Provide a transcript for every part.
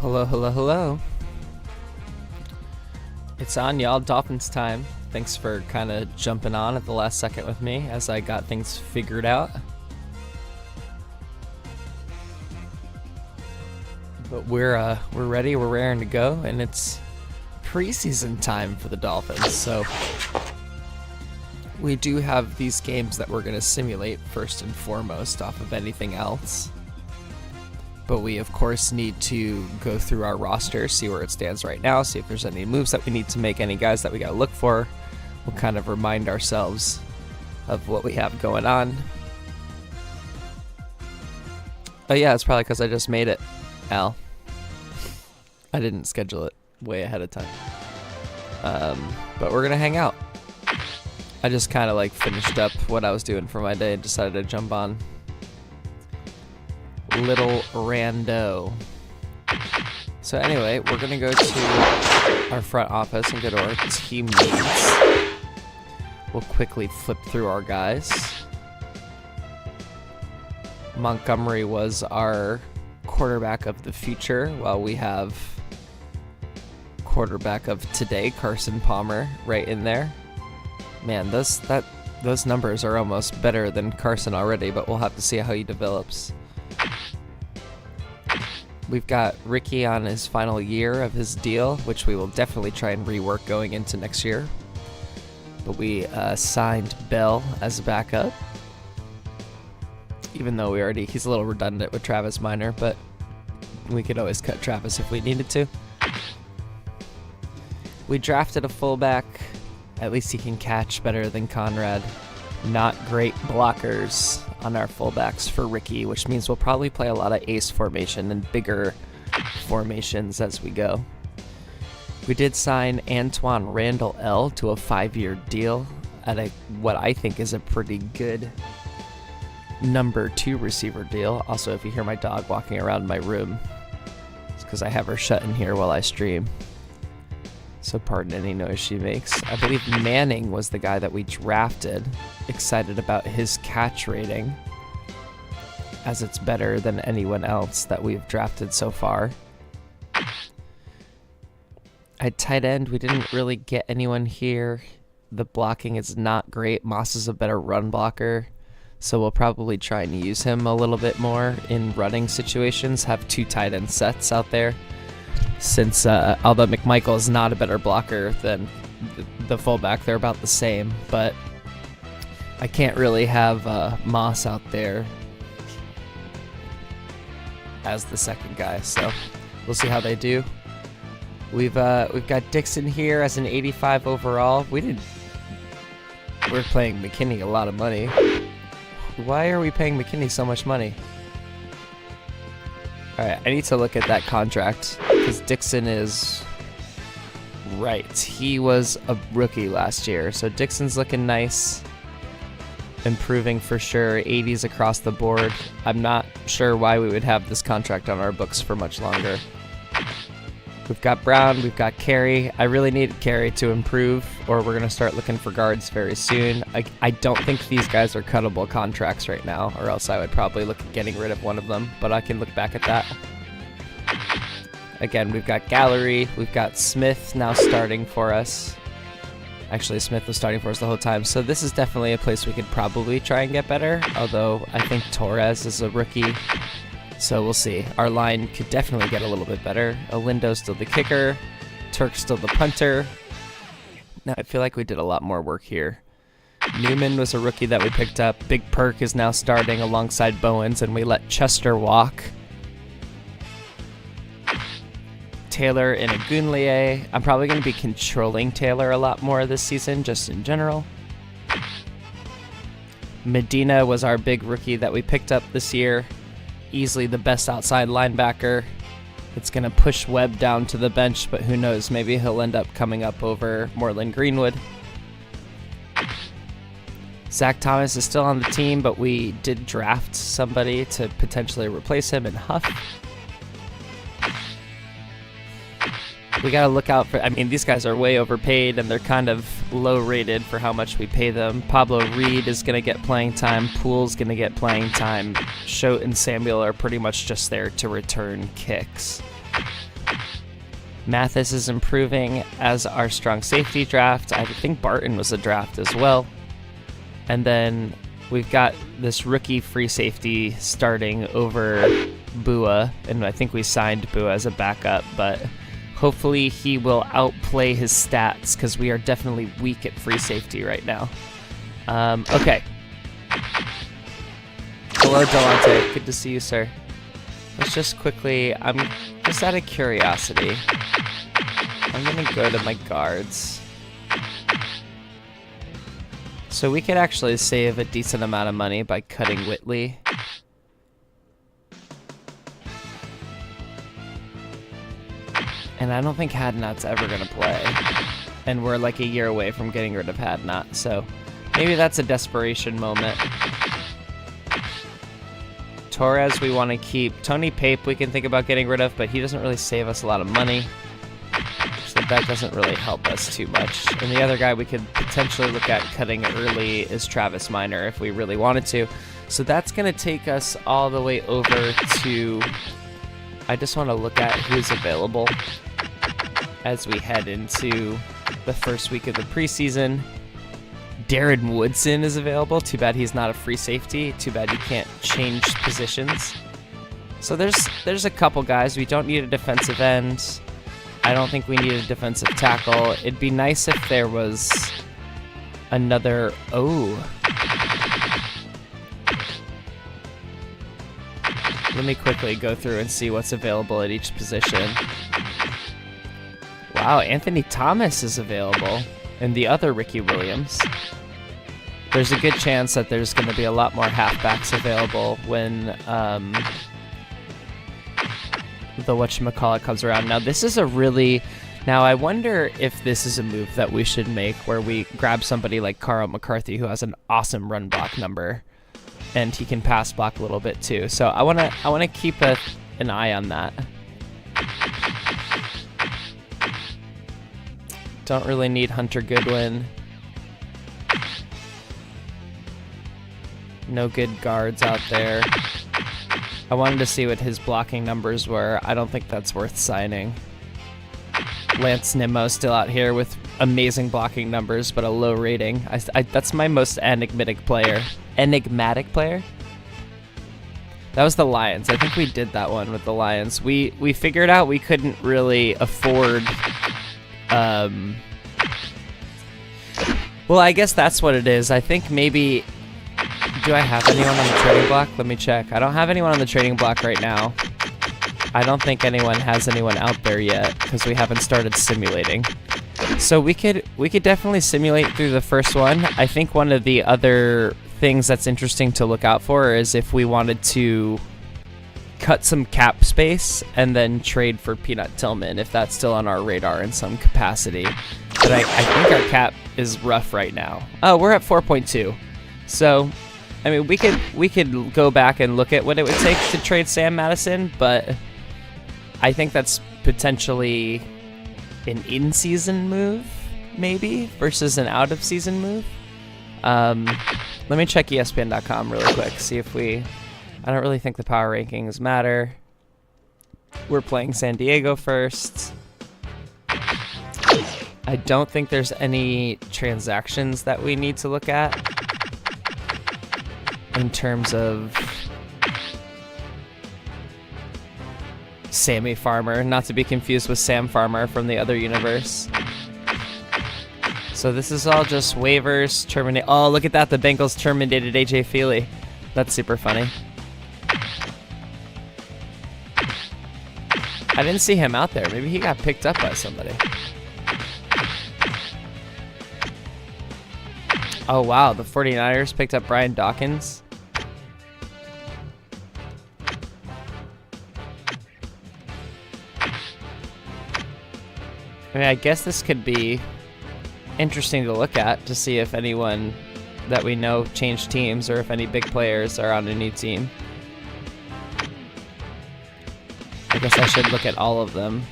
Hello, hello, hello. It's on, y'all. Dolphins time. Thanks for kind of jumping on at the last second with me as I got things figured out. But we're ready, we're raring to go, and it's preseason time for the Dolphins. So we do have these games that we're going to simulate first and foremost off of anything else. But we, of course, need to go through our roster, see where it stands right now, see if there's any moves that we need to make, any guys that we got to look for. We'll kind of remind ourselves of what we have going on. But yeah, it's probably because I just made it, Al. I didn't schedule it way ahead of time. But we're going to hang out. I just kind of like finished up what I was doing for my day and decided to jump on. Little rando. So anyway, we're gonna go to our front office and go to our team needs. We'll quickly flip through our guys. Montgomery was our quarterback of the future, while we have quarterback of today, Carson Palmer, right in there. Man, those numbers are almost better than Carson already, but we'll have to see how he develops. We've got Ricky on his final year of his deal, which we will definitely try and rework going into next year. But we signed Bell as a backup. Even though he's a little redundant with Travis Minor, but we could always cut Travis if we needed to. We drafted a fullback. At least he can catch better than Conrad. Not great blockers on our fullbacks for Ricky, which means we'll probably play a lot of ace formation and bigger formations as we go. We did sign Antoine Randall L to a 5-year deal at what I think is a pretty good number 2 receiver deal. Also, if you hear my dog walking around my room, it's because I have her shut in here while I stream. So pardon any noise she makes. I believe Manning was the guy that we drafted. Excited about his catch rating, as it's better than anyone else that we've drafted so far. At tight end, we didn't really get anyone here. The blocking is not great. Moss is a better run blocker, so we'll probably try and use him a little bit more in running situations. Have 2 tight end sets out there. Since although McMichael is not a better blocker than the fullback, they're about the same, but I can't really have Moss out there as the second guy, so we'll see how they do. We've got Dixon here as an 85 overall. We're paying McKinney a lot of money. Why are we paying McKinney so much money? Alright, I need to look at that contract, because Dixon is right. He was a rookie last year, so Dixon's looking nice. Improving for sure, 80s across the board. I'm not sure why we would have this contract on our books for much longer. We've got Brown, we've got Carey. I really need Carey to improve, or we're going to start looking for guards very soon. I don't think these guys are cuttable contracts right now, or else I would probably look at getting rid of one of them, but I can look back at that. Again, we've got Gallery, we've got Smith now starting for us. Actually, Smith was starting for us the whole time, so this is definitely a place we could probably try and get better, although I think Torres is a rookie. So we'll see. Our line could definitely get a little bit better. Olindo's still the kicker. Turk's still the punter. Now, I feel like we did a lot more work here. Newman was a rookie that we picked up. Big Perk is now starting alongside Bowens, and we let Chester walk. Taylor and Agunlie. I'm probably going to be controlling Taylor a lot more this season, just in general. Medina was our big rookie that we picked up this year. Easily the best outside linebacker. It's going to push Webb down to the bench, but who knows, maybe he'll end up coming up over Moreland Greenwood. Zach Thomas is still on the team, but we did draft somebody to potentially replace him in Huff. We got to look out for, I mean, these guys are way overpaid and they're kind of low rated for how much we pay them. Pablo Reed is going to get playing time. Poole's going to get playing time. Schote and Samuel are pretty much just there to return kicks. Mathis is improving as our strong safety draft. I think Barton was a draft as well. And then we've got this rookie free safety starting over Bua, and I think we signed Bua as a backup, but hopefully he will outplay his stats because we are definitely weak at free safety right now. Okay. Hello, Delonte. Good to see you, sir. Let's just quickly, I'm just out of curiosity, I'm going to go to my guards. So we could actually save a decent amount of money by cutting Whitley. And I don't think Hadnot's ever going to play. And we're like a year away from getting rid of Hadnot, so maybe that's a desperation moment. Torres we want to keep. Tony Pape we can think about getting rid of, but he doesn't really save us a lot of money. So that doesn't really help us too much. And the other guy we could potentially look at cutting early is Travis Minor if we really wanted to. So that's going to take us all the way over to... I just want to look at who's available as we head into the first week of the preseason. Darren Woodson is available. Too bad he's not a free safety. Too bad you can't change positions. So there's a couple guys. We don't need a defensive end. I don't think we need a defensive tackle. It'd be nice if there was another... Oh. Let me quickly go through and see what's available at each position. Wow, Anthony Thomas is available. And the other Ricky Williams. There's a good chance that there's going to be a lot more halfbacks available when the whatchamacallit comes around. Now, this is a really... Now, I wonder if this is a move that we should make where we grab somebody like Carl McCarthy who has an awesome run block number. And he can pass block a little bit too. So I wanna keep an eye on that. Don't really need Hunter Goodwin. No good guards out there. I wanted to see what his blocking numbers were. I don't think that's worth signing. Lance Nimmo still out here with amazing blocking numbers, but a low rating. That's my most enigmatic player. Enigmatic player? That was the Lions. I think we did that one with the Lions. We figured out we couldn't really afford... Well, I guess that's what it is. I think maybe... Do I have anyone on the trading block? Let me check. I don't have anyone on the trading block right now. I don't think anyone has anyone out there yet because we haven't started simulating. So we could definitely simulate through the first one. I think one of the other things that's interesting to look out for is if we wanted to cut some cap space and then trade for Peanut Tillman, if that's still on our radar in some capacity. But I think our cap is rough right now. Oh, we're at 4.2. So, I mean, we could go back and look at what it would take to trade Sam Madison, but I think that's potentially an in-season move, maybe, versus an out-of-season move. Let me check ESPN.com really quick, see if we... I don't really think the power rankings matter. We're playing San Diego first. I don't think there's any transactions that we need to look at in terms of Sammy Farmer, not to be confused with Sam Farmer from the other universe. So this is all just waivers, terminate. Oh, look at that, the Bengals terminated AJ Feely. That's super funny. I didn't see him out there. Maybe he got picked up by somebody. Oh, wow. The 49ers picked up Brian Dawkins. I mean, I guess this could be interesting to look at to see if anyone that we know changed teams or if any big players are on a new team. I guess I should look at all of them.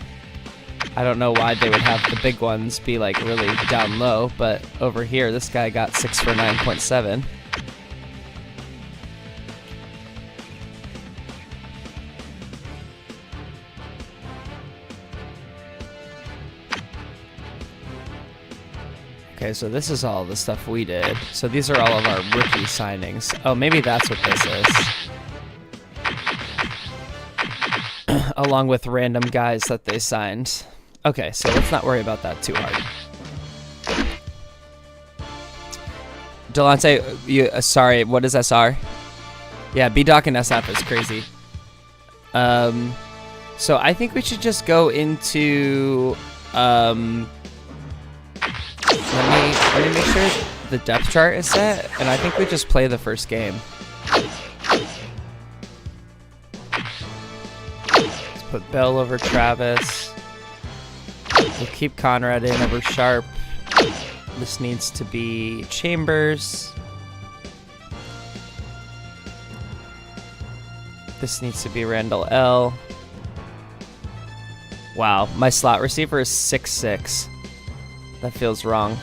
I don't know why they would have the big ones be like really down low, but over here this guy got 6 for 9.7. Okay, so this is all the stuff we did. So these are all of our rookie signings. Oh, maybe that's what this is. Along with random guys that they signed. Okay, so let's not worry about that too hard. Delonte, sorry, what is SR? Yeah, B-Doc and SF is crazy. So I think we should just go into... let me make sure the depth chart is set, and I think we just play the first game. Let's put Bell over Travis. We'll keep Conrad in over Sharp. This needs to be Chambers. This needs to be Randall L. Wow, my slot receiver is 6'6". That feels wrong.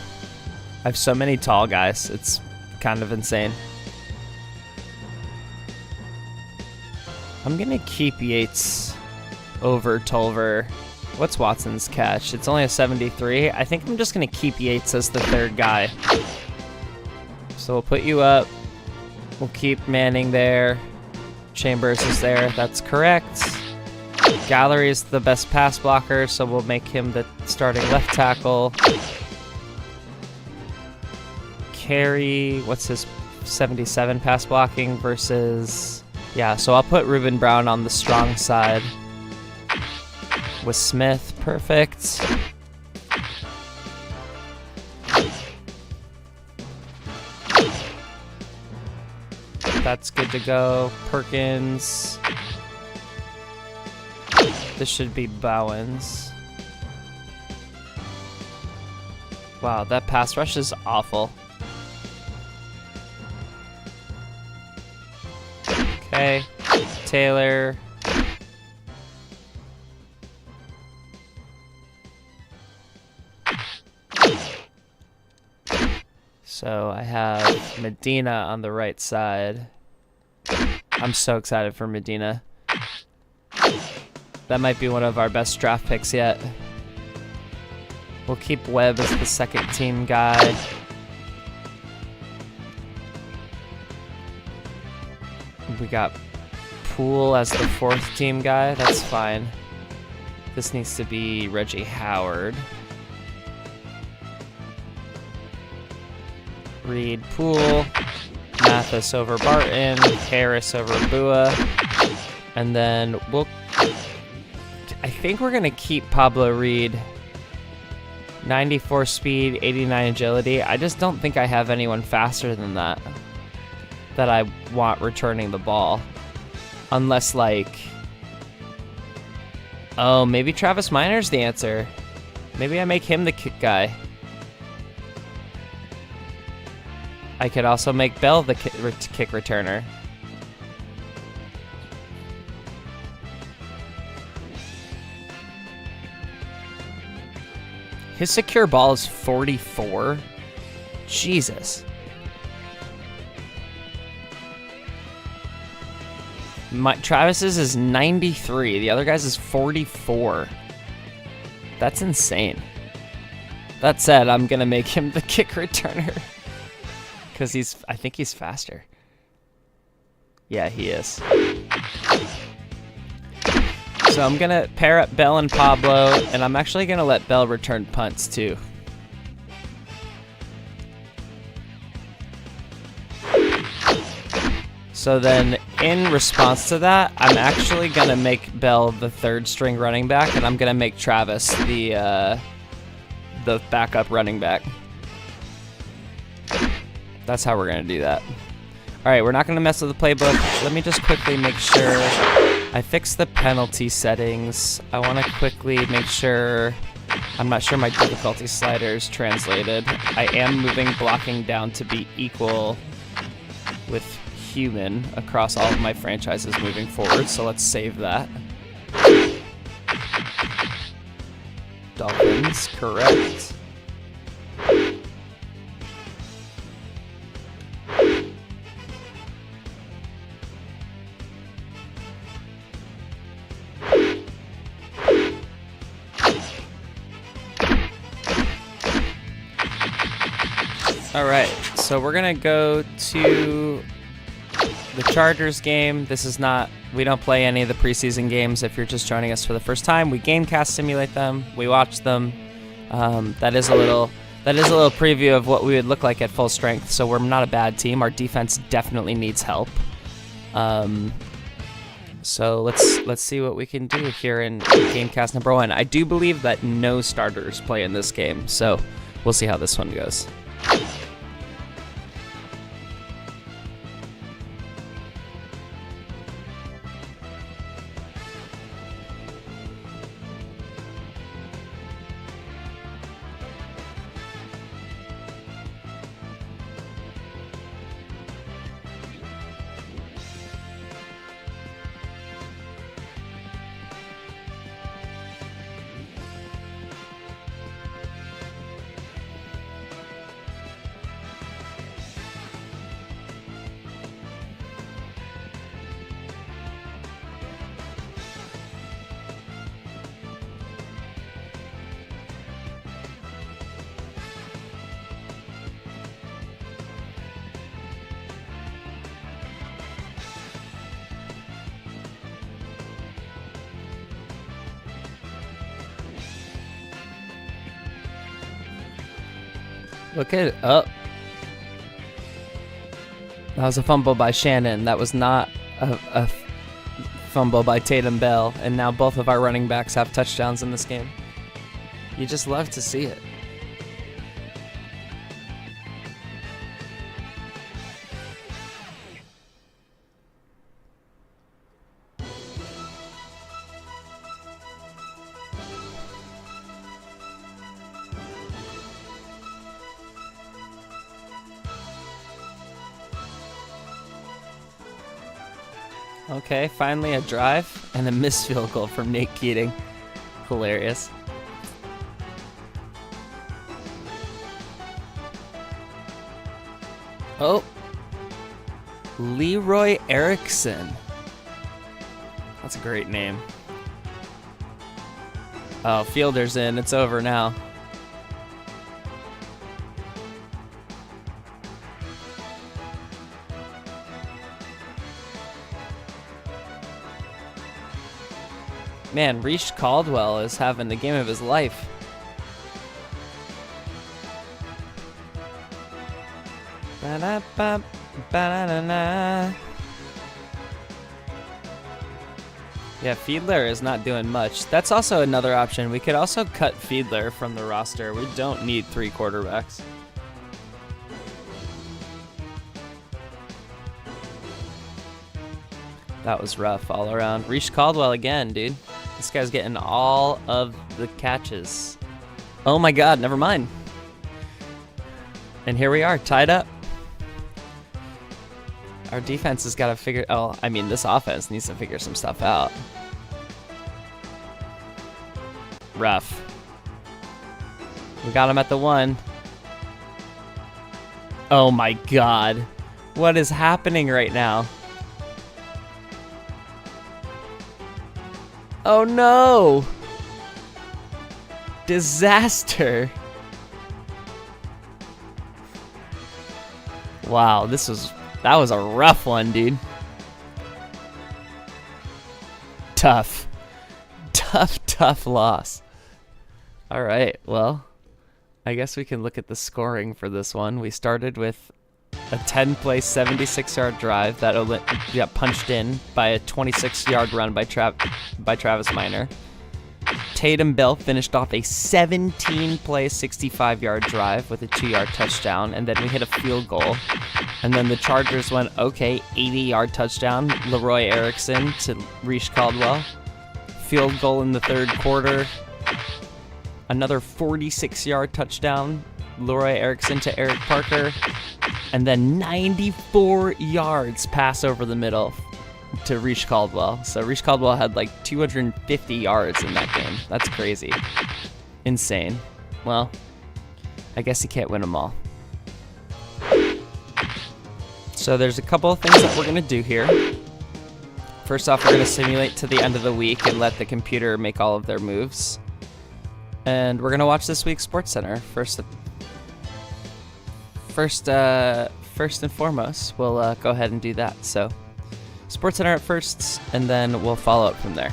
I have so many tall guys. It's kind of insane. I'm gonna keep Yates over Tolver. What's Watson's catch? It's only a 73. I think I'm just gonna keep Yates as the third guy. So we'll put you up. We'll keep Manning there. Chambers is there. That's correct. Gallery is the best pass blocker, so we'll make him the starting left tackle. Carey, what's his 77 pass blocking versus... Yeah, so I'll put Ruben Brown on the strong side. With Smith, perfect. That's good to go. Perkins. This should be Bowens. Wow, that pass rush is awful. Okay, Taylor. So I have Medina on the right side. I'm so excited for Medina. That might be one of our best draft picks yet. We'll keep Webb as the second team guy. We got Poole as the fourth team guy. That's fine. This needs to be Reggie Howard. Reed, Poole. Mathis over Barton. Harris over Bua. And then we'll... I think we're going to keep Pablo Reed. 94 speed, 89 agility. I just don't think I have anyone faster than that I want returning the ball. Unless, like... Oh, maybe Travis Minor's the answer. Maybe I make him the kick guy. I could also make Bell the kick returner. His secure ball is 44. Jesus. Travis's is 93. The other guy's is 44. That's insane. That said, I'm going to make him the kick returner. Because I think he's faster. Yeah, he is. So I'm going to pair up Bell and Pablo, and I'm actually going to let Bell return punts too. So then, in response to that, I'm actually going to make Bell the third string running back, and I'm going to make Travis the backup running back. That's how we're going to do that. All right, we're not going to mess with the playbook. Let me just quickly make sure I fixed the penalty settings. I want to quickly make sure... I'm not sure my difficulty slider is translated. I am moving blocking down to be equal with human across all of my franchises moving forward, so let's save that. Dolphins, correct. All right, so we're gonna go to the Chargers game. This is not, we don't play any of the preseason games. If you're just joining us for the first time, we gamecast simulate them. We watch them. That is a little preview of what we would look like at full strength. So we're not a bad team. Our defense definitely needs help. So let's see what we can do here in gamecast number 1. I do believe that no starters play in this game, so we'll see how this one goes. Look at it. Oh. That was a fumble by Shannon. That was not a fumble by Tatum Bell. And now both of our running backs have touchdowns in this game. You just love to see it. Okay, finally a drive and a missed field goal from Nate Keating. Hilarious. Oh. Leroy Erickson. That's a great name. Oh, fielder's in. It's over now. Man, Reese Caldwell is having the game of his life. Ba-da-ba, ba-da-da-da. Yeah, Fiedler is not doing much. That's also another option. We could also cut Fiedler from the roster. We don't need 3 quarterbacks. That was rough all around. Reese Caldwell again, dude. This guy's getting all of the catches. Oh my god, never mind. And here we are, tied up. Our defense has got to figure... Oh, I mean, this offense needs to figure some stuff out. Rough. We got him at the 1. Oh my god. What is happening right now? Oh no! Disaster! Wow, that was a rough one, dude. Tough loss. Alright, well, I guess we can look at the scoring for this one. We started with a 10-play, 76-yard drive that got punched in by a 26-yard run by Travis Minor. Tatum Bell finished off a 17-play, 65-yard drive with a 2-yard touchdown, and then we hit a field goal. And then the Chargers went, okay, 80-yard touchdown, Leroy Erickson to Reese Caldwell. Field goal in the 3rd quarter. Another 46-yard touchdown, Leroy Erickson to Eric Parker. And then 94 yards pass over the middle to Reese Caldwell. So Reese Caldwell had like 250 yards in that game. That's crazy. Insane. Well, I guess you can't win them all. So there's a couple of things that we're going to do here. First off, we're going to simulate to the end of the week and let the computer make all of their moves. And we're going to watch this week's SportsCenter. first and foremost, we'll go ahead and do that. So, SportsCenter at first, and then we'll follow up from there.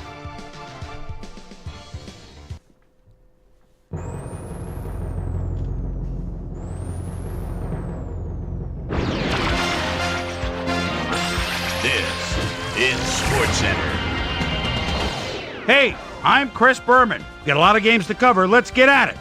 This is SportsCenter. Hey, I'm Chris Berman. Got a lot of games to cover. Let's get at it.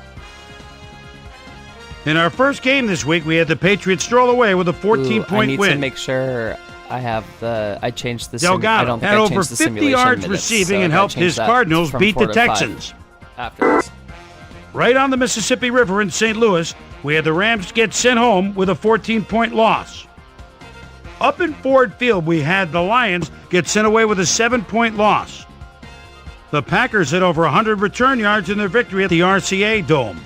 In our first game this week, we had the Patriots stroll away with a 14-point win. I need to make sure I changed the Delgado had over 50 yards receiving and helped his Cardinals beat the Texans. After this. Right on the Mississippi River in St. Louis, we had the Rams get sent home with a 14-point loss. Up in Ford Field, we had the Lions get sent away with a 7-point loss. The Packers had over 100 return yards in their victory at the RCA Dome.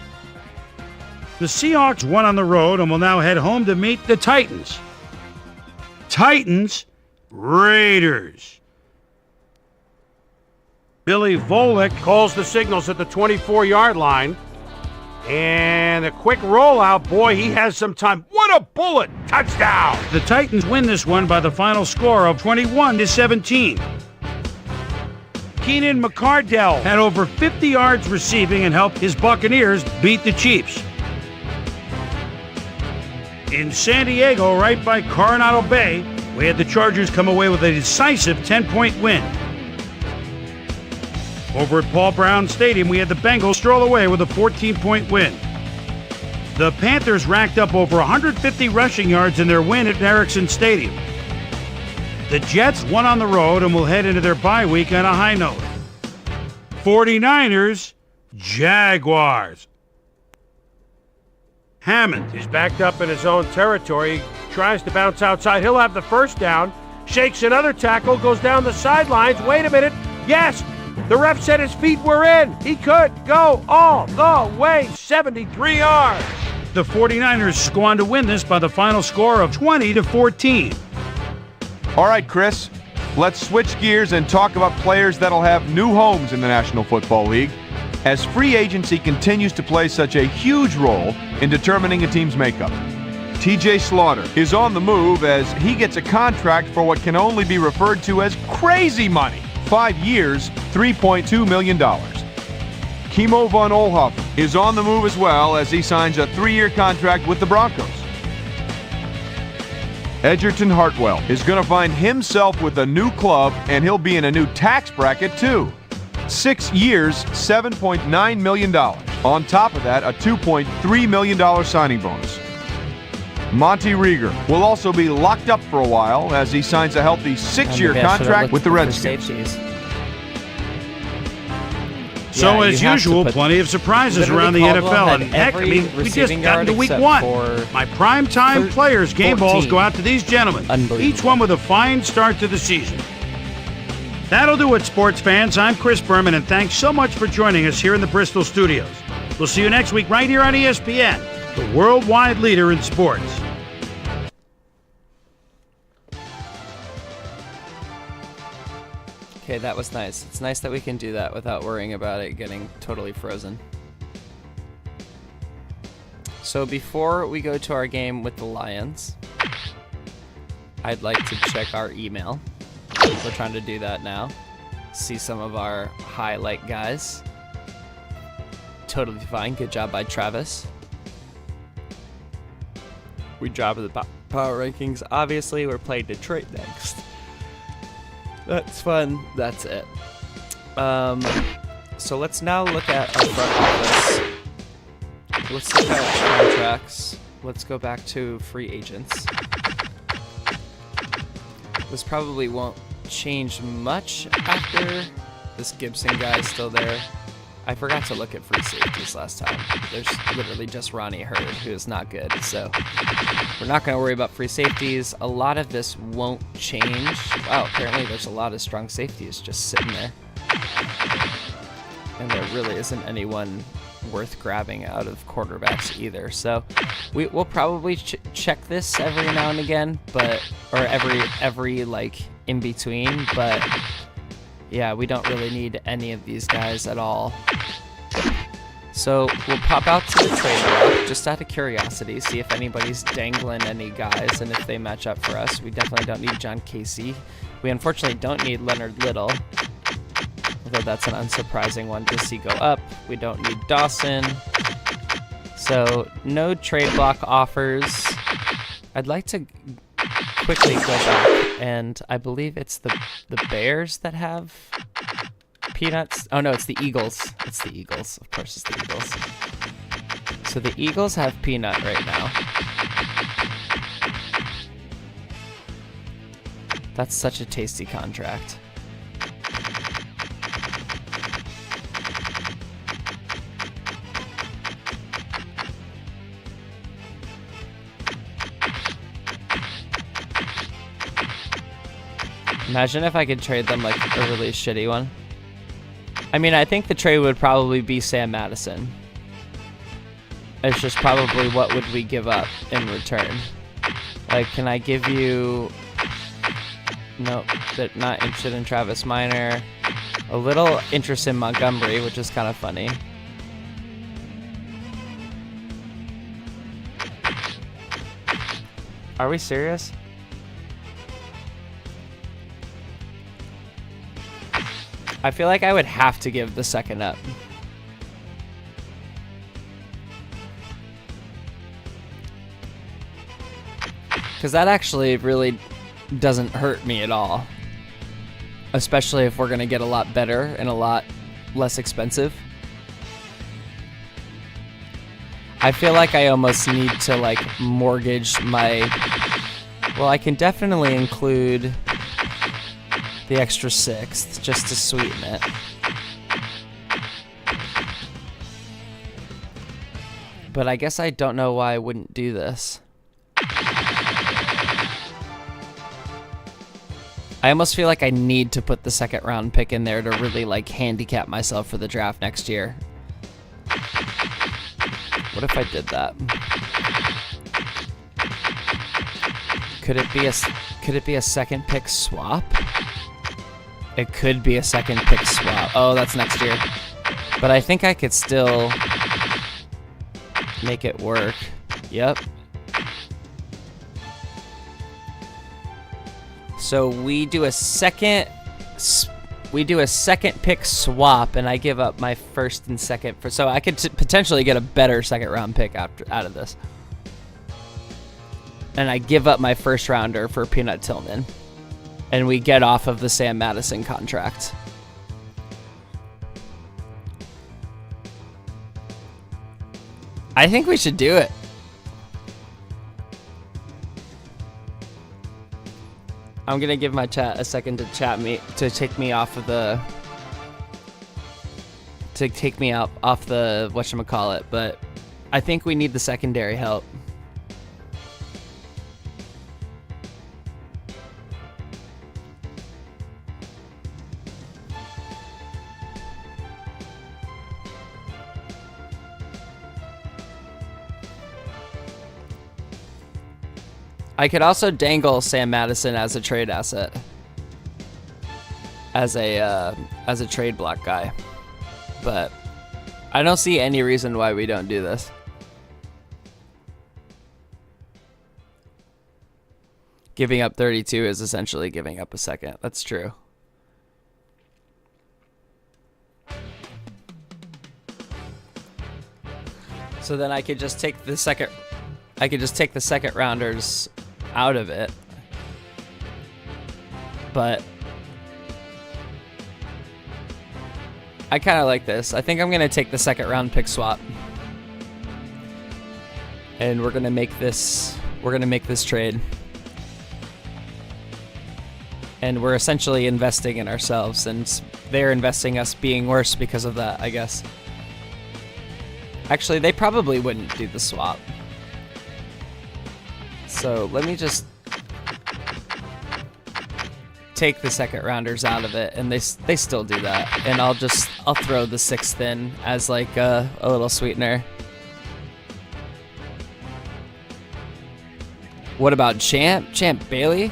The Seahawks won on the road and will now head home to meet the Titans. Raiders. Billy Volek calls the signals at the 24-yard line. And a quick rollout. Boy, he has some time. What a bullet! Touchdown! The Titans win this one by the final score of 21-17. Keenan McCardell had over 50 yards receiving and helped his Buccaneers beat the Chiefs. In San Diego, right by Coronado Bay, we had the Chargers come away with a decisive 10-point win. Over at Paul Brown Stadium, we had the Bengals stroll away with a 14-point win. The Panthers racked up over 150 rushing yards in their win at Ericsson Stadium. The Jets won on the road and will head into their bye week on a high note. 49ers, Jaguars. Hammond is backed up in his own territory, tries to bounce outside. He'll have the first down, shakes another tackle, goes down the sidelines. Wait a minute. Yes, the ref said his feet were in. He could go all the way, 73 yards. The 49ers go on to win this by the final score of 20-14. All right, Chris, let's switch gears and talk about players that'll have new homes in the National Football League, as free agency continues to play such a huge role in determining a team's makeup. TJ Slaughter is on the move as he gets a contract for what can only be referred to as crazy money. 5 years, $3.2 million. Kimo von Oelhoffen is on the move as well as he signs a 3-year contract with the Broncos. Edgerton Hartwell is going to find himself with a new club, and he'll be in a new tax bracket too. 6 years, $7.9 million. On top of that, a $2.3 million signing bonus. Monty Rieger will also be locked up for a while as he signs a healthy 6-year contract with the Redskins. So, as usual, plenty of surprises around the NFL. And heck, we just got into week 1. My primetime players' game balls go out to these gentlemen, each one with a fine start to the season. That'll do it, sports fans. I'm Chris Berman, and thanks so much for joining us here in the Bristol studios. We'll see you next week right here on ESPN, the worldwide leader in sports. Okay, that was nice. It's nice that we can do that without worrying about it getting totally frozen. So before we go to our game with the Lions, I'd like to check our email. We're trying to do that now. See some of our highlight guys. Totally fine. Good job by Travis. We dropped the power rankings. Obviously, we're playing Detroit next. That's fun. That's it. So let's now look at our front office. Let's look at our contracts. Let's go back to free agents. This probably won't change much after this Gibson guy is still there. I forgot to look at free safeties last time. There's literally just Ronnie Hurd, who is not good, so we're not going to worry about free safeties. A lot of this won't change. Wow, apparently there's a lot of strong safeties just sitting there. And there really isn't anyone worth grabbing out of quarterbacks either. So we'll probably check this every now and again, but or every like in between, but yeah, we don't really need any of these guys at all. So we'll pop out to the trade block just out of curiosity, see if anybody's dangling any guys and if they match up for us. We definitely don't need John Casey. We unfortunately don't need Leonard Little, although that's an unsurprising one to see go up. We don't need Dawson. So no trade block offers. I'd like to quickly go back, and I believe it's the Bears that have peanuts. Oh no, it's the Eagles. It's the Eagles. Of course it's the Eagles. So the Eagles have peanut right now. That's such a tasty contract. Imagine if I could trade them like a really shitty one. I mean, I think the trade would probably be Sam Madison. It's just probably what would we give up in return. Like, can I give you... Nope, they're not interested in Travis Minor. A little interest in Montgomery, which is kind of funny. Are we serious? I feel like I would have to give the second up. Because that actually really doesn't hurt me at all. Especially if we're going to get a lot better and a lot less expensive. I feel like I almost need to like mortgage my... Well, I can definitely include the extra sixth just to sweeten it. But I guess I don't know why I wouldn't do this. I almost feel like I need to put the second round pick in there to really like handicap myself for the draft next year. What if I did that? Could it be a second pick swap? It could be a second pick swap. Oh, that's next year. But I think I could still make it work. Yep. So we do a second pick swap, and I give up my first and second for. So I could potentially get a better second round pick out of this. And I give up my first rounder for Peanut Tillman. And we get off of the Sam Madison contract. I think we should do it. I'm gonna give my chat a second to take me off of the whatchamacallit, but I think we need the secondary help. I could also dangle Sam Madison as a trade asset, as a trade block guy, but I don't see any reason why we don't do this. Giving up 32 is essentially giving up a second. That's true. So then I could just take the second rounders out of it, but I kind of like this. I think I'm gonna take the second round pick swap, and we're gonna make this trade, and we're essentially investing in ourselves, and they're investing us being worse because of that, I guess. Actually, they probably wouldn't do the swap. So let me just take the second rounders out of it, and they still do that, and I'll throw the sixth in as like a little sweetener. What about Champ Bailey?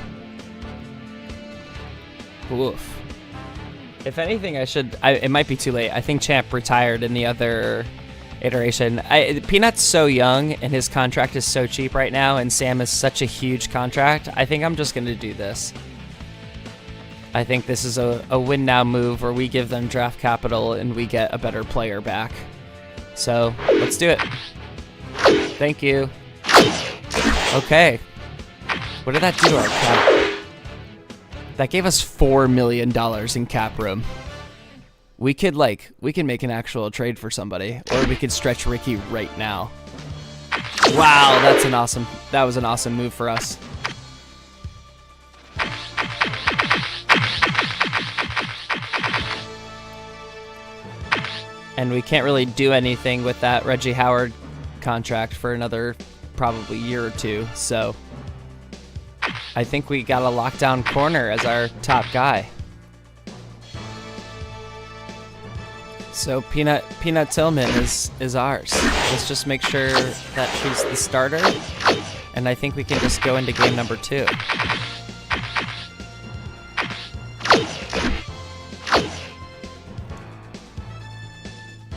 Oof. If anything, it might be too late. I think Champ retired in the other iteration. Peanut's so young, and his contract is so cheap right now, and Sam is such a huge contract. I think I'm just going to do this. I think this is a win-now move where we give them draft capital and we get a better player back. So, let's do it. Thank you. Okay. What did that do to our cap? That gave us $4 million in cap room. We could make an actual trade for somebody, or we could stretch Ricky right now. Wow, that was an awesome move for us. And we can't really do anything with that Reggie Howard contract for another probably year or two, so I think we got a lockdown corner as our top guy. So Peanut Tillman is ours. Let's just make sure that she's the starter, and I think we can just go into game number 2.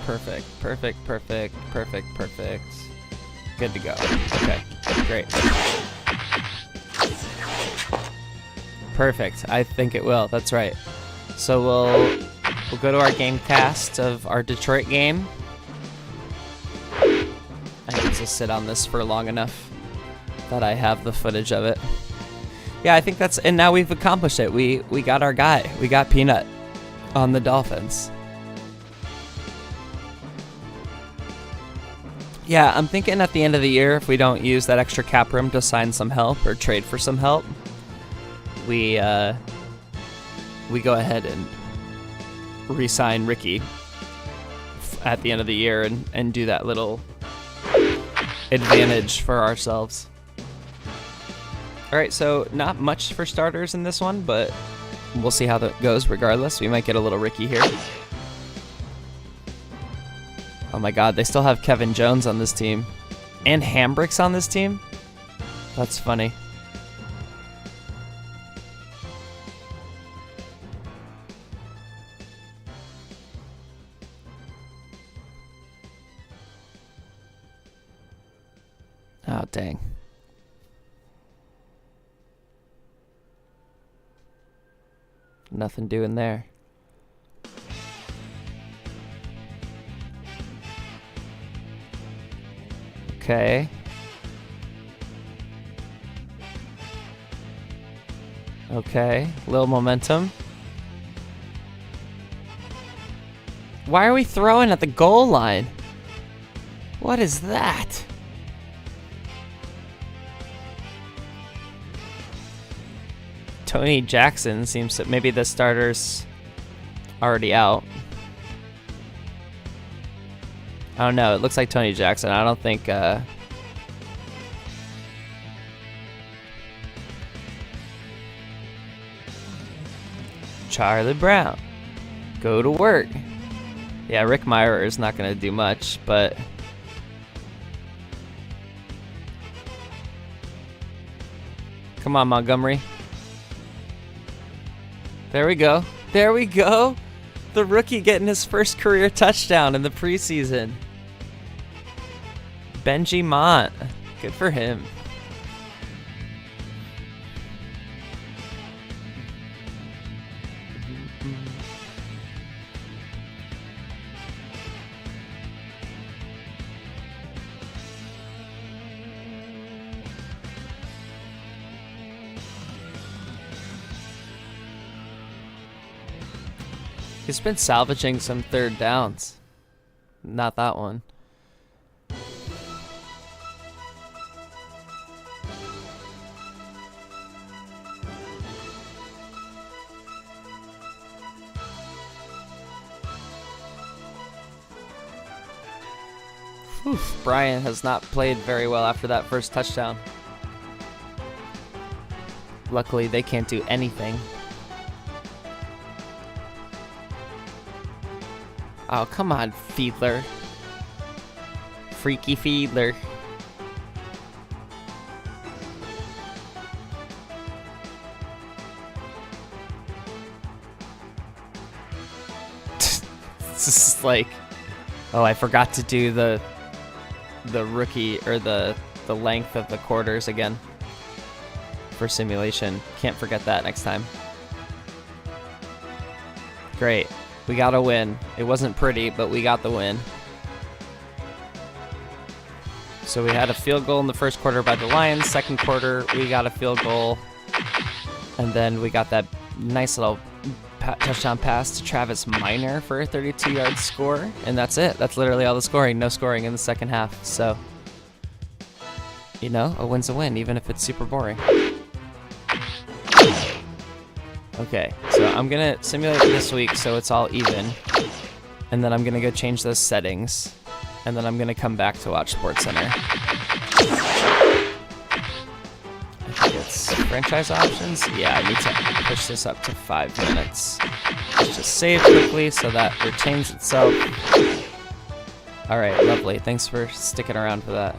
Perfect. Good to go. Okay, great. Perfect. I think it will. That's right. So we'll go to our game cast of our Detroit game. I need to sit on this for long enough that I have the footage of it. Yeah, I think and now we've accomplished it. We got our guy. We got Peanut on the Dolphins. Yeah, I'm thinking at the end of the year, if we don't use that extra cap room to sign some help or trade for some help, we go ahead and re-sign Ricky at the end of the year and do that little advantage for ourselves. All right, so not much for starters in this one, but we'll see how that goes regardless. We might get a little Ricky here. Oh my god, they still have Kevin Jones on this team. And Hambrick's on this team? That's funny. Oh, dang. Nothing doing there. Okay. Okay, little momentum. Why are we throwing at the goal line? What is that? Tony Jackson seems to, maybe the starter's already out. I don't know. It looks like Tony Jackson. I don't think... Charlie Brown. Go to work. Yeah, Rick Meyer is not going to do much, but... Come on, Montgomery. There we go. There we go. The rookie getting his first career touchdown in the preseason. Benji Mont. Good for him. He's been salvaging some third downs. Not that one. Whew, Brian has not played very well after that first touchdown. Luckily, they can't do anything. Oh, come on, Fiedler. Freaky Fiedler. This is like Oh, I forgot to do the rookie or the length of the quarters again for simulation. Can't forget that next time. Great. We got a win. It wasn't pretty, but we got the win. So we had a field goal in the first quarter by the Lions. Second quarter, we got a field goal. And then we got that nice little touchdown pass to Travis Minor for a 32-yard score. And that's it. That's literally all the scoring. No scoring in the second half. So, you know, a win's a win, even if it's super boring. Okay, so I'm going to simulate this week so it's all even. And then I'm going to go change those settings. And then I'm going to come back to watch SportsCenter. I think it's franchise options. Yeah, I need to push this up to 5 minutes. Let's just save quickly so that retains itself. All right, lovely. Thanks for sticking around for that.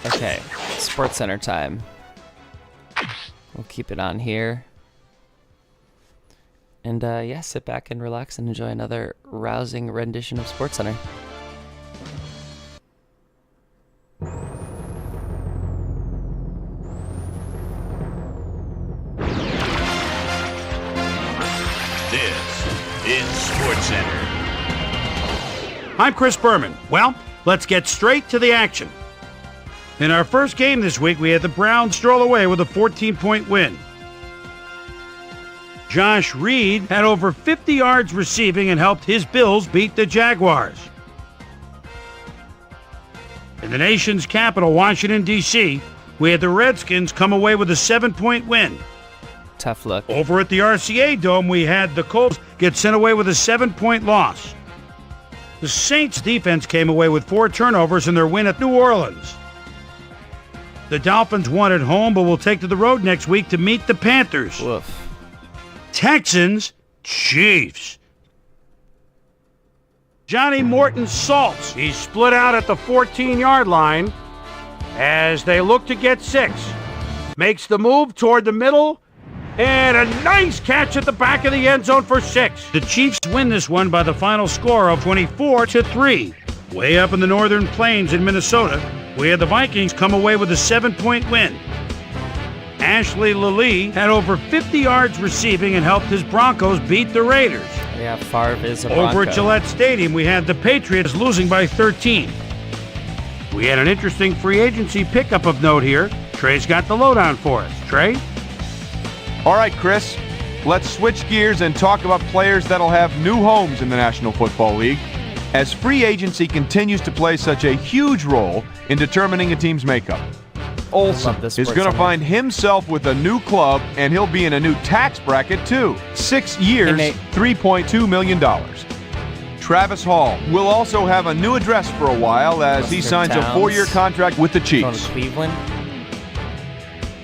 Okay, SportsCenter time. We'll keep it on here. And yeah, sit back and relax and enjoy another rousing rendition of SportsCenter. This is SportsCenter. I'm Chris Berman. Well, let's get straight to the action. In our first game this week, we had the Browns stroll away with a 14-point win. Josh Reed had over 50 yards receiving and helped his Bills beat the Jaguars. In the nation's capital, Washington, D.C., we had the Redskins come away with a 7-point win. Tough look. Over at the RCA Dome, we had the Colts get sent away with a 7-point loss. The Saints' defense came away with 4 turnovers in their win at New Orleans. The Dolphins won at home, but will take to the road next week to meet the Panthers. Woof. Texans, Chiefs. Johnny Morton salts. He's split out at the 14-yard line as they look to get 6. Makes the move toward the middle, and a nice catch at the back of the end zone for 6. The Chiefs win this one by the final score of 24-3. Way up in the northern plains in Minnesota, we had the Vikings come away with a 7-point win. Ashley Lilly had over 50 yards receiving and helped his Broncos beat the Raiders. Yeah, Favre is a Bronco. Over at Gillette Stadium, we had the Patriots losing by 13. We had an interesting free agency pickup of note here. Trey's got the lowdown for us. Trey? All right, Chris, let's switch gears and talk about players that'll have new homes in the National Football League, as free agency continues to play such a huge role in determining a team's makeup. Olsen is going to find himself with a new club, and he'll be in a new tax bracket, too. 6 years, $3.2 million. Travis Hall will also have a new address for a while as he signs a 4-year contract with the Chiefs. Going to Cleveland.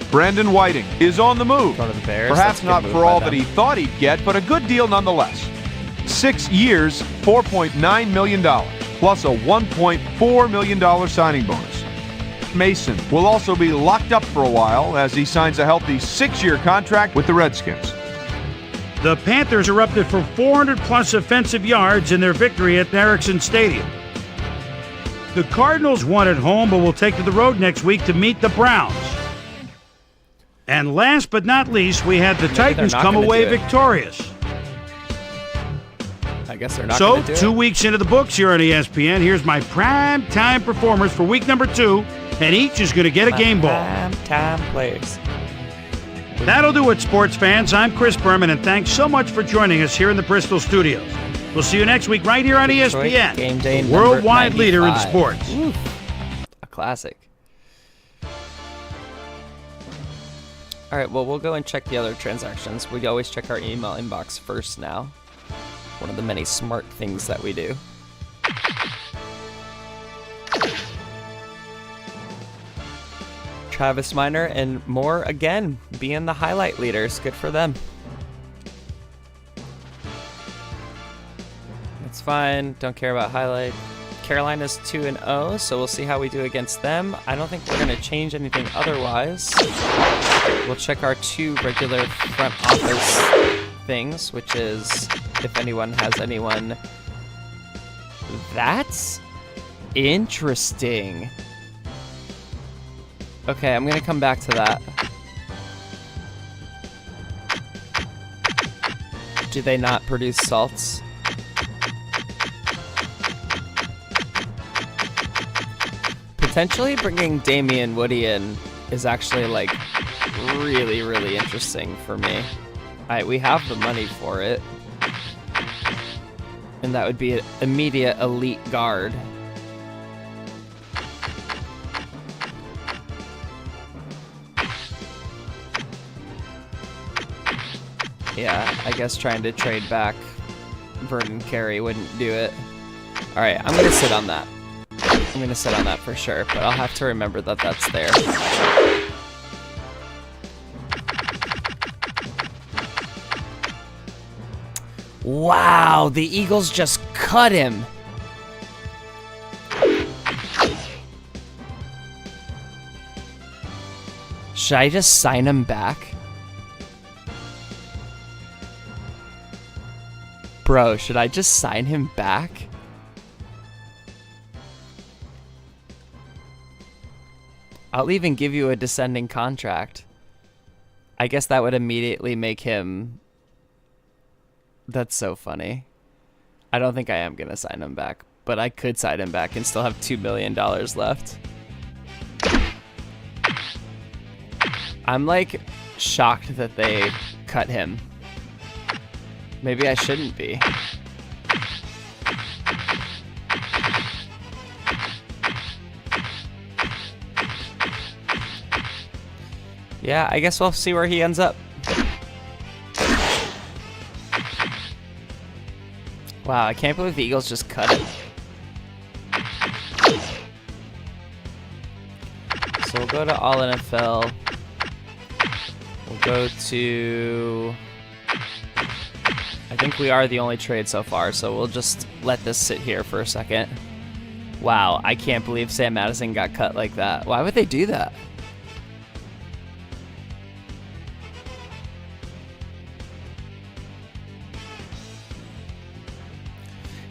Brandon Whiting is on the move. Going to the Bears. Perhaps not for all that he thought he'd get, but a good deal nonetheless. 6 years, $4.9 million, plus a $1.4 million signing bonus. Mason will also be locked up for a while as he signs a healthy 6-year contract with the Redskins. The Panthers erupted for 400-plus offensive yards in their victory at Ericsson Stadium. The Cardinals won at home, but will take to the road next week to meet the Browns. And last but not least, we had the Titans come away victorious. I guess they're not going to do it. So, 2 weeks into the books here on ESPN, here's my prime time performers for week number 2, and each is going to get a game ball. Prime time players. That'll do it, sports fans. I'm Chris Berman, and thanks so much for joining us here in the Bristol studios. We'll see you next week right here on ESPN, Game Day the worldwide leader in sports. Oof. A classic. All right, well, we'll go and check the other transactions. We always check our email inbox first now. One of the many smart things that we do. Travis Minor and more again being the highlight leaders. Good for them. It's fine. Don't care about highlight. Carolina's 2-0, so we'll see how we do against them. I don't think we're going to change anything otherwise. We'll check our 2 regular front office things, which is if anyone has anyone. That's interesting. Okay, I'm going to come back to that. Do they not produce salts? Potentially bringing Damian Woody in is actually like really, really interesting for me. Alright, we have the money for it. And that would be an immediate elite guard. Yeah, I guess trying to trade back Vernon Carey wouldn't do it. Alright, I'm gonna sit on that. I'm gonna sit on that for sure, but I'll have to remember that that's there. Wow, the Eagles just cut him. Should I just sign him back? Bro, should I just sign him back? I'll even give you a descending contract. I guess that would immediately make him... That's so funny. I don't think I am going to sign him back, but I could sign him back and still have $2 million left. I'm like shocked that they cut him. Maybe I shouldn't be. Yeah, I guess we'll see where he ends up. Wow, I can't believe the Eagles just cut him. So we'll go to All NFL. We'll go to... I think we are the only trade so far, so we'll just let this sit here for a second. Wow, I can't believe Sam Madison got cut like that. Why would they do that?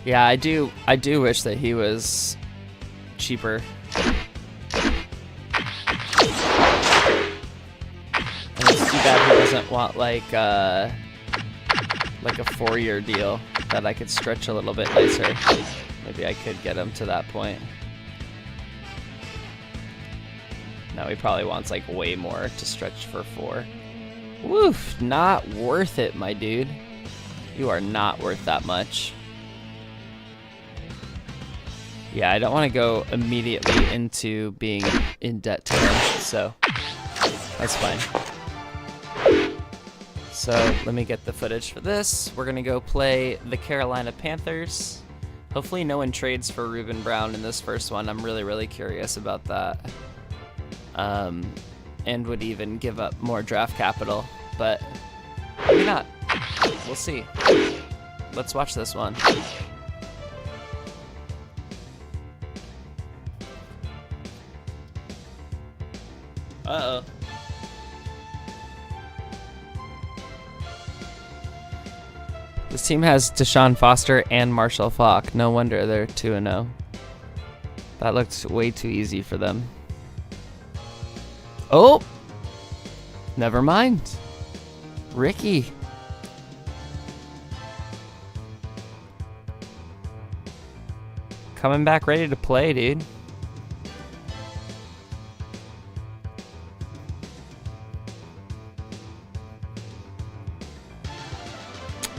Yeah, I do wish that he was cheaper. And it's too bad he doesn't want like a 4-year deal that I could stretch a little bit nicer. Maybe I could get him to that point. No, he probably wants like way more to stretch for 4. Woof, not worth it, my dude. You are not worth that much. Yeah, I don't want to go immediately into being in debt to him, so that's fine. So let me get the footage for this. We're going to go play the Carolina Panthers. Hopefully no one trades for Reuben Brown in this first one. I'm really, really curious about that. And would even give up more draft capital, but maybe not. We'll see. Let's watch this one. Uh-oh. This team has Deshaun Foster and Marshall Faulk. No wonder they're 2-0. That looked way too easy for them. Oh! Never mind. Ricky. Coming back ready to play, dude.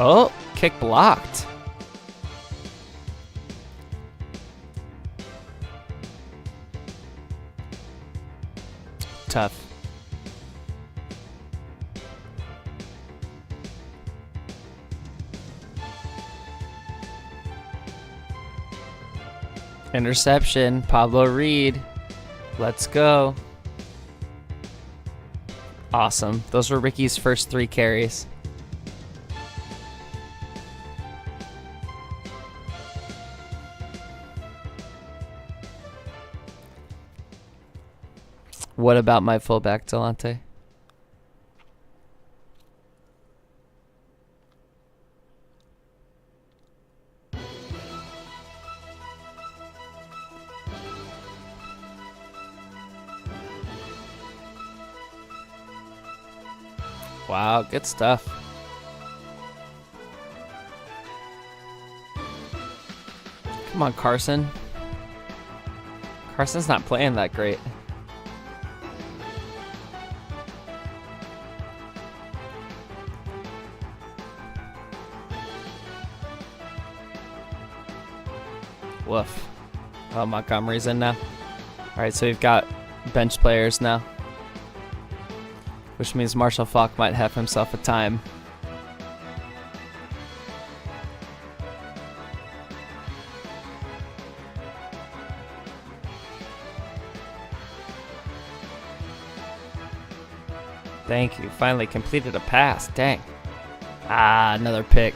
Oh, kick blocked. Tough. Interception, Pablo Reed. Let's go. Awesome. Those were Ricky's first 3 carries. What about my fullback, Delonte? Wow, good stuff. Come on, Carson. Carson's not playing that great. Woof. Oh, Montgomery's in now. All right, so we've got bench players now, which means Marshall Faulk might have himself a time. Thank you. Finally completed a pass. Dang. Ah, another pick.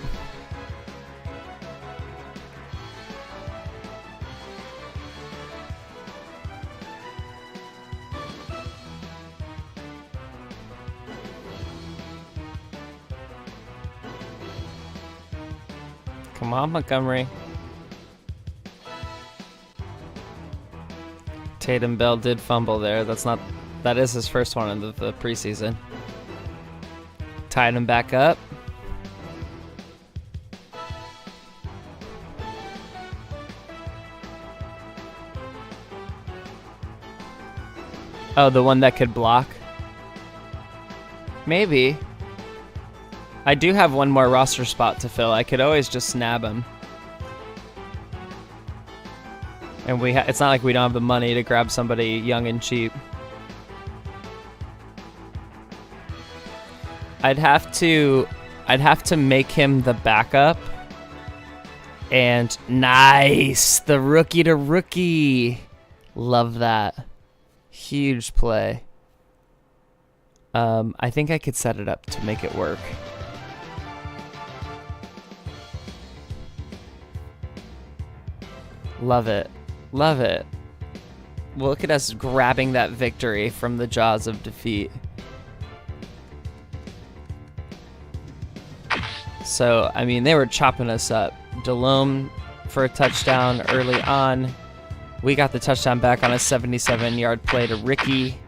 Come on, Montgomery. Tatum Bell did fumble there. That is his first one in the preseason. Tied him back up. Oh, the one that could block? Maybe. I do have one more roster spot to fill. I could always just snab him. And it's not like we don't have the money to grab somebody young and cheap. I'd have to make him the backup. And nice, the rookie to rookie. Love that. Huge play. I think I could set it up to make it work. Love it. Love it. Look at us grabbing that victory from the jaws of defeat. So, I mean, they were chopping us up. Delhomme for a touchdown early on. We got the touchdown back on a 77-yard play to Ricky.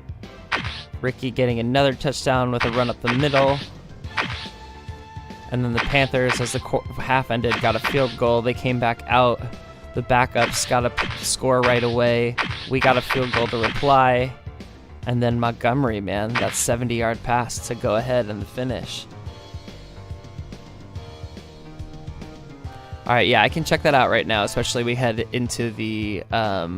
Ricky getting another touchdown with a run up the middle. And then the Panthers, as the half ended, got a field goal. They came back out. The backups got a score right away. We got a field goal to reply. And then Montgomery, man, that 70-yard pass to go ahead in the finish. All right, yeah, I can check that out right now, especially we head into the... Let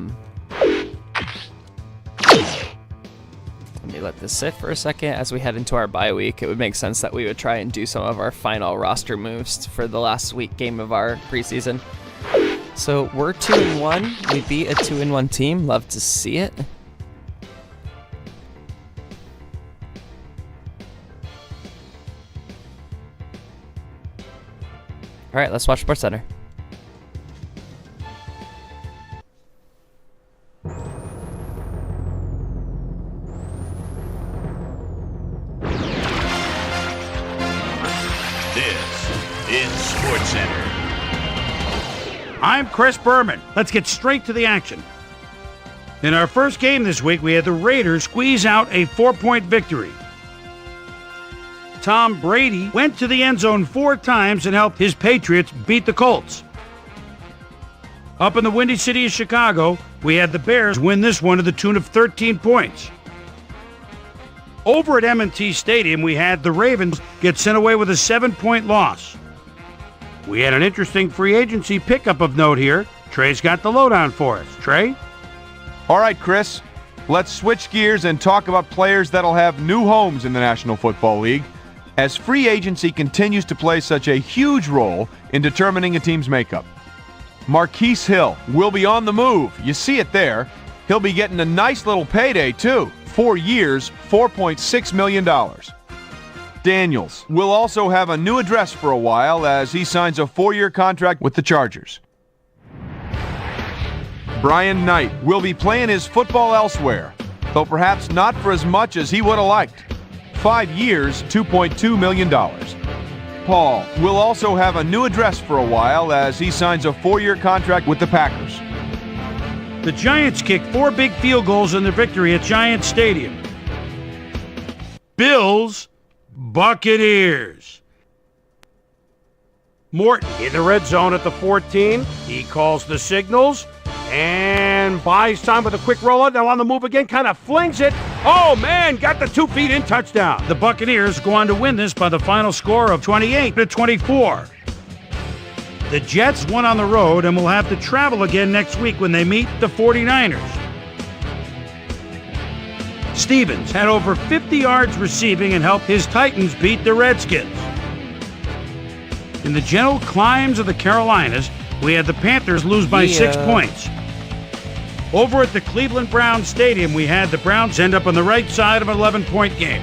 me let this sit for a second. As we head into our bye week, it would make sense that we would try and do some of our final roster moves for the last week game of our preseason. So we're 2-1. We beat a 2-1 team. Love to see it. All right, let's watch SportsCenter. This is SportsCenter. I'm Chris Berman. Let's get straight to the action. In our first game this week, we had the Raiders squeeze out a 4-point victory. Tom Brady went to the end zone 4 times and helped his Patriots beat the Colts. Up in the Windy City of Chicago, we had the Bears win this one to the tune of 13 points. Over at M&T Stadium, we had the Ravens get sent away with a 7-point loss. We had an interesting free agency pickup of note here. Trey's got the lowdown for us. Trey? All right, Chris, let's switch gears and talk about players that'll have new homes in the National Football League, as free agency continues to play such a huge role in determining a team's makeup. Marquise Hill will be on the move. You see it there. He'll be getting a nice little payday, too. 4 years, $4.6 million. Daniels will also have a new address for a while as he signs a 4-year contract with the Chargers. Brian Knight will be playing his football elsewhere. The though perhaps not for as much as he would have liked. 5 years, $2.2 million. Paul will also have a new address for a while as he signs a 4-year contract with the Packers. The Giants kicked 4 big field goals in their victory at Giants Stadium. Bills, Buccaneers. Morton in the red zone at the 14. He calls the signals and buys time with a quick rollout. Now on the move again, kind of flings it. Oh, man, got the 2 feet in, touchdown. The Buccaneers go on to win this by the final score of 28-24. The Jets won on the road and will have to travel again next week when they meet the 49ers. Stevens had over 50 yards receiving and helped his Titans beat the Redskins. In the gentle climbs of the Carolinas, we had the Panthers lose by 6 points. Over at the Cleveland Browns Stadium, we had the Browns end up on the right side of an 11-point game.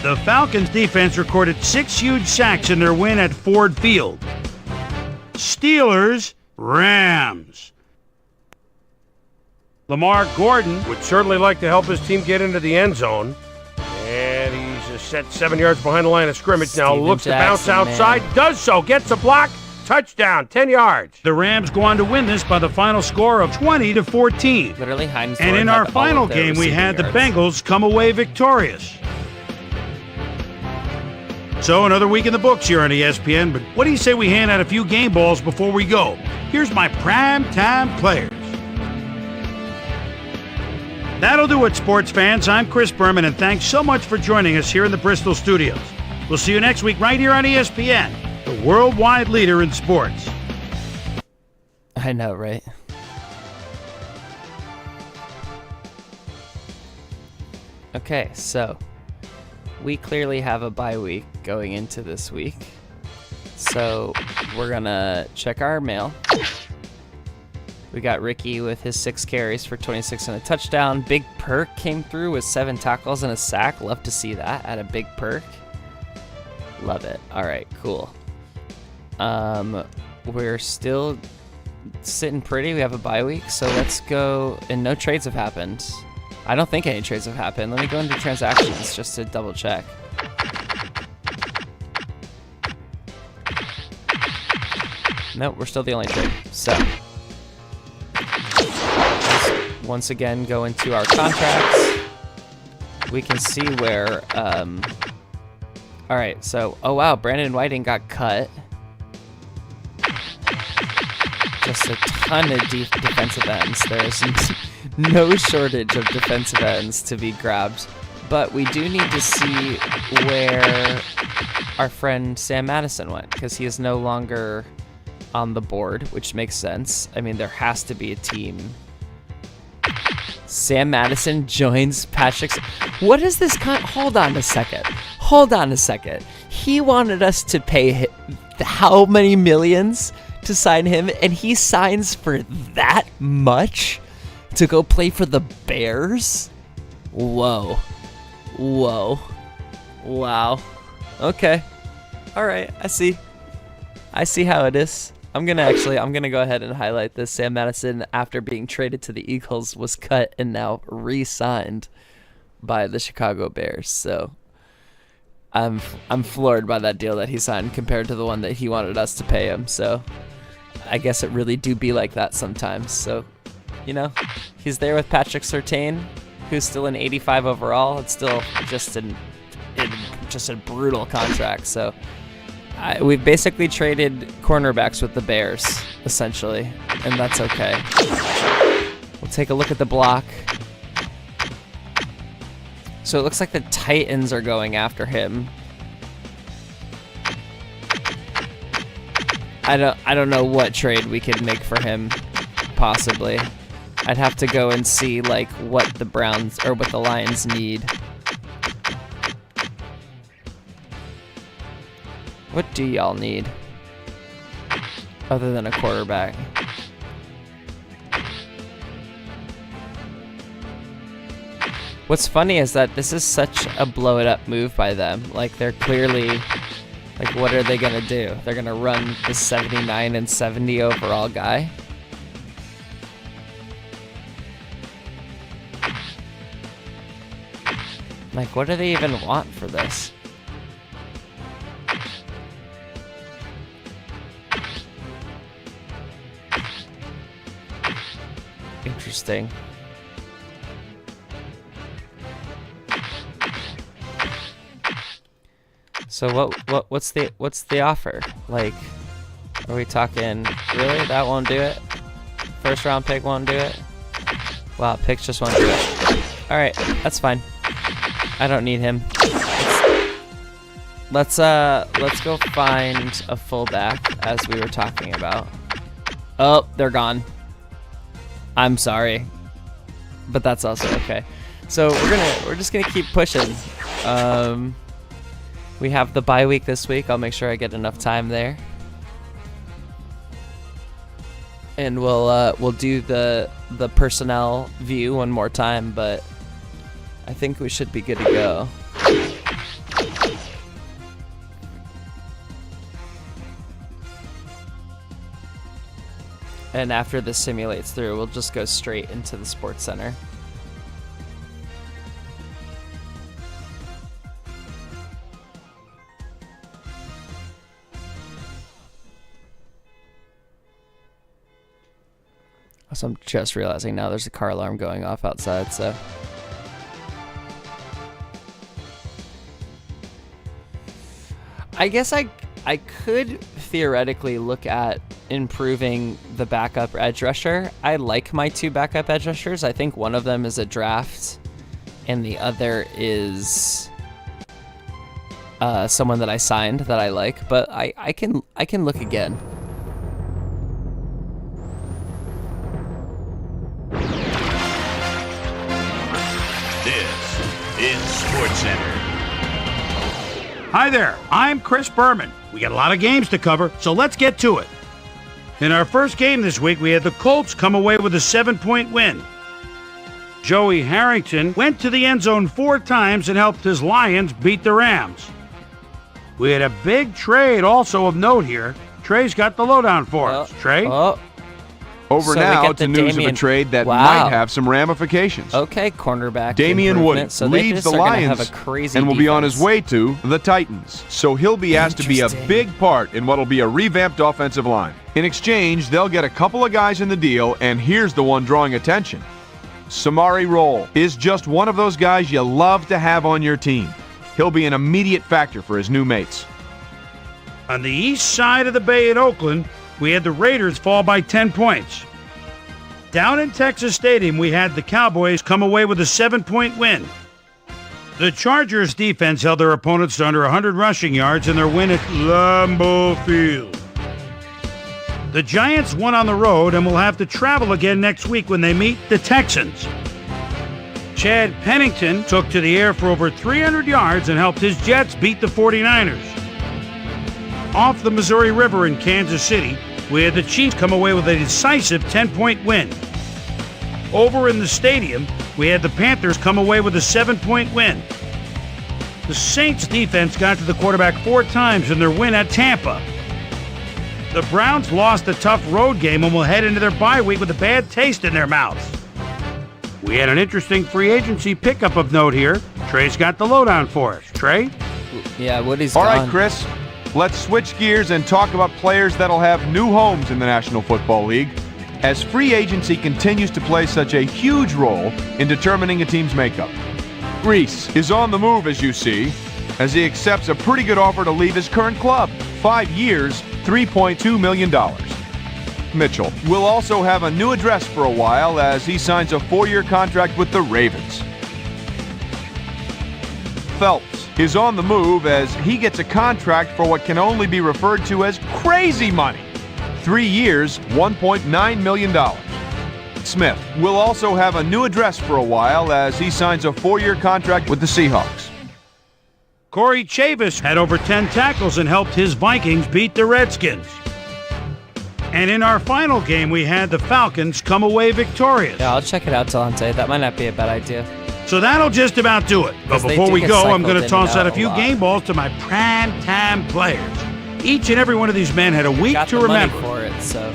The Falcons defense recorded 6 huge sacks in their win at Ford Field. Steelers, Rams. Lamar Gordon would certainly like to help his team get into the end zone. And he's set 7 yards behind the line of scrimmage. Now looks to bounce outside, does so, gets a block, touchdown, 10 yards. The Rams go on to win this by the final score of 20-14. Literally, Heinz. And in our final game, we had the Bengals come away victorious. So another week in the books here on ESPN, but what do you say we hand out a few game balls before we go? Here's my primetime players. That'll do it, sports fans. I'm Chris Berman, and thanks so much for joining us here in the Bristol studios. We'll see you next week right here on ESPN, the worldwide leader in sports. I know, right? Okay, so we clearly have a bye week going into this week. So we're going to check our mail. We got Ricky with his 6 carries for 26 and a touchdown. Big Perk came through with 7 tackles and a sack. Love to see that at a Big Perk. Love it. All right, cool. We're still sitting pretty. We have a bye week, so let's go. And no trades have happened. I don't think any trades have happened. Let me go into transactions just to double check. Nope, we're still the only trade. So once again, go into our contracts. We can see where, all right, so, oh wow, Brandon Whiting got cut. Just a ton of defensive ends. There's no shortage of defensive ends to be grabbed. But we do need to see where our friend Sam Madison went, because he is no longer on the board, which makes sense. I mean, there has to be a team. Sam Madison joins Patrick's. What is this hold on a second. Hold on a second. He wanted us to pay how many millions to sign him, and he signs for that much to go play for the Bears? Whoa. Whoa. Wow. Okay. All right. I see how it is. I'm gonna go ahead and highlight this. Sam Madison, after being traded to the Eagles, was cut and now re-signed by the Chicago Bears. So I'm floored by that deal that he signed compared to the one that he wanted us to pay him. So I guess it really do be like that sometimes. So, you know, he's there with Patrick Surtain, who's still an 85 overall. It's still just a brutal contract. So we've basically traded cornerbacks with the Bears, essentially, and that's okay. We'll take a look at the block. So it looks like the Titans are going after him. I don't know what trade we could make for him, possibly. I'd have to go and see like what the Browns or what the Lions need. What do y'all need other than a quarterback? What's funny is that this is such a blow it up move by them. Like, they're clearly, like, what are they gonna do? They're gonna run the 79 and 70 overall guy? Like, what do they even want for this? Interesting. So what's the offer? Like, are we talking really? That won't do it? First round pick won't do it? Wow, picks just won't do it. Alright, that's fine. I don't need him. Let's go find a fullback, as we were talking about. Oh, they're gone. I'm sorry, but that's also okay. So we're just gonna keep pushing. We have the bye week this week. I'll make sure I get enough time there, and we'll do the personnel view one more time. But I think we should be good to go. And after this simulates through, we'll just go straight into the Sports Center. So I'm just realizing now there's a car alarm going off outside, so. I guess I could theoretically look at improving the backup edge rusher. I like my two backup edge rushers. I think one of them is a draft and the other is someone that I signed that I like, but I can look again. This is SportsCenter. Hi there, I'm Chris Berman. We got a lot of games to cover, so let's get to it. In our first game this week, we had the Colts come away with a 7-point win. Joey Harrington went to the end zone 4 times and helped his Lions beat the Rams. We had a big trade also of note here. Trey's got the lowdown for us. Trey? Over so now to news of a trade that might have some ramifications. Okay, cornerback. Damian Woody so leaves the Lions have a crazy and will defense. be on his way to the Titans. So he'll be asked to be a big part in what will be a revamped offensive line. In exchange, they'll get a couple of guys in the deal, and here's the one drawing attention. Samari Rolle is just one of those guys you love to have on your team. He'll be an immediate factor for his new mates. On the east side of the bay in Oakland, we had the Raiders fall by 10 points. Down in Texas Stadium, we had the Cowboys come away with a 7-point win. The Chargers defense held their opponents to under 100 rushing yards in their win at Lambeau Field. The Giants won on the road and will have to travel again next week when they meet the Texans. Chad Pennington took to the air for over 300 yards and helped his Jets beat the 49ers. Off the Missouri River in Kansas City, we had the Chiefs come away with a decisive 10-point win. Over in the stadium, we had the Panthers come away with a 7-point win. The Saints defense got to the quarterback 4 times in their win at Tampa. The Browns lost a tough road game and will head into their bye week with a bad taste in their mouths. We had an interesting free agency pickup of note here. Trey's got the lowdown for us. Trey? Yeah, Woody's All gone. right, Chris. Let's switch gears and talk about players that'll have new homes in the National Football League as free agency continues to play such a huge role in determining a team's makeup. Reese is on the move, as you see, as he accepts a pretty good offer to leave his current club. 5 years, $3.2 million. Mitchell will also have a new address for a while as he signs a 4-year contract with the Ravens. Phelps is on the move as he gets a contract for what can only be referred to as crazy money. 3 years, $1.9 million. Smith will also have a new address for a while as he signs a 4-year contract with the Seahawks. Corey Chavis had over 10 tackles and helped his Vikings beat the Redskins. And in our final game, we had the Falcons come away victorious. Yeah, I'll check it out, Talante. That might not be a bad idea. So that'll just about do it. But before we go, I'm going to toss out a few game balls to my prime-time players. Each and every one of these men had a week to remember. Money for it, so.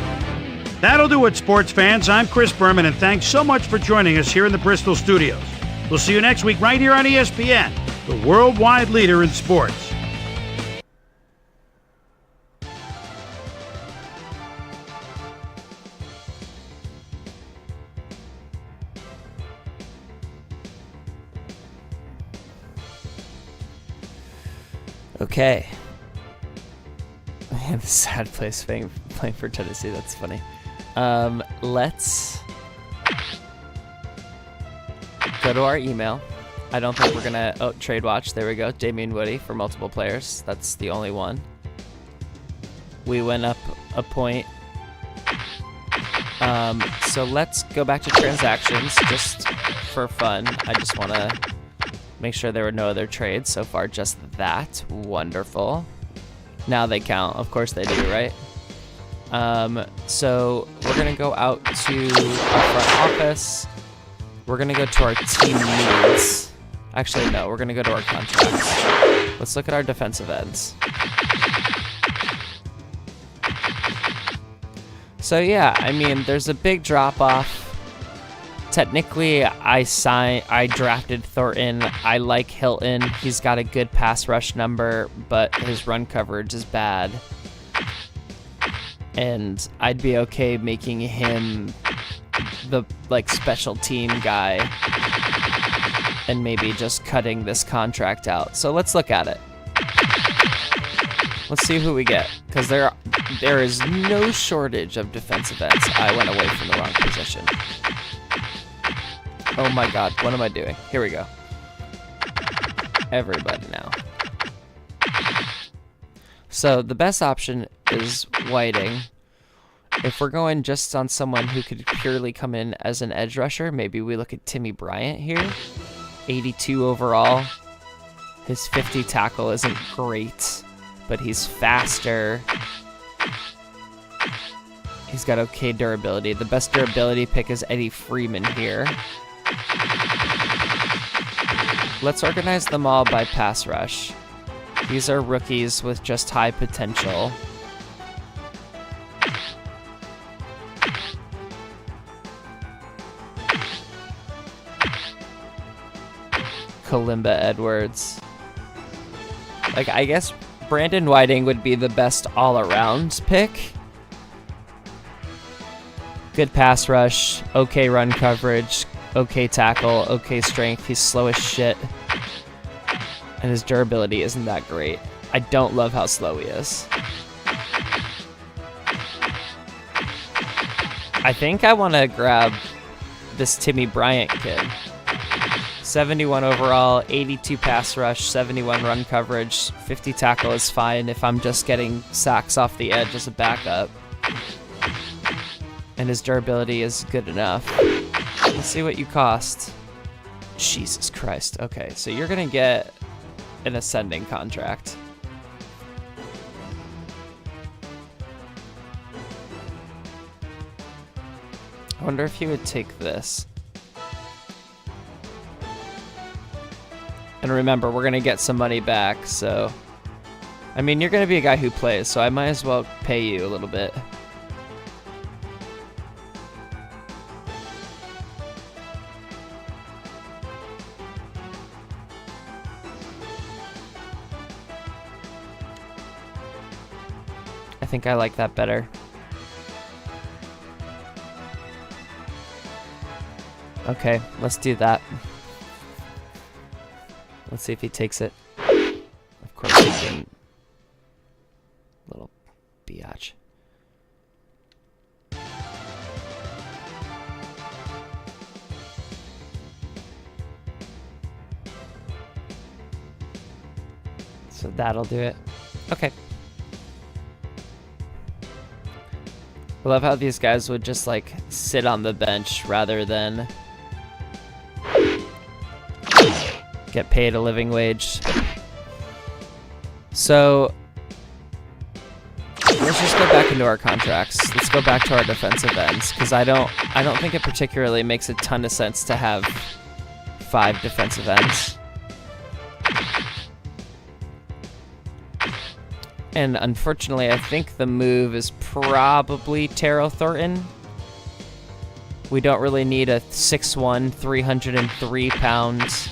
That'll do it, sports fans. I'm Chris Berman, and thanks so much for joining us here in the Bristol studios. We'll see you next week right here on ESPN, the worldwide leader in sports. Okay. Man, the sad place playing for Tennessee. That's funny. Let's go to our email. I don't think we're gonna trade watch. There we go. Damian Woody for multiple players. That's the only one. We went up a point. So let's go back to transactions just for fun. I just want to make sure there were no other trades so far. Just that. Wonderful. Now they count. Of course they do, right? So we're going to go out to our front office. We're going to go to our team needs. Actually, no. We're going to go to our contracts. Let's look at our defensive ends. So yeah, I mean, there's a big drop-off. Technically, I drafted Thornton. I like Hilton. He's got a good pass rush number, but his run coverage is bad. And I'd be okay making him the special team guy and maybe just cutting this contract out. So let's look at it. Let's see who we get, because there is no shortage of defensive ends. I went away from the wrong position. Oh my god, what am I doing? Here we go. Everybody now. So the best option is Whiting. If we're going just on someone who could purely come in as an edge rusher, maybe we look at Timmy Bryant here. 82 overall. His 50 tackle isn't great, but he's faster. He's got okay durability. The best durability pick is Eddie Freeman here. Let's organize them all by pass rush. These are rookies with just high potential. Kalimba Edwards. I guess Brandon Whiting would be the best all-around pick. Good pass rush, okay run coverage, okay tackle, okay strength. He's slow as shit. And his durability isn't that great. I don't love how slow he is. I think I want to grab this Timmy Bryant kid. 71 overall, 82 pass rush, 71 run coverage, 50 tackle is fine if I'm just getting sacks off the edge as a backup. And his durability is good enough. Let's see what you cost. Jesus Christ. Okay, so you're going to get an ascending contract. I wonder if he would take this. And remember, we're going to get some money back, so... I mean, you're going to be a guy who plays, so I might as well pay you a little bit. I think I like that better. Okay, let's do that. Let's see if he takes it. Of course he didn't. Little biatch. So that'll do it. Okay. I love how these guys would just like sit on the bench rather than get paid a living wage. So let's just go back into our contracts. Let's go back to our defensive ends, because I don't think it particularly makes a ton of sense to have 5 defensive ends. And unfortunately, I think the move is probably Terrell Thornton. We don't really need a 6'1", 303 pounds.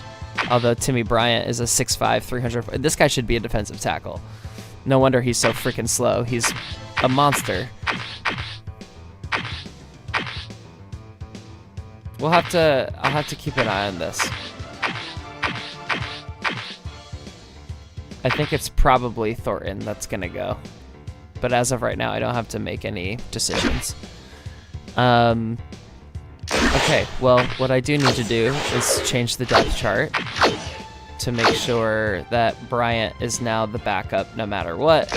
Although Timmy Bryant is a 6'5", 300. This guy should be a defensive tackle. No wonder he's so freaking slow. He's a monster. I'll have to keep an eye on this. I think it's probably Thornton that's gonna go. But as of right now, I don't have to make any decisions. Okay, well, what I do need to do is change the depth chart to make sure that Bryant is now the backup no matter what.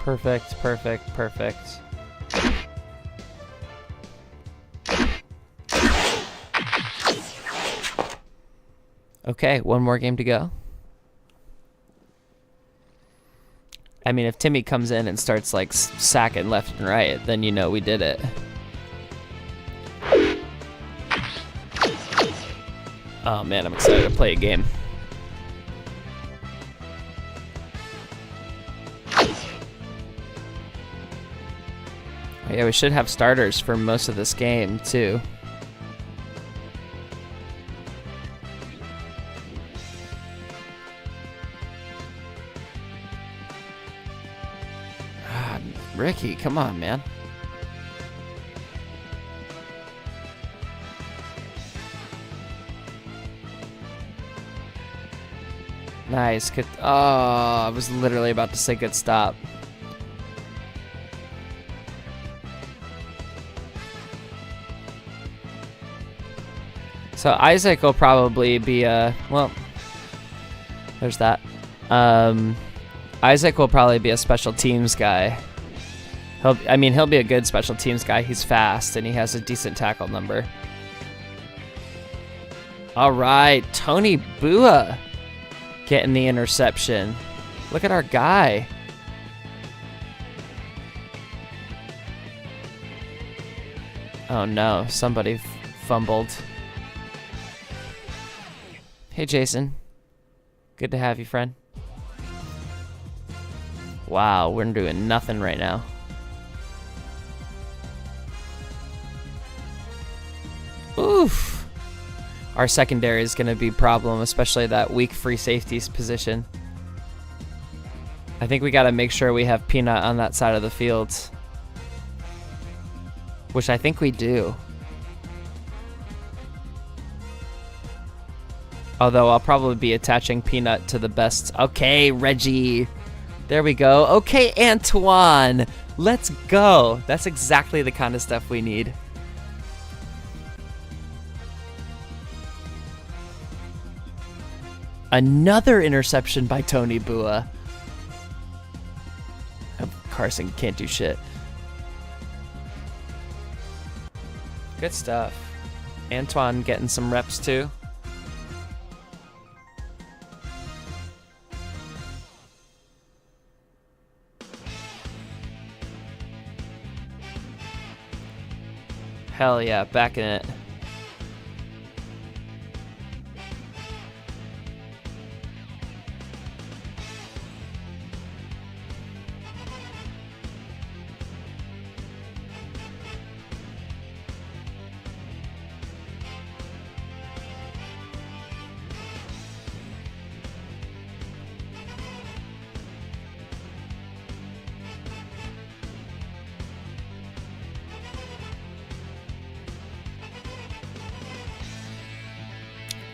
Perfect, perfect, perfect. Okay, one more game to go. I mean, if Timmy comes in and starts like sacking left and right, then you know we did it. Oh man, I'm excited to play a game. Yeah, we should have starters for most of this game too. Ricky, come on, man. Nice. Good. Oh, I was literally about to say good stop. So Isaac will probably be a, well, there's that. Isaac will probably be a special teams guy. He'll be a good special teams guy. He's fast and he has a decent tackle number. All right, Tony Bua getting the interception. Look at our guy. Oh no, somebody fumbled. Hey Jason, good to have you, friend. Wow, we're doing nothing right now. Oof. Our secondary is going to be a problem, especially that weak free safeties position. I think we got to make sure we have Peanut on that side of the field. Which I think we do. Although I'll probably be attaching Peanut to the best. Okay, Reggie. There we go. Okay, Antoine. Let's go. That's exactly the kind of stuff we need. Another interception by Tony Bua. Carson can't do shit. Good stuff. Antoine getting some reps too. Hell yeah, back in it.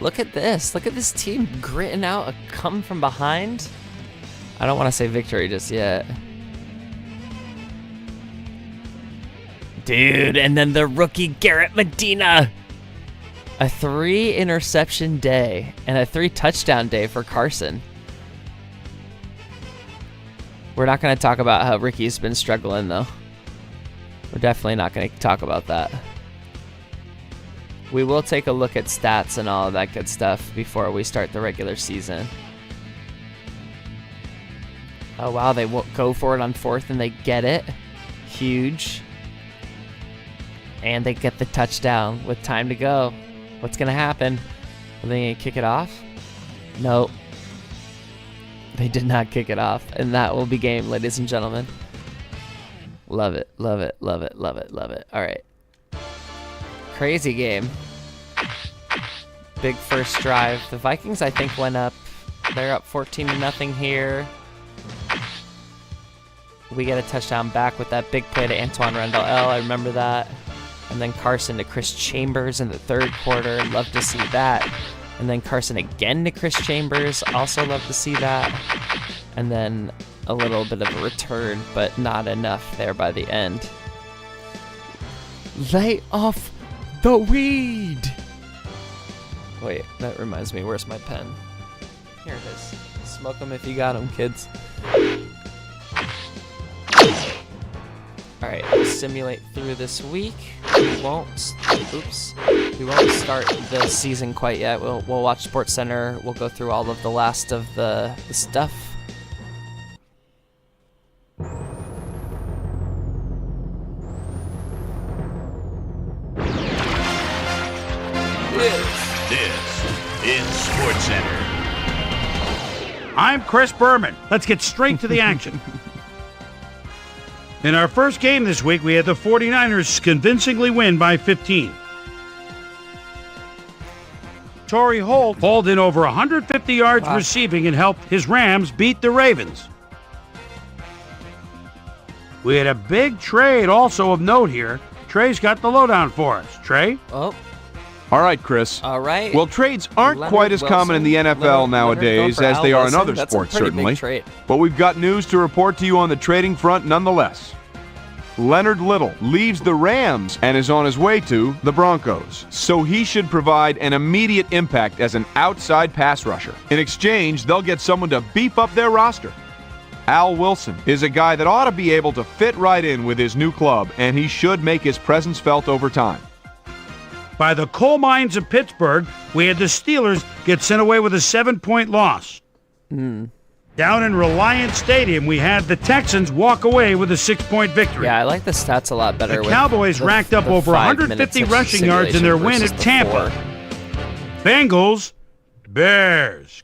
Look at this. Look at this team gritting out a come from behind. I don't want to say victory just yet. Dude, and then the rookie Garrett Medina. A 3 interception day and a 3 touchdown day for Carson. We're not going to talk about how Ricky's been struggling though. We're definitely not going to talk about that. We will take a look at stats and all of that good stuff before we start the regular season. Oh wow, they go for it on 4th and they get it. Huge. And they get the touchdown with time to go. What's going to happen? Are they going to kick it off? No. They did not kick it off. And that will be game, ladies and gentlemen. Love it, love it, love it, love it, love it. All right. Crazy game. Big first drive. The Vikings, I think, went up. They're up 14-0 here. We get a touchdown back with that big play to Antoine Randall-El. I remember that. And then Carson to Chris Chambers in the third quarter. Love to see that. And then Carson again to Chris Chambers. Also love to see that. And then a little bit of a return, but not enough there by the end. Lay off the weed! Wait, that reminds me. Where's my pen? Here it is. Smoke them if you got them, kids. Alright, we'll simulate through this week. We won't start the season quite yet. We'll watch SportsCenter. We'll go through all of the last of the stuff. This is SportsCenter. I'm Chris Berman. Let's get straight to the action. In our first game this week, we had the 49ers convincingly win by 15. Torrey Holt hauled in over 150 yards receiving and helped his Rams beat the Ravens. We had a big trade also of note here. Trey's got the lowdown for us. Trey? Oh. All right, Chris. All right. Well, trades aren't quite as common in the NFL nowadays as they are in other sports, certainly. But we've got news to report to you on the trading front nonetheless. Leonard Little leaves the Rams and is on his way to the Broncos, so he should provide an immediate impact as an outside pass rusher. In exchange, they'll get someone to beef up their roster. Al Wilson is a guy that ought to be able to fit right in with his new club, and he should make his presence felt over time. By the coal mines of Pittsburgh, we had the Steelers get sent away with a 7-point loss. Down in Reliant Stadium, we had the Texans walk away with a 6-point victory. Yeah, I like the stats a lot better. The Cowboys racked up over 150 rushing yards in their win at Tampa. Bengals, Bears.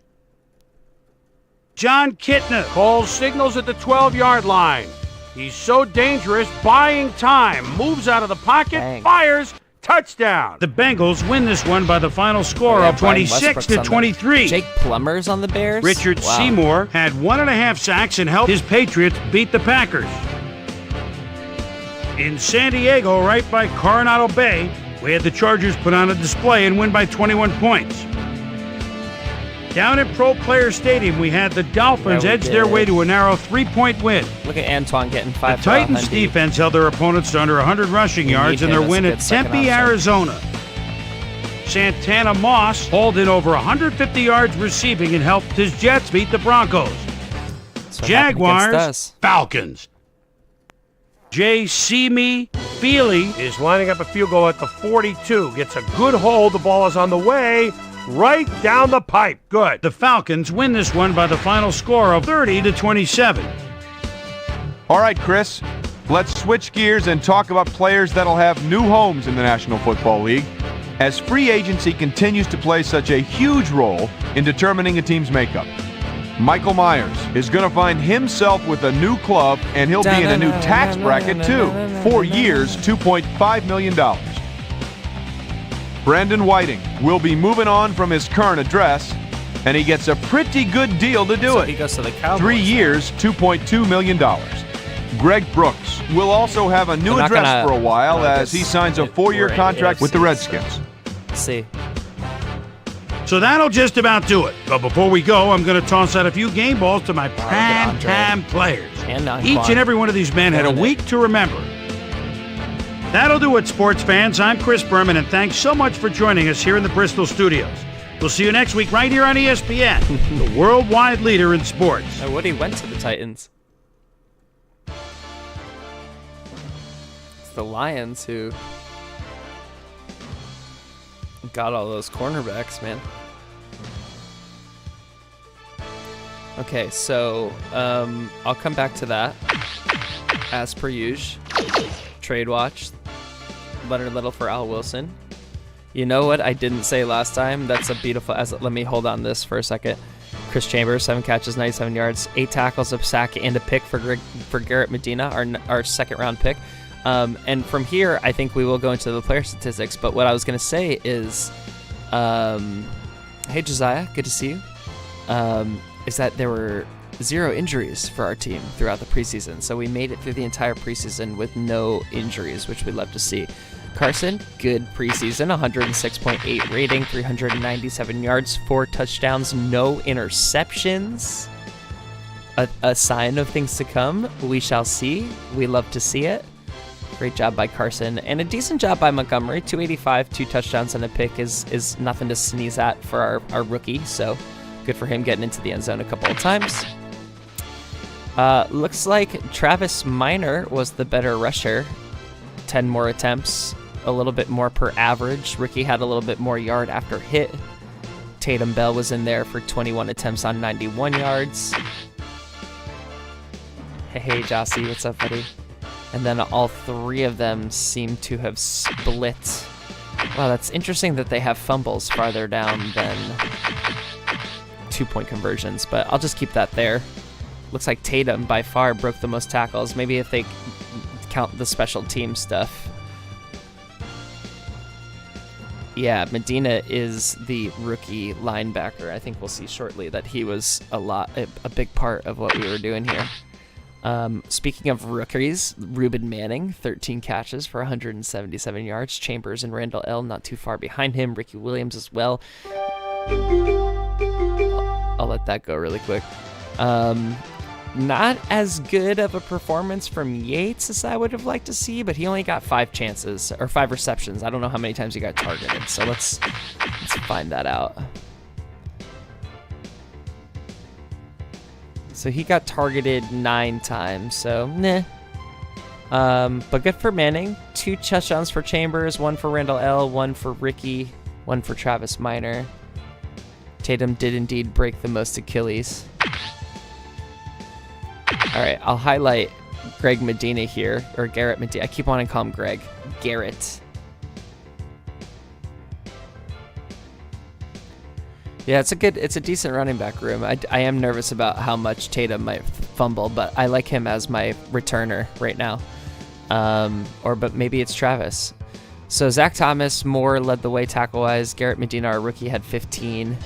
John Kitna calls signals at the 12-yard line. He's so dangerous, buying time, moves out of the pocket, fires, touchdown. The Bengals win this one by the final score of 26-23. Jake Plummer's on the Bears. Richard Seymour had 1.5 sacks and helped his Patriots beat the Packers. In San Diego, right by Coronado Bay, we had the Chargers put on a display and win by 21 points. Down at Pro Player Stadium, we had the Dolphins edge their way to a narrow 3-point win. Look at Antoine getting 5. The Titans defense held their opponents to under 100 rushing yards in their win at Tempe, Arizona. Santana Moss hauled in over 150 yards receiving and helped his Jets beat the Broncos. Jaguars, Falcons. J.C. Feely is lining up a field goal at the 42. Gets a good hold. The ball is on the way. Right down the pipe. Good. The Falcons win this one by the final score of 30-27. All right, Chris. Let's switch gears and talk about players that'll have new homes in the National Football League, as free agency continues to play such a huge role in determining a team's makeup. Michael Myers is going to find himself with a new club, and he'll be in a new tax bracket, too. 4 years, $2.5 million. Brandon Whiting will be moving on from his current address, and he gets a pretty good deal to do it. He goes to the Cowboys. 3 years, $2.2 million. Greg Brooks will also have a new address for a while as he signs a 4-year contract with the Redskins. Let's see. So that'll just about do it. But before we go, I'm going to toss out a few game balls to my prime-time players. Each and every one of these men had a week to remember. That'll do it, sports fans. I'm Chris Berman, and thanks so much for joining us here in the Bristol studios. We'll see you next week right here on ESPN, the worldwide leader in sports. Oh, Woody went to the Titans. It's the Lions who got all those cornerbacks, man. Okay, so I'll come back to that as per usual. Trade watch. Leonard Little for Al Wilson. You know what I didn't say last time? That's a beautiful... Let me hold on this for a second. Chris Chambers, 7 catches, 97 yards, 8 tackles, a sack, and a pick for Garrett Medina, our second-round pick. And from here, I think we will go into the player statistics. But what I was going to say is... hey, Josiah, good to see you. Is that there were 0 injuries for our team throughout the preseason. So we made it through the entire preseason with no injuries, which we'd love to see. Carson, good preseason, 106.8 rating, 397 yards, 4 touchdowns, no interceptions. A sign of things to come. We shall see. We love to see it. Great job by Carson, and a decent job by Montgomery. 285, 2 touchdowns and a pick is nothing to sneeze at for our rookie, so good for him getting into the end zone a couple of times. Looks like Travis Minor was the better rusher. 10 more attempts, a little bit more per average. Ricky had a little bit more yard after hit. Tatum Bell was in there for 21 attempts on 91 yards. Hey, Jossie, what's up, buddy? And then all 3 of them seem to have split. Wow, that's interesting that they have fumbles farther down than 2-point conversions, but I'll just keep that there. Looks like Tatum by far broke the most tackles. Maybe if they count the special team stuff. Yeah, Medina is the rookie linebacker. I think we'll see shortly that he was a big part of what we were doing here. Speaking of rookies, Ruben Manning, 13 catches for 177 yards. Chambers and Randall L. not too far behind him. Ricky Williams as well. I'll let that go really quick. Not as good of a performance from Yates as I would have liked to see, but he only got 5 chances, or 5 receptions. I don't know how many times he got targeted, so let's find that out. So he got targeted 9 times, so nah. But good for Manning. 2 touchdowns for Chambers, 1 for Randall L., 1 for Ricky, 1 for Travis Minor. Tatum did indeed break the most Achilles. All right, I'll highlight Greg Medina here, or Garrett Medina. I keep wanting to call him Greg. Garrett. Yeah, it's a decent running back room. I am nervous about how much Tatum might fumble, but I like him as my returner right now. But maybe it's Travis. So Zach Thomas, Moore led the way tackle-wise. Garrett Medina, our rookie, had 15.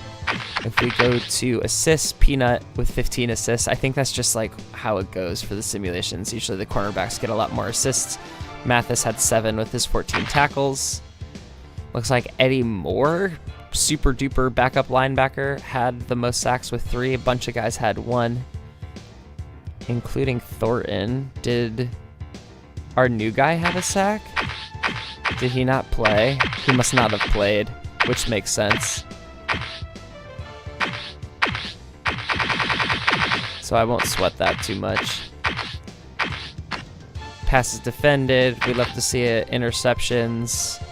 If we go to assists, Peanut with 15 assists. I think that's just like how it goes for the simulations. Usually the cornerbacks get a lot more assists. Mathis had 7 with his 14 tackles. Looks like Eddie Moore, super duper backup linebacker, had the most sacks with 3. A bunch of guys had 1, including Thornton. Did our new guy have a sack? Did he not play? He must not have played, which makes sense. So I won't sweat that too much. Passes defended. We love to see it. Interceptions.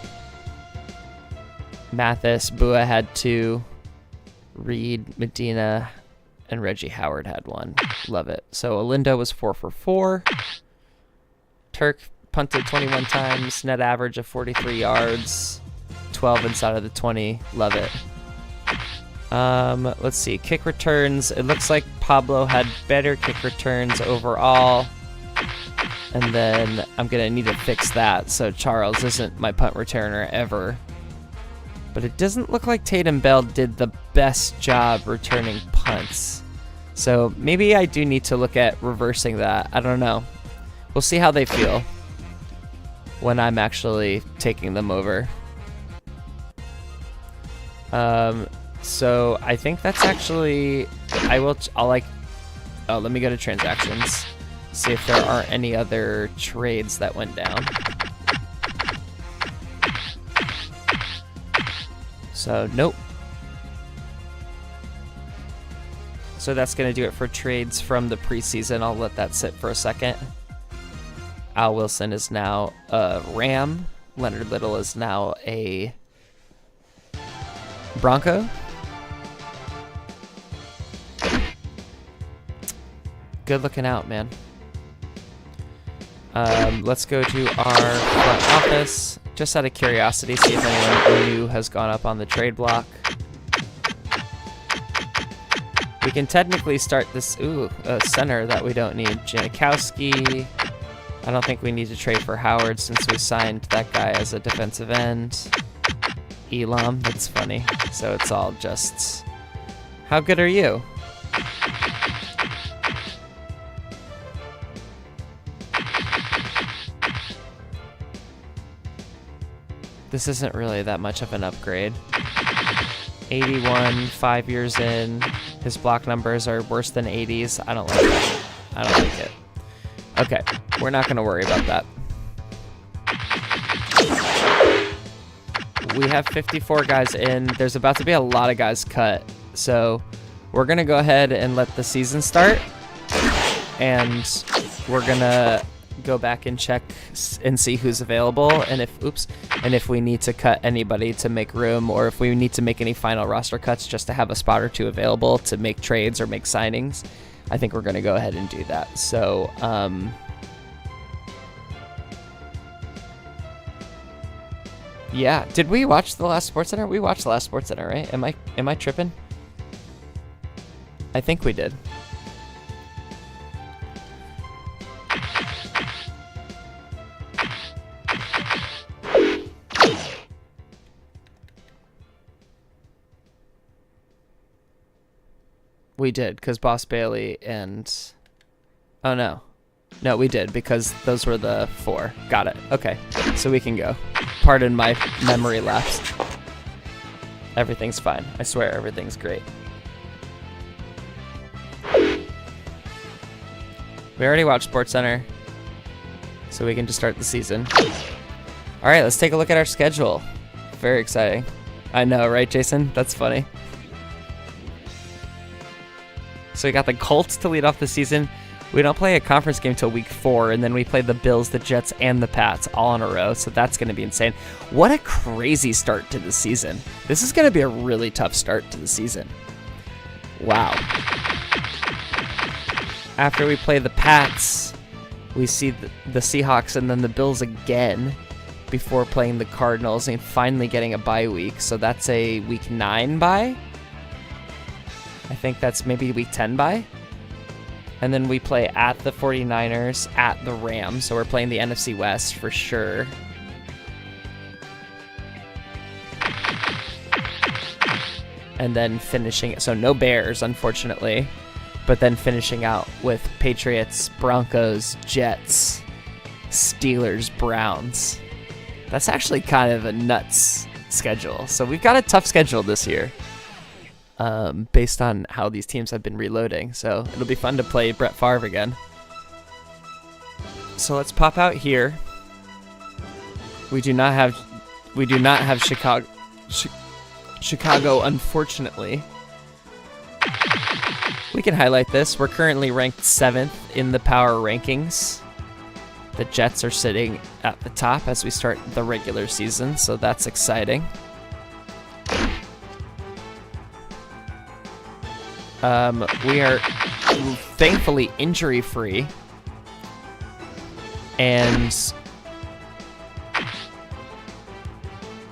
Mathis, Bua had 2. Reed, Medina, and Reggie Howard had 1. Love it. So Olindo was 4 for 4. Turk punted 21 times. Net average of 43 yards. 12 inside of the 20. Love it. Let's see. Kick returns. It looks like Pablo had better kick returns overall. And then I'm going to need to fix that. So Charles isn't my punt returner ever. But it doesn't look like Tatum Bell did the best job returning punts. So maybe I do need to look at reversing that. I don't know. We'll see how they feel when I'm actually taking them over. So I think that's actually, let me go to transactions, see if there are any other trades that went down. So nope. So that's going to do it for trades from the preseason. I'll let that sit for a second. Al Wilson is now a Ram. Leonard Little is now a Bronco. Good looking out, man. Let's go to our front office. Just out of curiosity, see if anyone new has gone up on the trade block. We can technically start this, center that we don't need. Janikowski. I don't think we need to trade for Howard since we signed that guy as a defensive end. Elam, that's funny. So it's all just, how good are you? This isn't really that much of an upgrade. 81, 5 years in. His block numbers are worse than 80s. I don't like it. I don't like it. Okay, we're not going to worry about that. We have 54 guys in. There's about to be a lot of guys cut. So we're going to go ahead and let the season start. And we're going to go back and check and see who's available, and if we need to cut anybody to make room, or if we need to make any final roster cuts just to have a spot or two available to make trades or make signings. I think we're going to go ahead and do that. So yeah, did we watch the last SportsCenter? We watched the last SportsCenter, right? Am I tripping? I think we did. We did, because Boss Bailey and... Oh, no. No, we did, because those were the 4. Got it. Okay, so we can go. Pardon my memory lapse. Everything's fine. I swear, everything's great. We already watched SportsCenter, so we can just start the season. All right, let's take a look at our schedule. Very exciting. I know, right, Jason? That's funny. So we got the Colts to lead off the season. We don't play a conference game till week 4, and then we play the Bills, the Jets, and the Pats all in a row, so that's going to be insane. What a crazy start to the season. This is going to be a really tough start to the season. Wow. After we play the Pats, we see the Seahawks and then the Bills again before playing the Cardinals and finally getting a bye week, so that's a week 9 bye. I think that's maybe week 10 bye. And then we play at the 49ers, at the Rams. So we're playing the NFC West for sure. And then finishing, so no Bears, unfortunately. But then finishing out with Patriots, Broncos, Jets, Steelers, Browns. That's actually kind of a nuts schedule. So we've got a tough schedule this year. Based on how these teams have been reloading. So it'll be fun to play Brett Favre again. So let's pop out here. We do not have Chicago, unfortunately. We can highlight this. We're currently ranked 7th in the power rankings. The Jets are sitting at the top as we start the regular season, so that's exciting. We are thankfully injury-free, and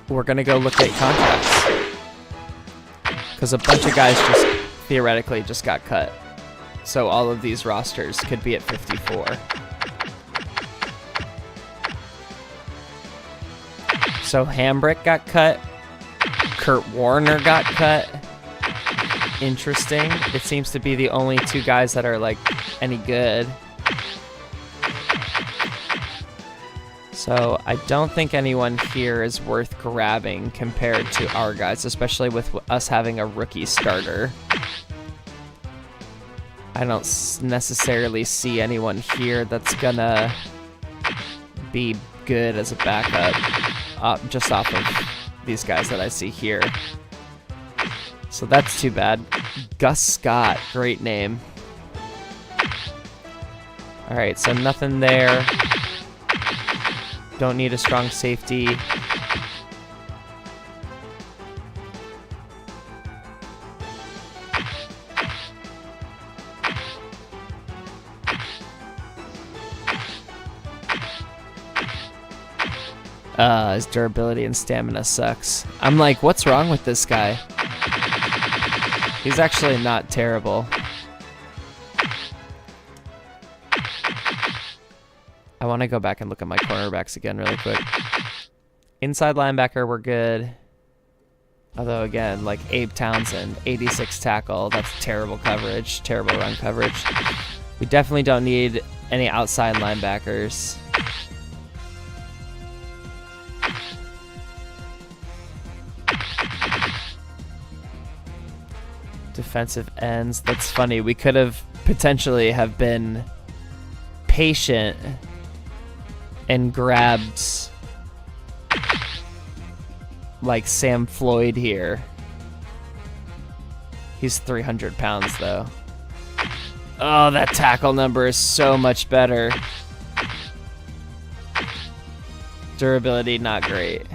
we're going to go look at contracts, because a bunch of guys just theoretically just got cut. So all of these rosters could be at 54. So Hambrick got cut. Kurt Warner got cut. Interesting. It seems to be the only 2 guys that are like any good. So I don't think anyone here is worth grabbing compared to our guys, especially with us having a rookie starter. I don't necessarily see anyone here that's gonna be good as a backup, just off of these guys that I see here. So that's too bad. Gus Scott, great name. All right, so nothing there. Don't need a strong safety. His durability and stamina sucks. I'm like, what's wrong with this guy? He's actually not terrible. I want to go back and look at my cornerbacks again really quick. Inside linebacker, we're good. Although, again, like Abe Townsend, 86 tackle. That's terrible coverage, terrible run coverage. We definitely don't need any outside linebackers. Defensive ends. That's funny. We could have potentially have been patient and grabbed like Sam Floyd here. He's 300 pounds though. Oh, that tackle number is so much better. Durability, not great.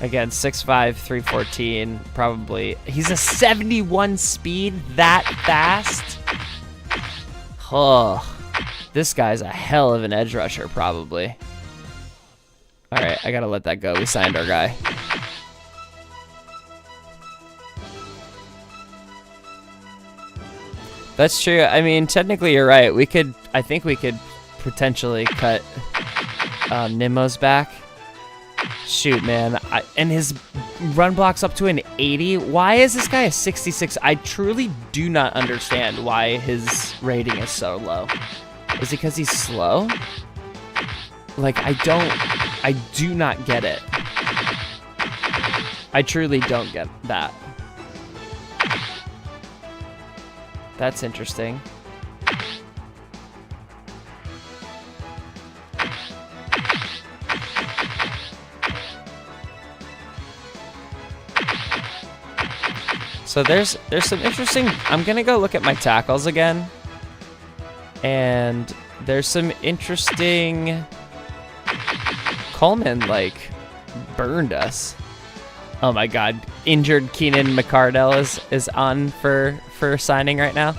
Again, 6'5", 314, probably. He's a 71 speed, that fast? Oh, this guy's a hell of an edge rusher, probably. All right, I gotta let that go. We signed our guy. That's true. I mean, technically you're right. I think we could potentially cut Nimmo's back. Shoot, man. And his run block's up to an 80. Why is this guy a 66? I truly do not understand why his rating is so low. Is it because he's slow? Like, I do not get it. I truly don't get that. That's interesting. So there's some interesting. I'm gonna go look at my tackles again, and there's some interesting. Coleman like burned us. Oh my God! Injured Keenan McCardell is on for signing right now.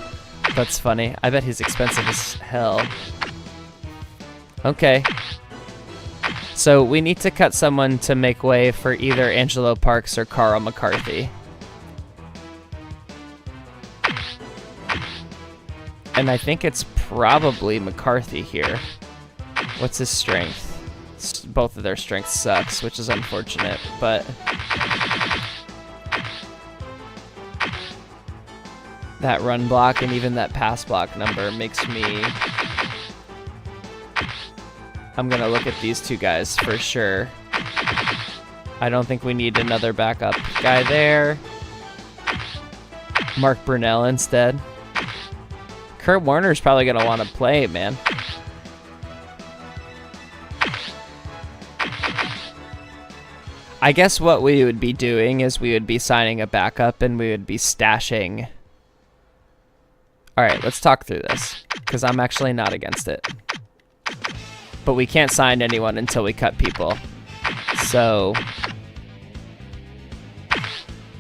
That's funny. I bet he's expensive as hell. Okay. So we need to cut someone to make way for either Angelo Parks or Carl McCarthy. And I think it's probably McCarthy here. What's his strength? Both of their strengths sucks, which is unfortunate, but that run block and even that pass block number makes me... I'm gonna look at these two guys for sure. I don't think we need another backup guy there. Mark Brunell instead. Kurt Warner's probably going to want to play, man. I guess what we would be doing is we would be signing a backup and we would be stashing. All right, let's talk through this because I'm actually not against it. But we can't sign anyone until we cut people. So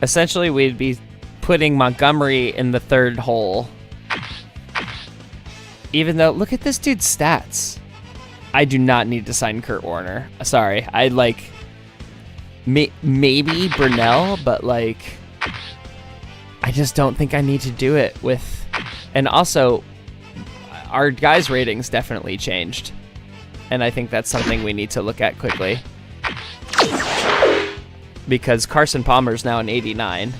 essentially we'd be putting Montgomery in the third hole. Even though, look at this dude's stats. I do not need to sign Kurt Warner. Sorry, I like maybe Brunell, but like I just don't think I need to do it with. And also, our guys' ratings definitely changed, and I think that's something we need to look at quickly. Because Carson Palmer's now an 89.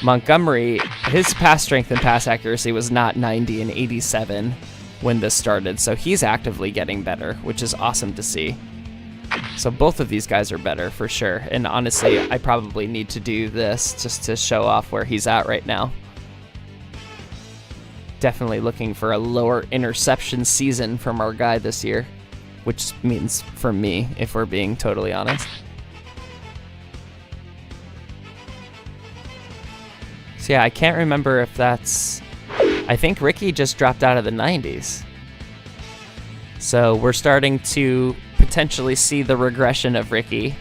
Montgomery, his pass strength and pass accuracy was not 90 and 87 when this started, so he's actively getting better, which is awesome to see. So both of these guys are better for sure, and honestly, I probably need to do this just to show off where he's at right now. Definitely looking for a lower interception season from our guy this year, which means for me, if we're being totally honest. So yeah, I can't remember if that's... I think Ricky just dropped out of the 90s. So we're starting to potentially see the regression of Ricky,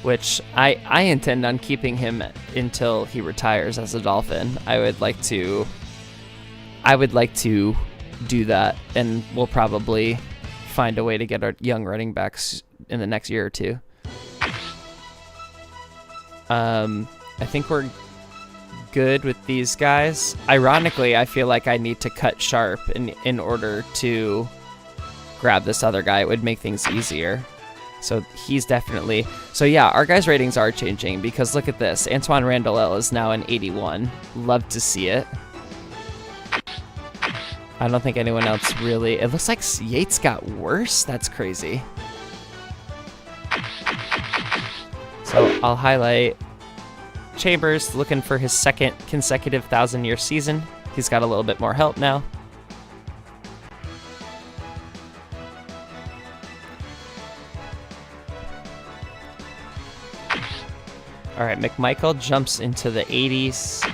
which I intend on keeping him until he retires as a Dolphin. I would like to... I would like to do that, and we'll probably find a way to get our young running backs in the next year or two. I think we're good with these guys. Ironically, I feel like I need to cut Sharp in order to grab this other guy. It would make things easier. So he's definitely... So yeah, our guys' ratings are changing because look at this. Antoine Randall is now an 81. Love to see it. I don't think anyone else really... It looks like Yates got worse. That's crazy. So I'll highlight Chambers, looking for his second consecutive 1,000-year season. He's got a little bit more help now. All right, McMichael jumps into the 80s.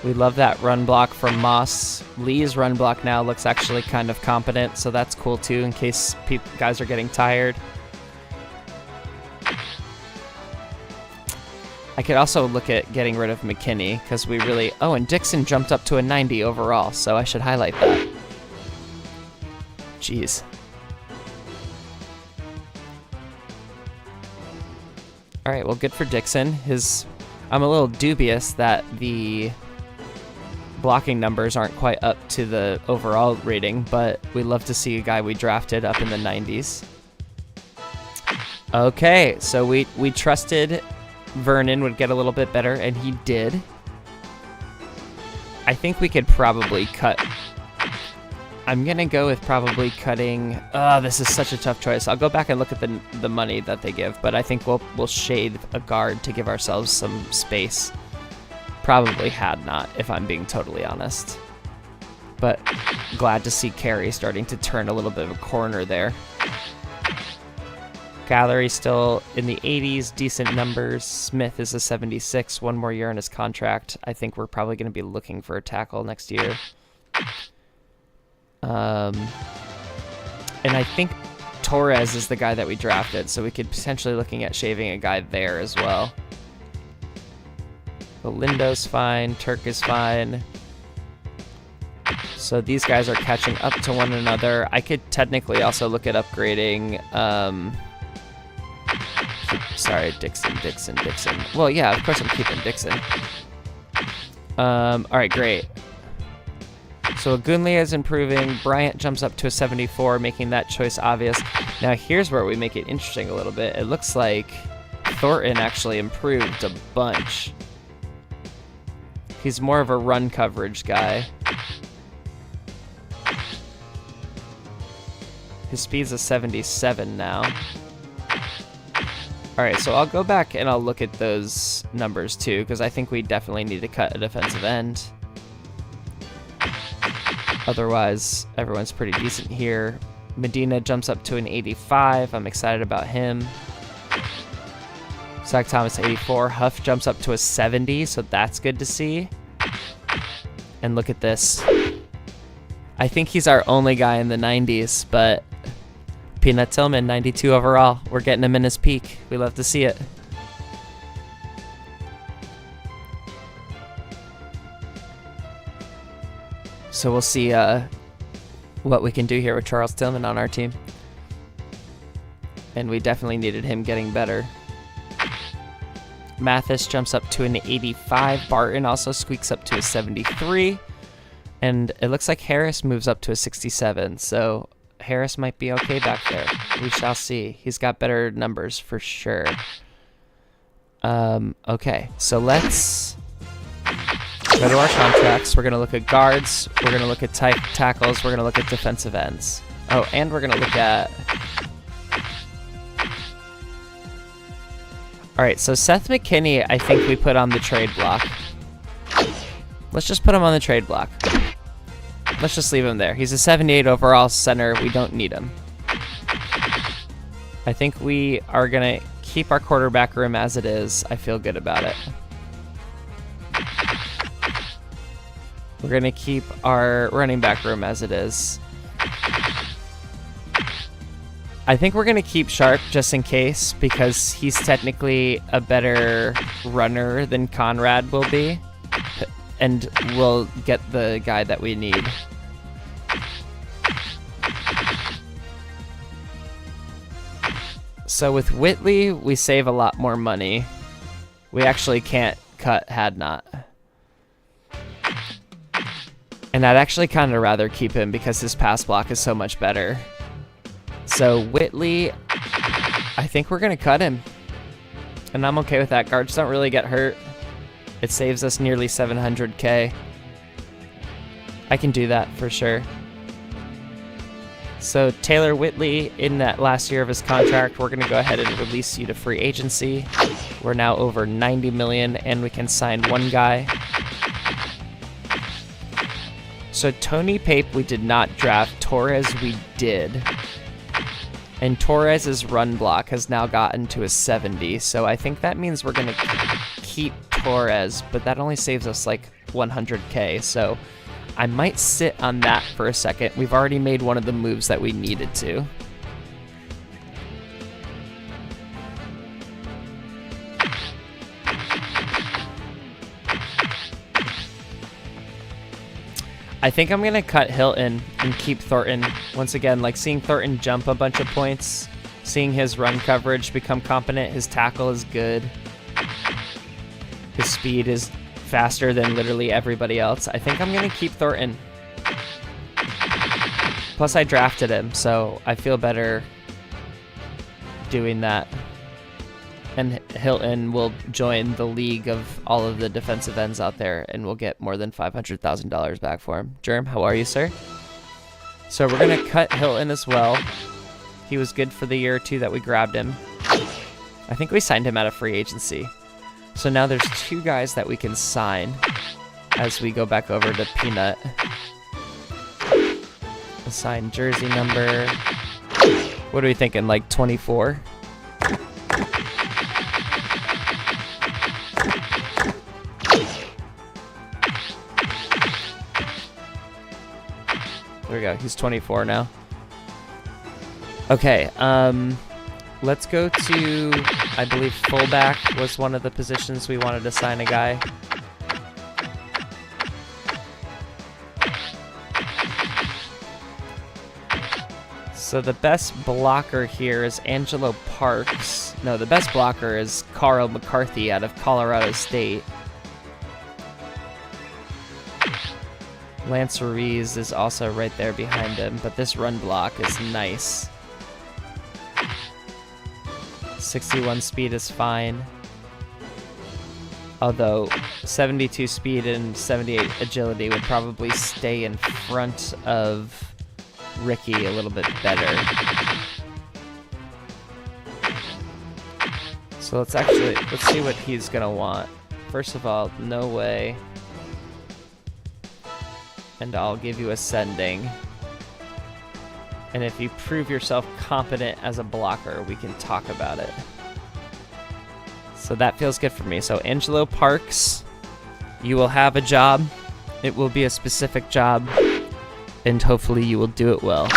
We love that run block from Moss. Lee's run block now looks actually kind of competent, so that's cool too in case guys are getting tired. I could also look at getting rid of McKinney because we really... Oh, and Dixon jumped up to a 90 overall, so I should highlight that. Jeez. All right, well, good for Dixon. I'm a little dubious that the blocking numbers aren't quite up to the overall rating, but we love to see a guy we drafted up in the 90s. Okay, so we trusted Vernon would get a little bit better, and he did. I think we could probably cut... I'm going to go with probably cutting... this is such a tough choice. I'll go back and look at the money that they give, but I think we'll shade a guard to give ourselves some space. Probably had not, if I'm being totally honest. But glad to see Carey starting to turn a little bit of a corner there. Gallery still in the 80s, decent numbers. Smith is a 76, one more year on his contract. I think we're probably going to be looking for a tackle next year. And I think Torres is the guy that we drafted, so we could potentially looking at shaving a guy there as well. Lindo's fine, Turk is fine. So these guys are catching up to one another. I could technically also look at upgrading... Sorry, Dixon. Well, yeah, of course I'm keeping Dixon. All right, great. So Agunlia is improving. Bryant jumps up to a 74, making that choice obvious. Now here's where we make it interesting a little bit. It looks like Thornton actually improved a bunch. He's more of a run coverage guy. His speed's a 77 now. Alright, so I'll go back and I'll look at those numbers too, because I think we definitely need to cut a defensive end. Otherwise, everyone's pretty decent here. Medina jumps up to an 85. I'm excited about him. Zach Thomas, 84. Huff jumps up to a 70, so that's good to see. And look at this. I think he's our only guy in the 90s, but... Peanut Tillman, 92 overall. We're getting him in his peak. We love to see it. So we'll see what we can do here with Charles Tillman on our team. And we definitely needed him getting better. Mathis jumps up to an 85. Barton also squeaks up to a 73. And it looks like Harris moves up to a 67. So Harris might be okay back there. We shall see. He's got better numbers for sure. Okay, so let's go to our contracts. We're going to look at guards. We're going to look at tackles. We're going to look at defensive ends. Oh, and we're going to look at... All right, so Seth McKinney, I think we put on the trade block. Let's just put him on the trade block. Let's just leave him there. He's a 78 overall center. We don't need him. I think we are going to keep our quarterback room as it is. I feel good about it. We're going to keep our running back room as it is. I think we're going to keep Sharp just in case because he's technically a better runner than Conrad will be. and we'll get the guy that we need. So with Whitley, we save a lot more money. We actually can't cut Hadnot. And I'd actually kind of rather keep him because his pass block is so much better. So Whitley, I think we're going to cut him. And I'm okay with that. Guards don't really get hurt. It saves us nearly 700K. I can do that for sure. So Taylor Whitley, in that last year of his contract, we're going to go ahead and release you to free agency. We're now over 90 million, and we can sign one guy. So Tony Pape, we did not draft. Torres, we did. And Torres's run block has now gotten to a 70, so I think that means we're going to keep Torres, but that only saves us like 100K, so I might sit on that for a second. We've already made one of the moves that we needed to. I think I'm going to cut Hilton and keep Thornton. Once again, like seeing Thornton jump a bunch of points, seeing his run coverage become competent, his tackle is good. His speed is faster than literally everybody else. I think I'm going to keep Thornton. Plus I drafted him, so I feel better doing that. And Hilton will join the league of all of the defensive ends out there, and we'll get more than $500,000 back for him. Germ, how are you, sir? So we're going to cut Hilton as well. He was good for the year or two that we grabbed him. I think we signed him out of free agency. So now there's two guys that we can sign as we go back over to Peanut. Assign jersey number. What are we thinking, like 24? There we go. He's 24 now. Okay, let's go to, I believe fullback was one of the positions we wanted to sign a guy. So the best blocker here is Angelo Parks. No, the best blocker is Carl McCarthy out of Colorado State. Lance Ruiz is also right there behind him, but this run block is nice. 61 speed is fine. Although 72 speed and 78 agility would probably stay in front of Ricky a little bit better. So let's see what he's gonna want. First of all, no way. And I'll give you ascending. And if you prove yourself competent as a blocker, we can talk about it. So that feels good for me. So Angelo Parks, you will have a job. It will be a specific job. And hopefully you will do it well.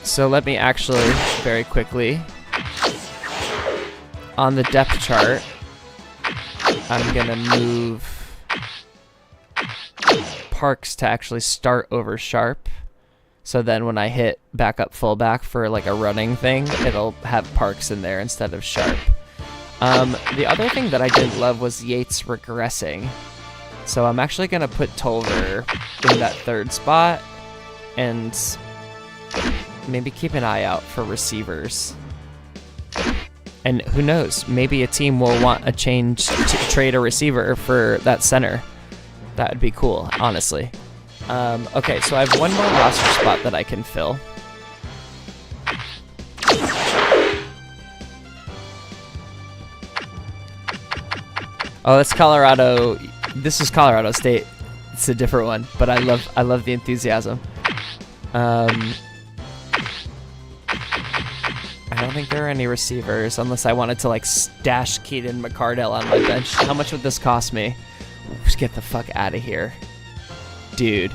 So let me actually, very quickly, on the depth chart, I'm gonna move Parks to actually start over Sharp. So then when I hit backup fullback for like a running thing, it'll have Parks in there instead of Sharp. The other thing that I didn't love was Yates regressing. So I'm actually gonna put Tolver in that third spot and maybe keep an eye out for receivers. And who knows, maybe a team will want a change to trade a receiver for that center. That would be cool, honestly. Okay, so I have one more roster spot that I can fill. Oh, that's Colorado. This is Colorado State. It's a different one, but I love the enthusiasm. I don't think there are any receivers unless I wanted to like stash Keaton McCardell on my bench. How much would this cost me? Just get the fuck out of here, dude.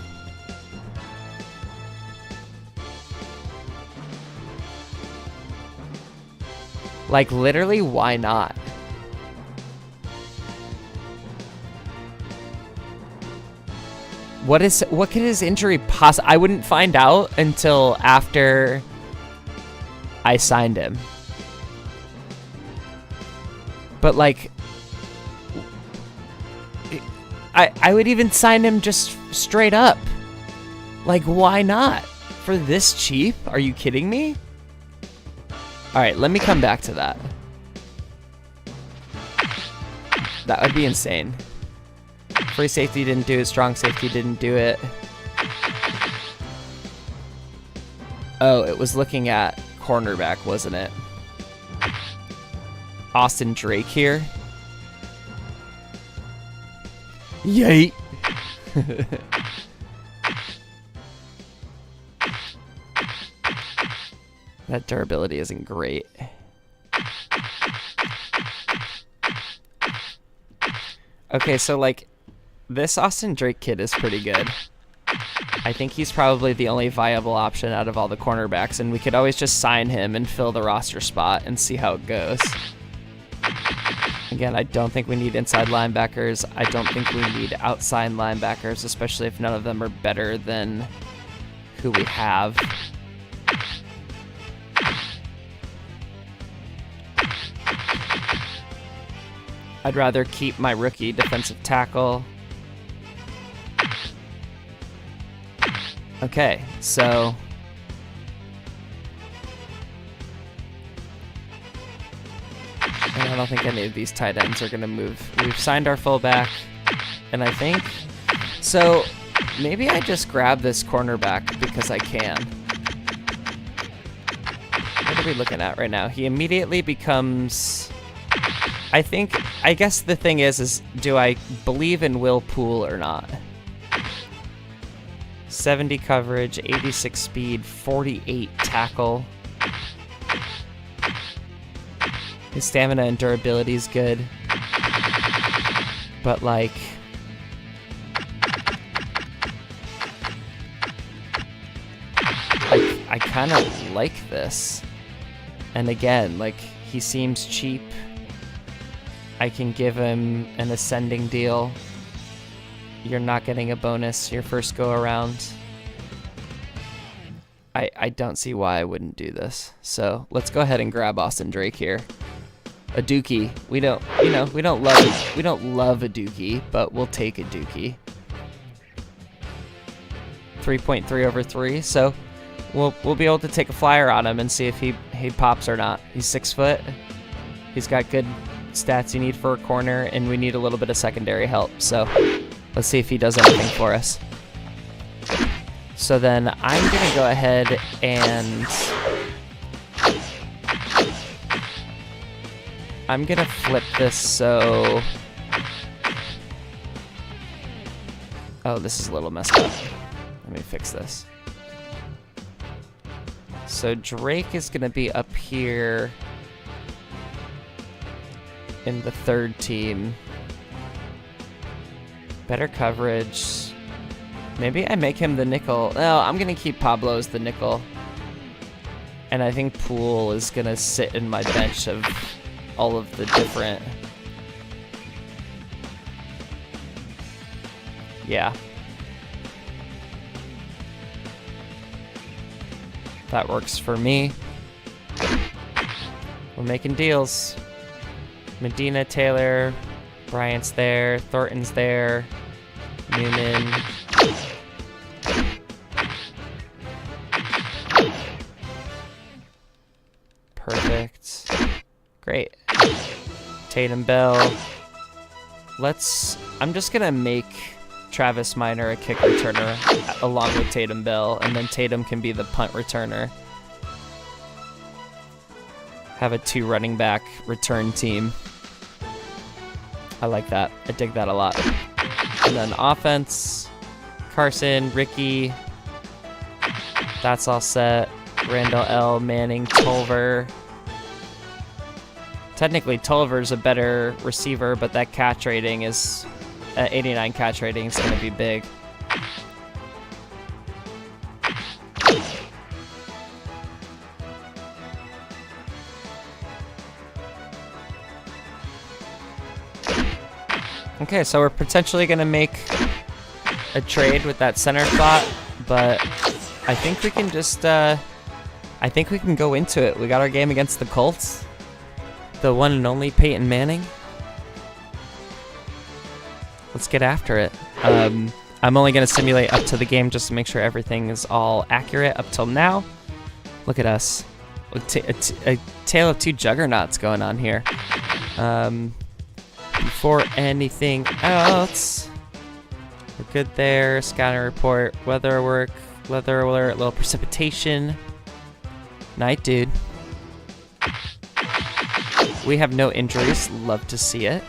Like, literally, why not? What could his injury I wouldn't find out until after I signed him. But, like, I would even sign him just straight up. Like, why not? For this cheap? Are you kidding me? Alright, let me come back to that. That would be insane. Free safety didn't do it. Strong safety didn't do it. Oh, it was looking at cornerback, wasn't it? Austin Drake here. Yay! That durability isn't great. Okay, so like, this Austin Drake kid is pretty good. I think he's probably the only viable option out of all the cornerbacks, and we could always just sign him and fill the roster spot and see how it goes. Again, I don't think we need inside linebackers. I don't think we need outside linebackers, especially if none of them are better than who we have. I'd rather keep my rookie defensive tackle. Okay, so and I don't think any of these tight ends are going to move. We've signed our fullback, and I think so. Maybe I just grab this cornerback because I can. What are we looking at right now? He immediately becomes. I guess the thing is do I believe in Will Poole or not? 70 coverage, 86 speed, 48 tackle. His stamina and durability is good. But like, I kind of like this. And again, like, he seems cheap. I can give him an ascending deal. You're not getting a bonus your first go around. I don't see why I wouldn't do this. So let's go ahead and grab Austin Drake here. A dookie. We don't love a dookie, but we'll take a dookie. 3.3 over 3. So we'll be able to take a flyer on him and see if he pops or not. He's 6 foot. He's got good stats you need for a corner, and we need a little bit of secondary help. So let's see if he does anything for us. So then I'm going to go ahead and I'm going to flip this so... Oh, this is a little messed up. Let me fix this. So Drake is going to be up here in the third team. Better coverage. Maybe I make him the nickel. No, I'm going to keep Pablo as the nickel. And I think Poole is going to sit in my bench of all of the different... Yeah. That works for me. We're making deals. Medina, Taylor, Bryant's there, Thornton's there, Newman. Perfect. Great. Tatum Bell. I'm just gonna make Travis Minor a kick returner along with Tatum Bell, and then Tatum can be the punt returner. Have a 2 running back return team. I like that. I dig that a lot. And then offense, Carson, Ricky. That's all set. Randall L, Manning, Tolver. Technically, Tolver's a better receiver, but that catch rating is... 89 catch rating is going to be big. Okay, so we're potentially going to make a trade with that center spot, but I think we can just, I think we can go into it. We got our game against the Colts, the one and only Peyton Manning. Let's get after it. I'm only going to simulate up to the game just to make sure everything is all accurate up till now. Look at us. A tale of two juggernauts going on here. Before anything else, we're good there. Scouting report, weather alert, little precipitation. Night, dude. We have no injuries. Love to see it.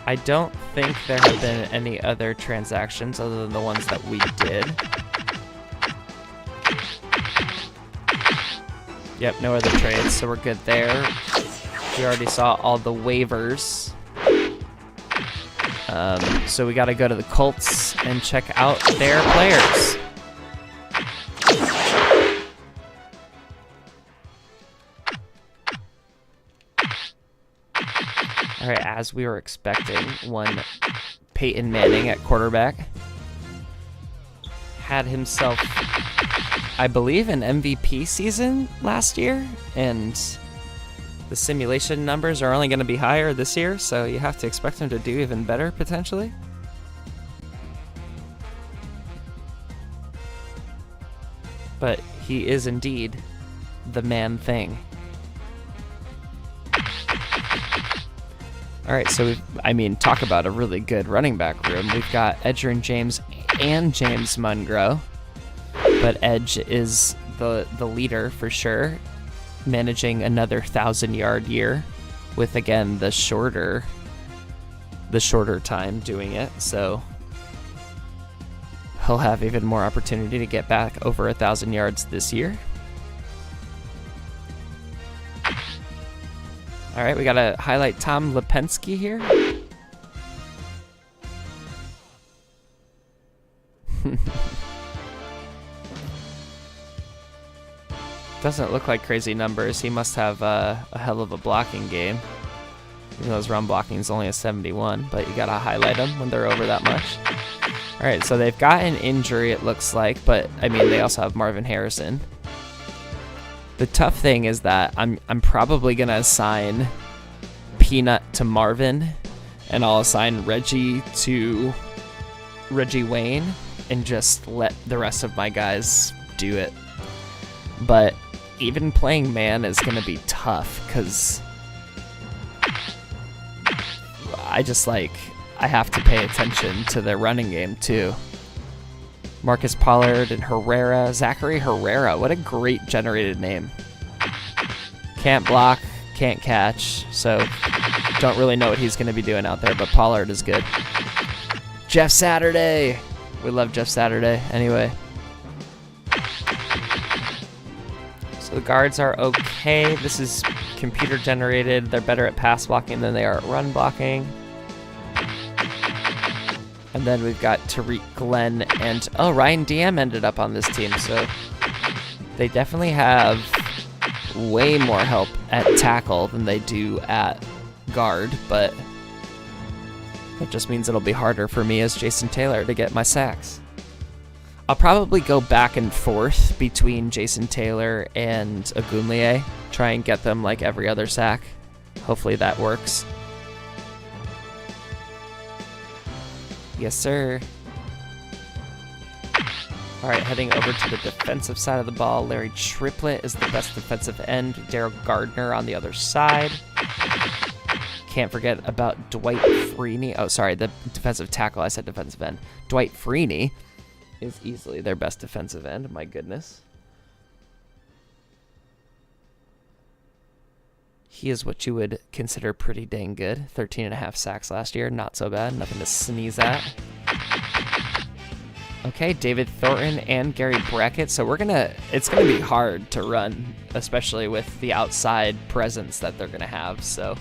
I don't think there have been any other transactions other than the ones that we did. Yep, no other trades, so we're good there. We already saw all the waivers. So we got to go to the Colts and check out their players. All right, as we were expecting, one Peyton Manning at quarterback had himself, I believe, an MVP season last year, and the simulation numbers are only going to be higher this year, so you have to expect him to do even better, potentially. But he is indeed the man thing. All right, so talk about a really good running back room. We've got Edgerrin James and James Monroe, but Edge is the leader for sure, managing another 1,000-yard year with, again, the shorter time doing it, so he'll have even more opportunity to get back over 1,000 yards this year. All right, we got to highlight Tom Lipinski here. Doesn't look like crazy numbers. He must have a hell of a blocking game. Even though his run blocking is only a 71, but you got to highlight them when they're over that much. All right, so they've got an injury, it looks like, but, they also have Marvin Harrison. The tough thing is that I'm probably going to assign Peanut to Marvin, and I'll assign Reggie to Reggie Wayne, and just let the rest of my guys do it. But even playing man is going to be tough, because I have to pay attention to their running game too. Marcus Pollard and Herrera. Zachary Herrera. What a great generated name. Can't block, can't catch, so don't really know what he's going to be doing out there, but Pollard is good. Jeff Saturday. We love Jeff Saturday. Anyway. So the guards are okay. This is computer generated. They're better at pass blocking than they are at run blocking. And then we've got Tariq Glenn and, Ryan Diem ended up on this team. So they definitely have way more help at tackle than they do at guard. But it just means it'll be harder for me as Jason Taylor to get my sacks. I'll probably go back and forth between Jason Taylor and Ogunleye. Try and get them like every other sack. Hopefully that works. Yes, sir. All right, heading over to the defensive side of the ball. Larry Triplett is the best defensive end. Daryl Gardner on the other side. Can't forget about Dwight Freeney. Oh, sorry, the defensive tackle. I said defensive end. Dwight Freeney is easily their best defensive end. My goodness. He is what you would consider pretty dang good. 13.5 sacks last year. Not so bad. Nothing to sneeze at. Okay, David Thornton and Gary Brackett. So it's gonna be hard to run, especially with the outside presence that they're gonna have. So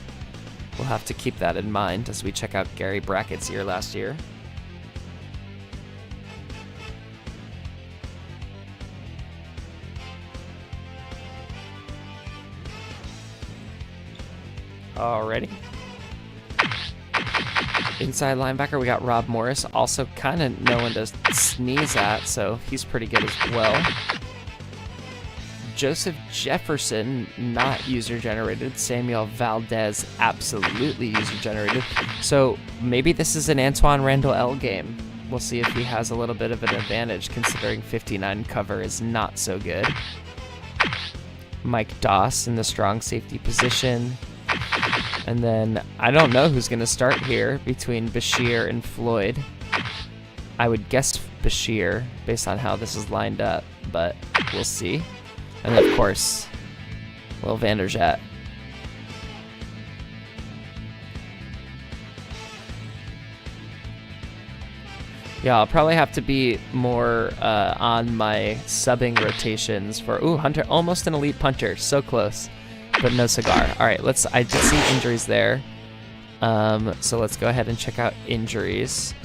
we'll have to keep that in mind as we check out Gary Brackett's year last year. Already. Inside linebacker, we got Rob Morris. Also kind of no one to sneeze at, so he's pretty good as well. Joseph Jefferson, not user-generated. Samuel Valdez, absolutely user-generated. So maybe this is an Antoine Randall L game. We'll see if he has a little bit of an advantage, considering 59 cover is not so good. Mike Doss in the strong safety position. And then I don't know who's going to start here between Bashir and Floyd. I would guess Bashir based on how this is lined up, but we'll see. And then, of course, Will Vanderjagt. Yeah, I'll probably have to be more on my subbing rotations for... Ooh, Hunter, almost an elite punter. So close, but no cigar. All right, I did see injuries there. So let's go ahead and check out injuries.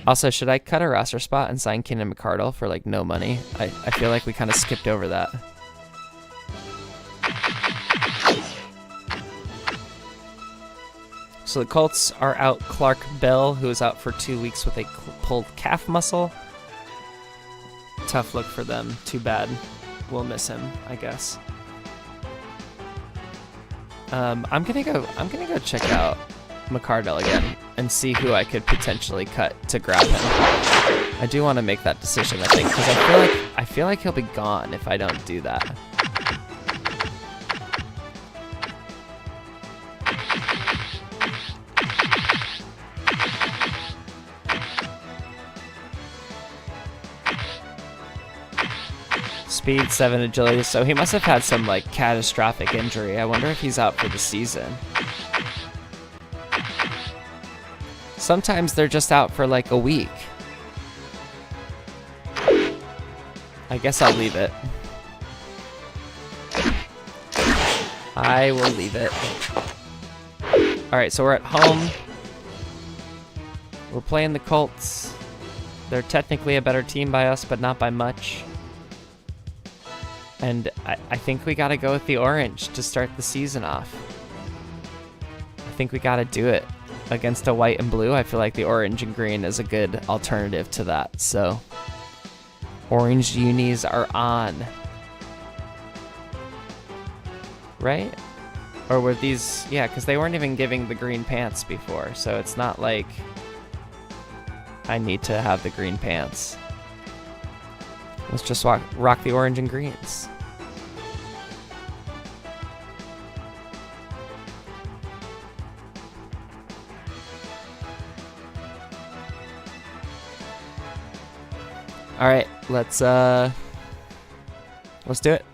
Also, should I cut a roster spot and sign Keenan McCardle for, like, no money? I feel like we kind of skipped over that. So the Colts are out Clark Bell, who is out for 2 weeks with a pulled calf muscle. Tough look for them. Too bad. We'll miss him, I guess. I'm gonna go check out McCardell again and see who I could potentially cut to grab him. I do want to make that decision, I think, because I feel like he'll be gone if I don't do that. Speed, 7 agility, so he must have had some like catastrophic injury. I wonder if he's out for the season. Sometimes they're just out for like a week. I guess I'll leave it. I will leave it. Alright, so we're at home. We're playing the Colts. They're technically a better team by us, but not by much. And I think we got to go with the orange to start the season off. I think we got to do it. Against a white and blue, I feel like the orange and green is a good alternative to that. So, orange unis are on. Right? Or were these... Yeah, because they weren't even giving the green pants before. So it's not like I need to have the green pants. Let's just rock the orange and greens. All right, let's do it.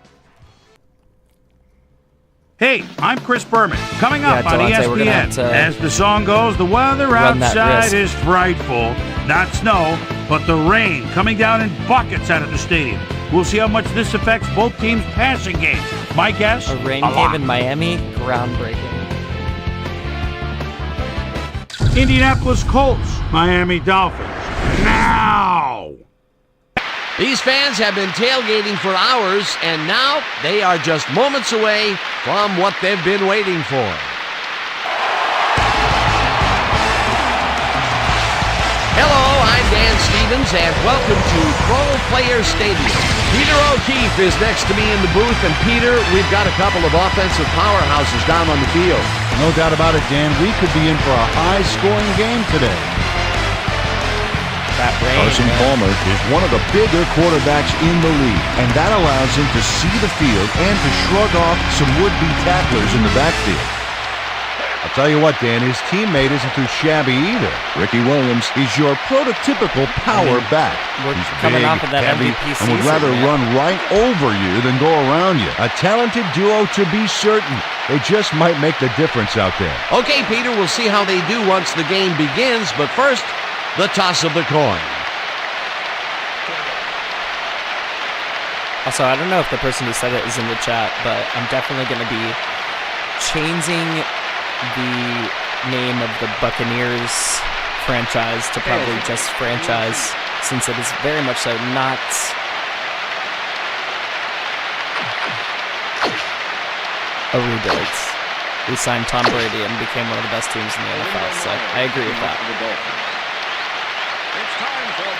Hey, I'm Chris Berman. Coming up on Delonte, ESPN. As the song goes, the weather outside is frightful. Not snow, but the rain coming down in buckets out of the stadium. We'll see how much this affects both teams' passing games. My guess? A rain game in Miami, groundbreaking. Indianapolis Colts, Miami Dolphins. Now! These fans have been tailgating for hours, and now they are just moments away from what they've been waiting for. Hello, I'm Dan Stevens, and welcome to Pro Player Stadium. Peter O'Keefe is next to me in the booth, and Peter, we've got a couple of offensive powerhouses down on the field. No doubt about it, Dan. We could be in for a high-scoring game today. Carson Palmer is one of the bigger quarterbacks in the league, and that allows him to see the field and to shrug off some would-be tacklers in the backfield. I'll tell you what, Dan, his teammate isn't too shabby either. Ricky Williams is your prototypical power back. We're He's coming big, off of that heavy, MVP and would rather run right over you than go around you. A talented duo to be certain. They just might make the difference out there. Okay, Peter, we'll see how they do once the game begins, but first, the toss of the coin. Also, I don't know if the person who said it is in the chat, but I'm definitely going to be changing the name of the Buccaneers franchise to probably just franchise, since it is very much so not a rebuild. we signed Tom Brady and became one of the best teams in the NFL. So I agree with that.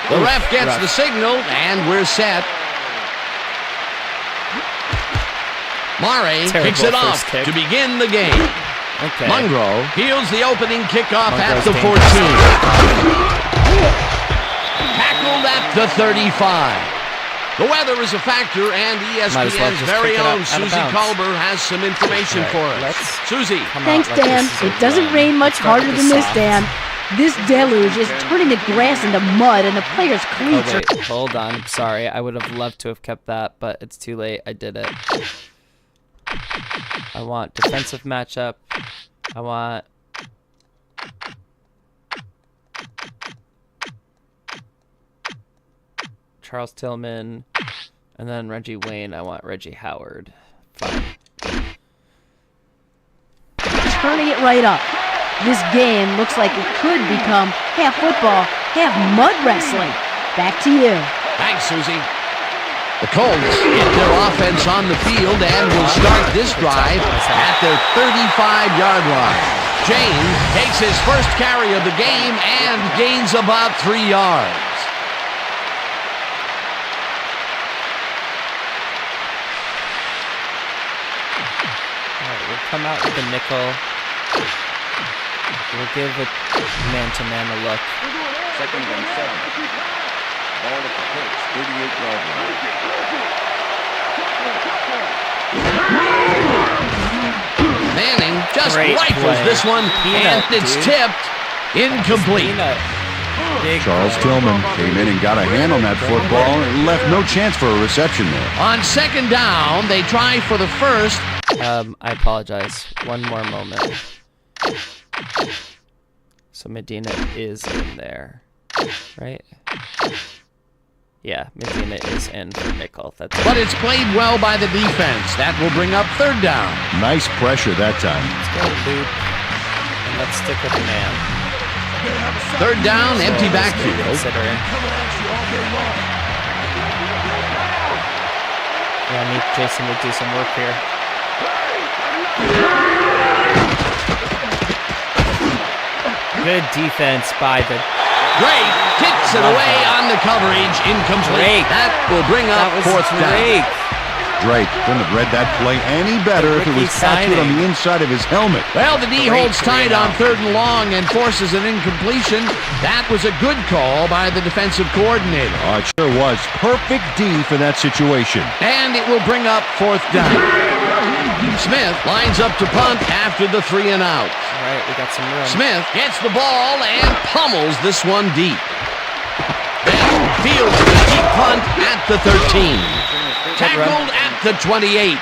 The ref gets the signal, and we're set. Murray kicks it off to begin the game. Okay. Monroe fields the opening kickoff at the 14. Tackled at the 35. The weather is a factor, and ESPN's very own Susie Colbert has some information for us. Susie. Thanks, Dan. It doesn't rain much harder than this, Dan. This deluge is turning the grass into mud, and the players' cleats are... Wait, hold on. Sorry, I would have loved to have kept that, but it's too late. I did it. I want defensive matchup. I want... Charles Tillman, and then Reggie Wayne. I want Reggie Howard. Fine. Turning it right up. This game looks like it could become half football, half mud wrestling. Back to you. Thanks, Susie. The Colts get their offense on the field and will start this drive at their 35-yard line. James takes his first carry of the game and gains about 3 yards. Come out with a nickel. We'll give a man-to-man a look. Second and 7. Ball at the Colts, 38-yard line. Manning just rifles this one, and it's tipped incomplete. Charles Tillman came in and got a hand on that football and left no chance for a reception there. On second down, they try for the first. I apologize. One more moment. So Medina is in there, right? Yeah, Medina is in for nickel. But it's played well by the defense. That will bring up third down. Nice pressure that time. Let's go loop, and let's stick with the man. Third down, empty backfield. Yeah, I need Jason to do some work here. Good defense by the... Drake kicks it away on the coverage, incomplete. That will bring up fourth down. Drake couldn't have read that play any better if it was tattooed on the inside of his helmet. Well, the D holds tight on third and long and forces an incompletion. That was a good call by the defensive coordinator. Oh, it sure was. Perfect D for that situation. And it will bring up fourth down. Smith lines up to punt after the 3 and out. All right, we got some room. Smith gets the ball and pummels this one deep. Then fields the deep punt at the 13. Tackled at the 28.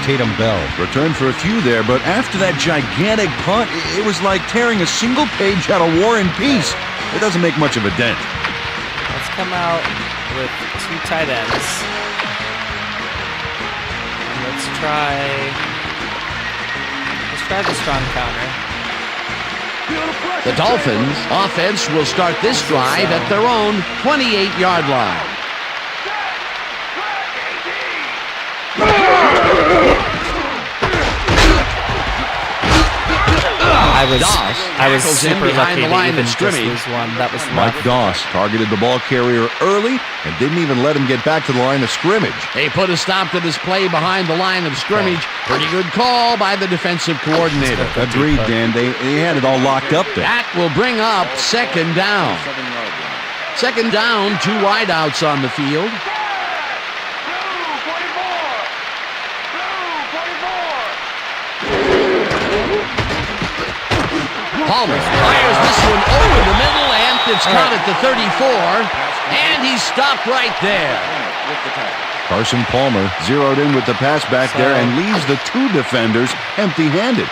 Tatum Bell returned for a few there, but after that gigantic punt, it was like tearing a single page out of War and Peace. It doesn't make much of a dent. Let's come out with 2 tight ends. And let's try the strong counter. The Dolphins offense will start this drive at their own 28-yard line. I was super lucky to even just lose one. That was Mike Doss targeted the ball carrier early and didn't even let him get back to the line of scrimmage. They put a stop to this play behind the line of scrimmage. Pretty good call by the defensive coordinator. Agreed, Dan. They had it all locked up there. That will bring up second down. Second down, 2 wideouts on the field. Palmer fires this one over the middle, and it's caught at the 34, and he's stopped right there. Carson Palmer zeroed in with the pass back there and leaves the 2 defenders empty-handed.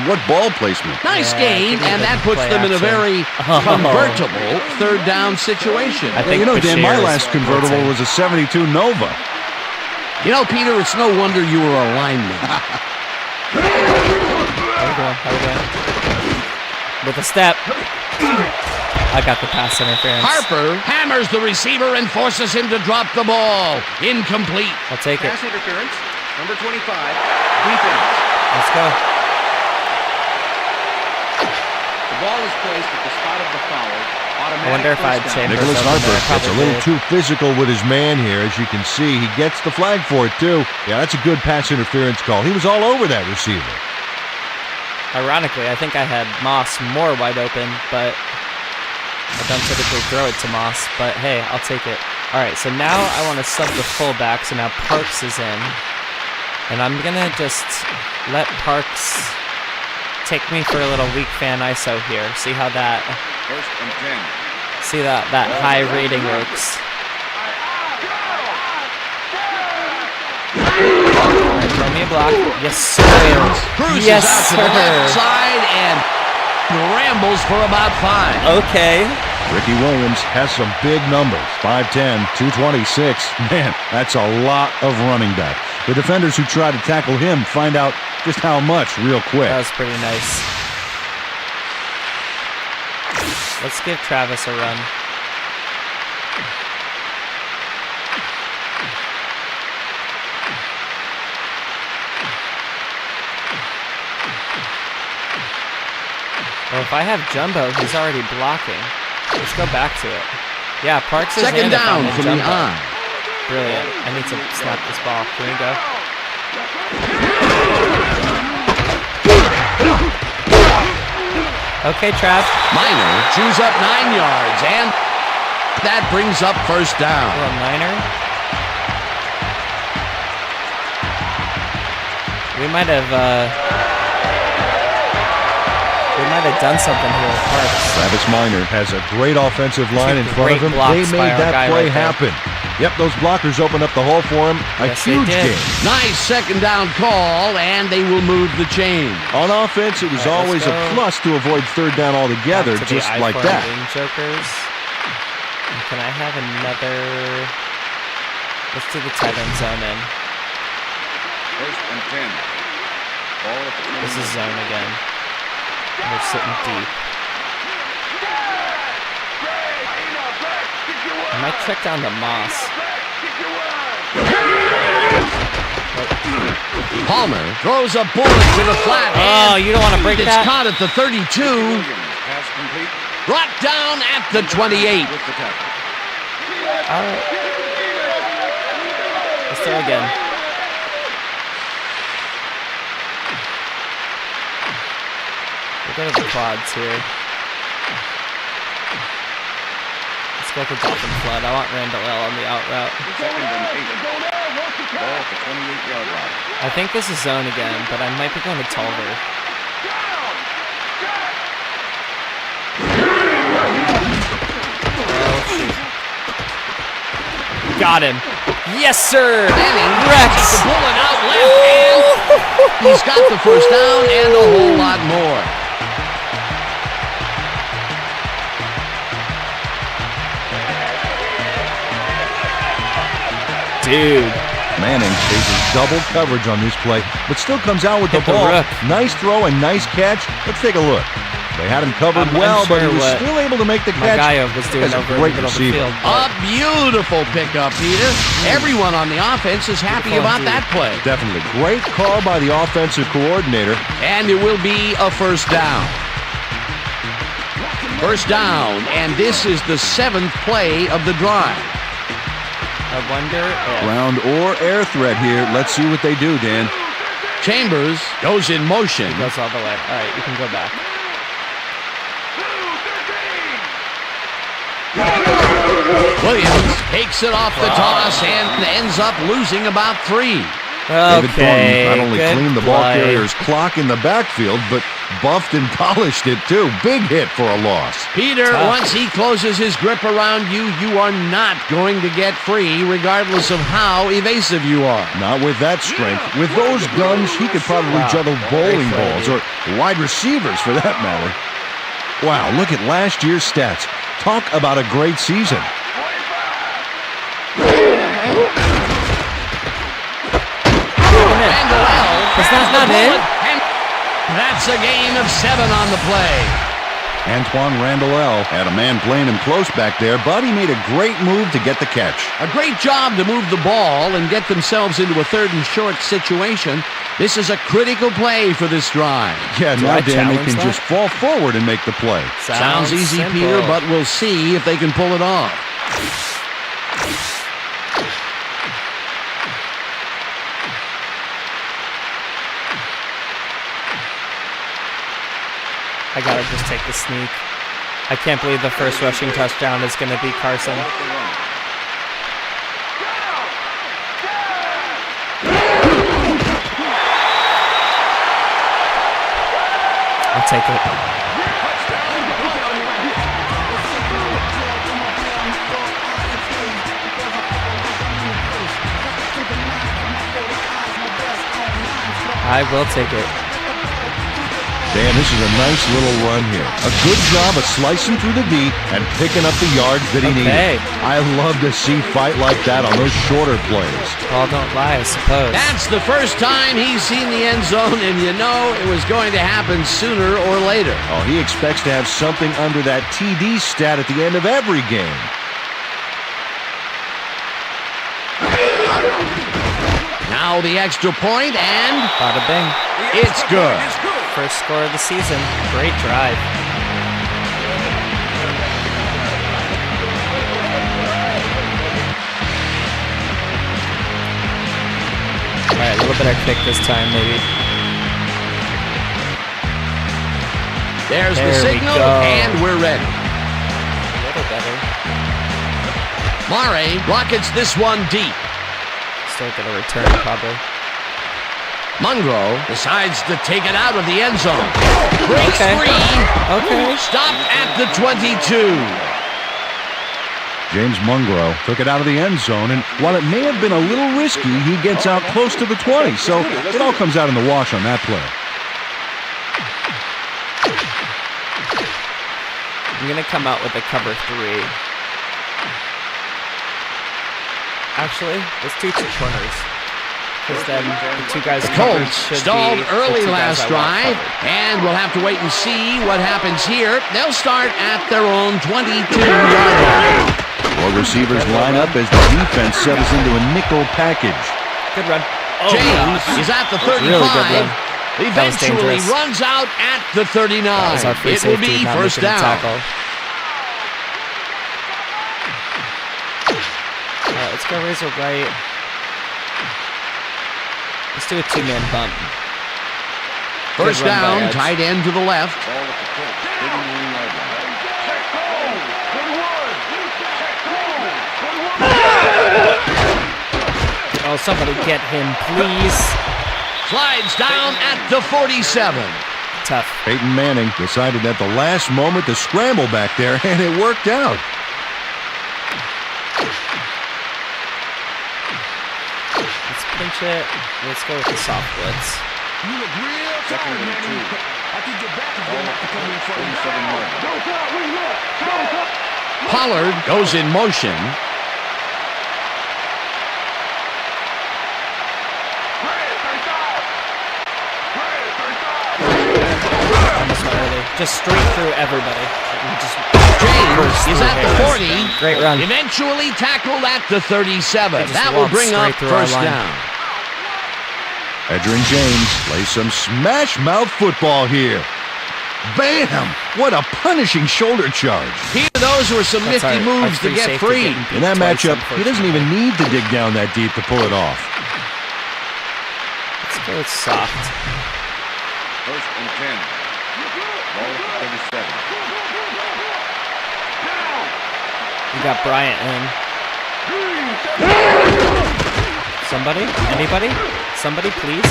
What ball placement. Nice gain, and that puts them in a very convertible third down situation. I think Dan, my last convertible was a 72 Nova. You know, Peter, it's no wonder you were a lineman. How we doing? With a step. I got the pass interference. Harper hammers the receiver and forces him to drop the ball. Incomplete. I'll take it. Pass interference, number 25, defense. Let's go. The ball is placed at the spot of the foul. I wonder if I had Chambers Nicholas over Harper there. gets a little too physical with his man here, as you can see. He gets the flag for it, too. Yeah, that's a good pass interference call. He was all over that receiver. Ironically, I think I had Moss more wide open, but I don't typically throw it to Moss. But hey, I'll take it. All right, so now I want to sub the fullback, so now Parks is in. And I'm going to just let Parks take me for a little weak fan ISO here. See how that... First and 10. See that high rating works. Alright, throw me a block. Yes, sir. Cruises Yes, out to the left side and rambles for about 5. Okay. Ricky Williams has some big numbers. 5'10", 226. Man, that's a lot of running back. The defenders who try to tackle him find out just how much real quick. That was pretty nice. Let's give Travis a run. Well, if I have Jumbo, he's already blocking. Let's go back to it. Yeah, Parks is Second in if I'm down in from the Jumbo. eye. Brilliant. I need to snap this ball. Can we go? Okay, Trav. Minor chews up 9 yards, and that brings up first down. Hello, Minor. We might have done something here with Parks. Travis Minor has a great offensive line in front of him. They made that play happen. Yep, those blockers opened up the hole for him. A huge game. Nice second down call, and they will move the chain. On offense, it was always a plus to avoid third down altogether, just like that. Jokers. And can I have another? Let's do the tight end zone in. First and 10. Ball at the This is zone again. And they're sitting deep. I might check down to Moss. Palmer throws a bullet to the flat. Oh, you don't want to break it's that? It's caught at the 32. pass complete. Brought down at the 28. With the tackle. All right. Let's throw again. We'll go to the quads here. Let's go for Dolphin Flood. I want Randall L on the out route. Second and 8. Ball at the 28-yard line. I think this is zone again, but I might be going to Tulver. Oh, shoot. Got him. Yes, sir. Rex. The bullet out left hand. He's got the first down and a whole lot more. Dude. Manning faces double coverage on this play, but still comes out with the ball. Nice throw and nice catch. Let's take a look. They had him covered well, but he was still able to make the catch. Magayo was doing That's a over great the middle of the receiver. field. A beautiful pickup, Peter. Everyone on the offense is happy about that play. Definitely. Great call by the offensive coordinator. And it will be a first down. First down, and this is the 7th play of the drive. I wonder if... Ground or air threat here. Let's see what they do, Dan. Chambers goes in motion. He goes all the way. All right, you can go back. Williams takes it off the toss and ends up losing about 3. David Thornton not only cleaned the ball play. carrier's clock in the backfield, but buffed and polished it too. Big hit for a loss. Peter, once he closes his grip around you, you are not going to get free, regardless of how evasive you are. Not with that strength. With those guns, he could probably juggle bowling balls or wide receivers for that matter. Wow, look at last year's stats. Talk about a great season. Is that not it? And that's a gain of 7 on the play. Antoine Randall had a man playing him close back there, but he made a great move to get the catch. A great job to move the ball and get themselves into a 3rd and short situation. This is a critical play for this drive. Yeah, now Dan, they can just fall forward and make the play. Sounds easy, simple. Peter, but we'll see if they can pull it off. I gotta just take the sneak. I can't believe the first rushing touchdown is gonna be Carson. I'll take it. I will take it. Dan, this is a nice little run here. A good job of slicing through the deep and picking up the yards that he needed. I love to see fight like that on those shorter plays. Well, don't lie, I suppose. That's the first time he's seen the end zone, and you know it was going to happen sooner or later. Oh, he expects to have something under that TD stat at the end of every game. Now the extra point, and bada bing. It's good. First score of the season. Great drive. All right, a little better kick this time, maybe. There's the signal, and we're ready. A little better. Mare rockets this one deep. Still gonna return, probably. Mungro decides to take it out of the end zone. Breaks free. Okay. Stopped at the 22. James Mungro took it out of the end zone, and while it may have been a little risky, he gets out close to the 20, so it all comes out in the wash on that play. I'm going to come out with a cover 3. Actually, let's do 2 corners. Because then the 2 guys Colts stalled early last drive, and we'll have to wait and see what happens here. They'll start at their own 22-yard line. More receivers line up as the defense settles into a nickel package. Good run. James is at the 35. Really good run. Eventually runs out at the 39. It will be first down. All right, let's go razor right. Let's do a 2-man bump. First down, tight end to the left. Oh, somebody get him, please. Slides down at the 47. Tough. Peyton Manning decided at the last moment to scramble back there, and it worked out. Let's pinch it. Let's go with the soft blitz. You look real tired, man. I can get back if you have to come in front of me. Pollard goes in motion. Just straight through everybody. James is at the 40. Great run. Eventually tackled at the 37. That will bring up first down. Edgerrin James plays some smash-mouth football here. Bam! What a punishing shoulder charge. Those were some nifty moves to get free. In that matchup, he doesn't even need to dig down that deep to pull it off. Let's go with soft. First and 10. Ball at 37. We got Bryant in. Somebody? Anybody? Somebody, please?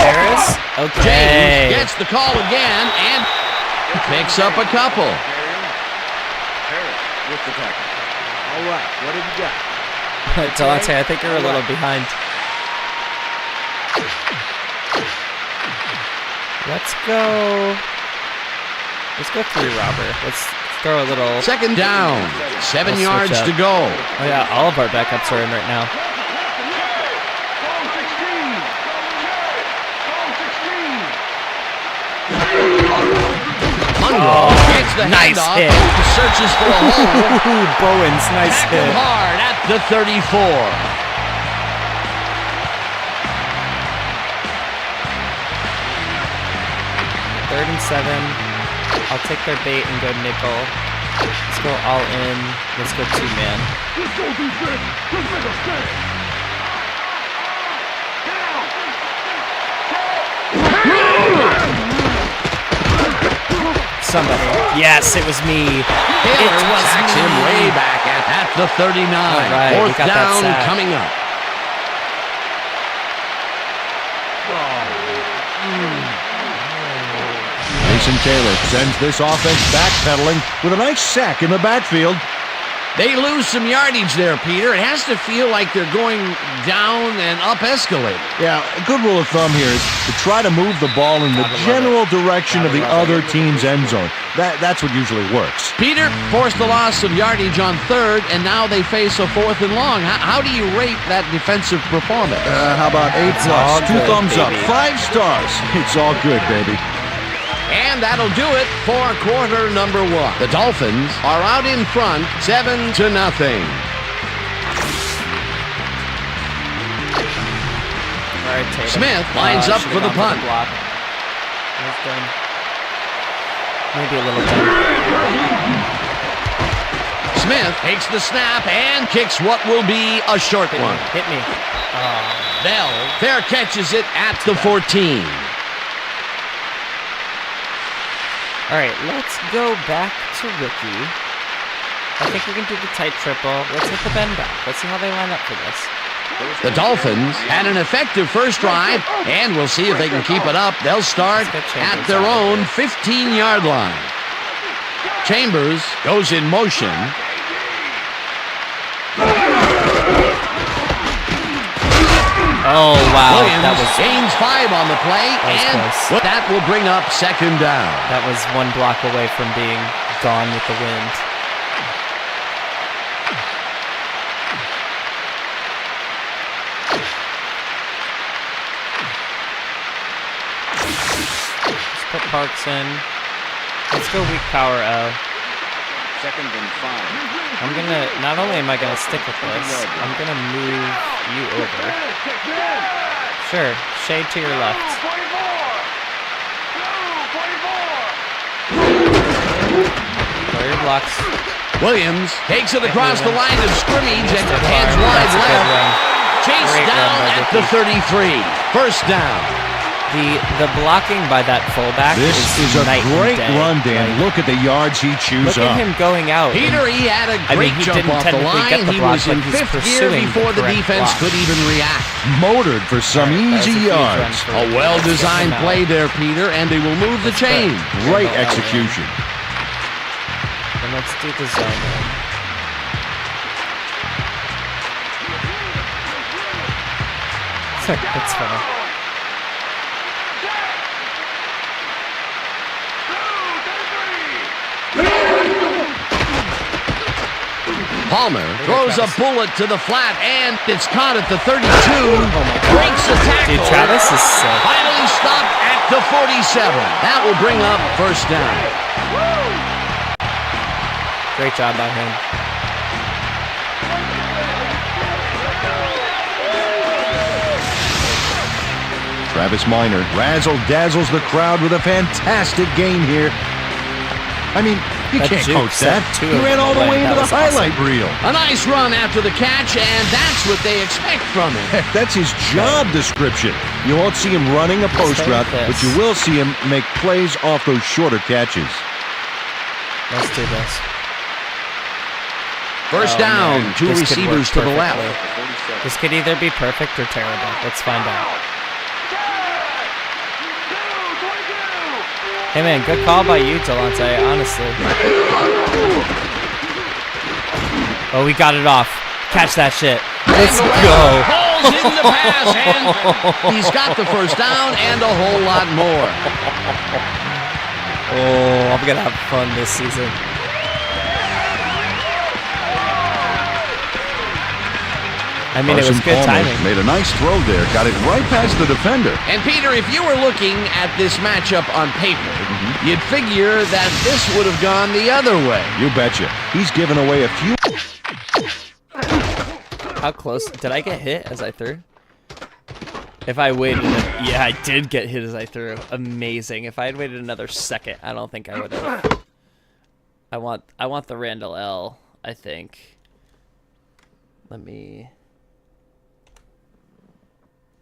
Harris? Okay. James gets the call again and picks up a couple. Harris with the tackle. All right, what have you got? Delonte, I think you're a little behind. Let's go 3 robber. Let's throw a little. Second down. 7 yards to go. Oh yeah, all of our backups are in right now. Monroe gets the nice handoff. hit. Searches for a hole. Bowens, nice Tackled hit. hard at the 34. 3rd and 7. I'll take their bait and go nickel. Let's go all in. Let's go 2-man. Let's go defense. Let's make a stand. Somebody. Yes, it was me. Taylor sacks him way back at the 39. Right, we Fourth got that down sack. coming up. Mason Taylor sends this offense backpedaling with a nice sack in the backfield. They lose some yardage there, Peter. It has to feel like they're going down and up escalator. Yeah, a good rule of thumb here is to try to move the ball in the general direction of the other team's end zone. That's what usually works. Peter forced the loss of yardage on 3rd, and now they face a 4th and long. How do you rate that defensive performance? How about A+, all 2 good, thumbs up, baby. 5 stars. It's all good, baby. And that'll do it for quarter number 1. The Dolphins are out in front, 7-0. All right, Tatum. Smith lines up for the punt. Block. That's done. Maybe a little done. Smith takes the snap and kicks what will be a short one. Hit me. Bell there catches it at the 14. All right, let's go back to Ricky. I think we can do the tight triple. Let's hit the bend back. Let's see how they line up for this. The Dolphins had an effective first drive, and we'll see if they can keep it up. They'll start at their own 15-yard line. Chambers goes in motion. Oh, wow. Williams gains 5 on the play, and close. that will bring up 2nd down. That was 1 block away from being gone with the wind. Let's put Parks in. Let's go weak power O. 2nd and 5. I'm gonna, not only am I gonna stick with this, I'm gonna move you over. Sure, shade to your left. Throw your blocks. Williams takes it across the line of scrimmage and Stiff heads arm. wide That's a good left. run. Chased Great down run by at the Ricky. 33. First down. The blocking by that fullback This is a night and great day. run, Dan. Like, Look at the yards he chews look up. at him going out. Peter, he had a great he jump didn't off the technically line. get the He block, was in but he's 5th gear pursuing before the correct defense block. could even react. Motored for some That was a easy huge run yards. for A Ricky. well-designed Let's get him play out. there, Peter, and they will move the chain. Great Go all in. execution. And let's do the zone run. That's funny. Palmer throws a bullet to the flat, and it's caught at the 32. Breaks the tackle. Dude, Travis is sick. Finally stopped at the 47. That will bring up first down. Great job by him. Travis Minor razzle-dazzles the crowd with a fantastic game here. I mean, you That can't juke coach that. set 2 He of ran them all the away. way into That the was awesome. highlight reel. A nice run after the catch, and that's what they expect from him. Heck, that's his job description. You won't see him running a post Stay route, with but this. you will see him make plays off those shorter catches. Let's do this. First Oh, down, man. 2 This could receivers work to the left. perfectly. This could either be perfect or terrible. Let's find out. Hey man, good call by you, Delonte, honestly. Oh, we got it off. Catch that shit. Let's go. Balls in the pass, and he's got the first down and a whole lot more. Oh, I'm gonna have fun this season. I mean, it was good timing. Made a nice throw there. Got it right past the defender. And Peter, if you were looking at this matchup on paper, you'd figure that this would have gone the other way. You betcha. He's given away a few. How close? Did I get hit as I threw? If I waited, yeah, I did get hit as I threw. Amazing. If I had waited another second, I don't think I would have. I want the Randall L, I think. Let me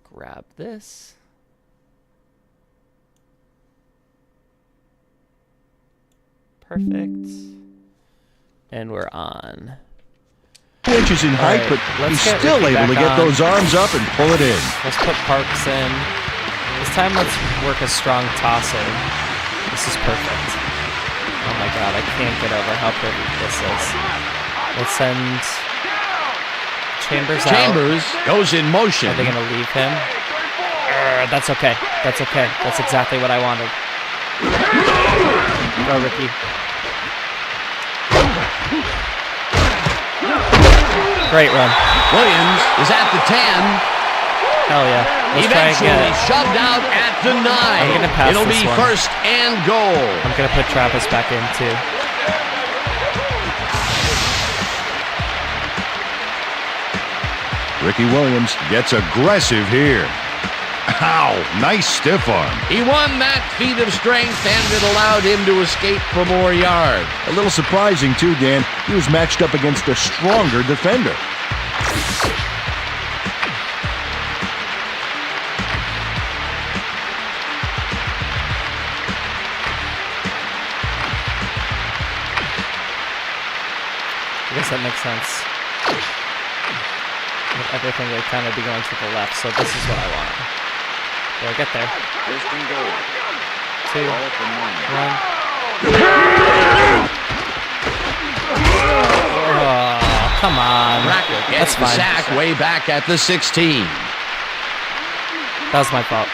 grab this. Perfect. And we're on. 2 inches in height, right, but he's still able to get those arms up and pull it in. Let's put Parks in. This time let's work a strong toss in. This is perfect. Oh my god, I can't get over how perfect this is. Let's send Chambers out. Chambers goes in motion. Are they going to leave him? That's okay. That's okay. That's exactly what I wanted. Go, Ricky. Great run. Williams is at the 10. Hell yeah. Let's try Eventually again. shoved out at the 9. I'm gonna pass It'll this be one. first and goal. I'm going to put Travis back in, too. Ricky Williams gets aggressive here. Ow, nice stiff arm. He won that feat of strength, and it allowed him to escape for more yards. A little surprising, too, Dan. He was matched up against a stronger defender. I guess that makes sense. With everything would kind of be going to the left, so this is what I want. Do I get there? First and goal. 2, 1. Oh, come on. Brackett gets the sack way back at the 16. That was my fault.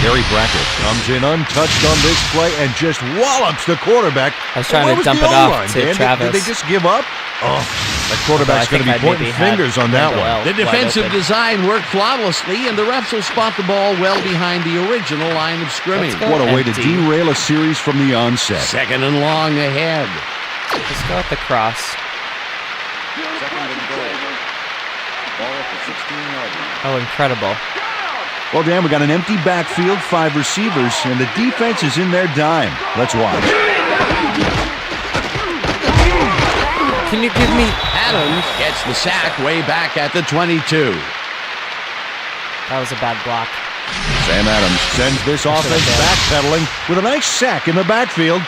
Gary Brackett comes in untouched on this play and just wallops the quarterback. I was trying to dump it off to Travis. Did they just give up? Oh, that quarterback's going to be pointing fingers on that one. The defensive design worked flawlessly, and the refs will spot the ball well behind the original line of scrimmage. What a way to derail a series from the onset. Second and long ahead. Let's go at the cross. Second and goal. Ball at the 16-yard line. Oh, incredible. Well, Dan, we got an empty backfield, 5 receivers, and the defense is in their dime. Let's watch. Can you give me... Adams gets the sack way back at the 22. That was a bad block. Sam Adams sends this offense backpedaling with a nice sack in the backfield.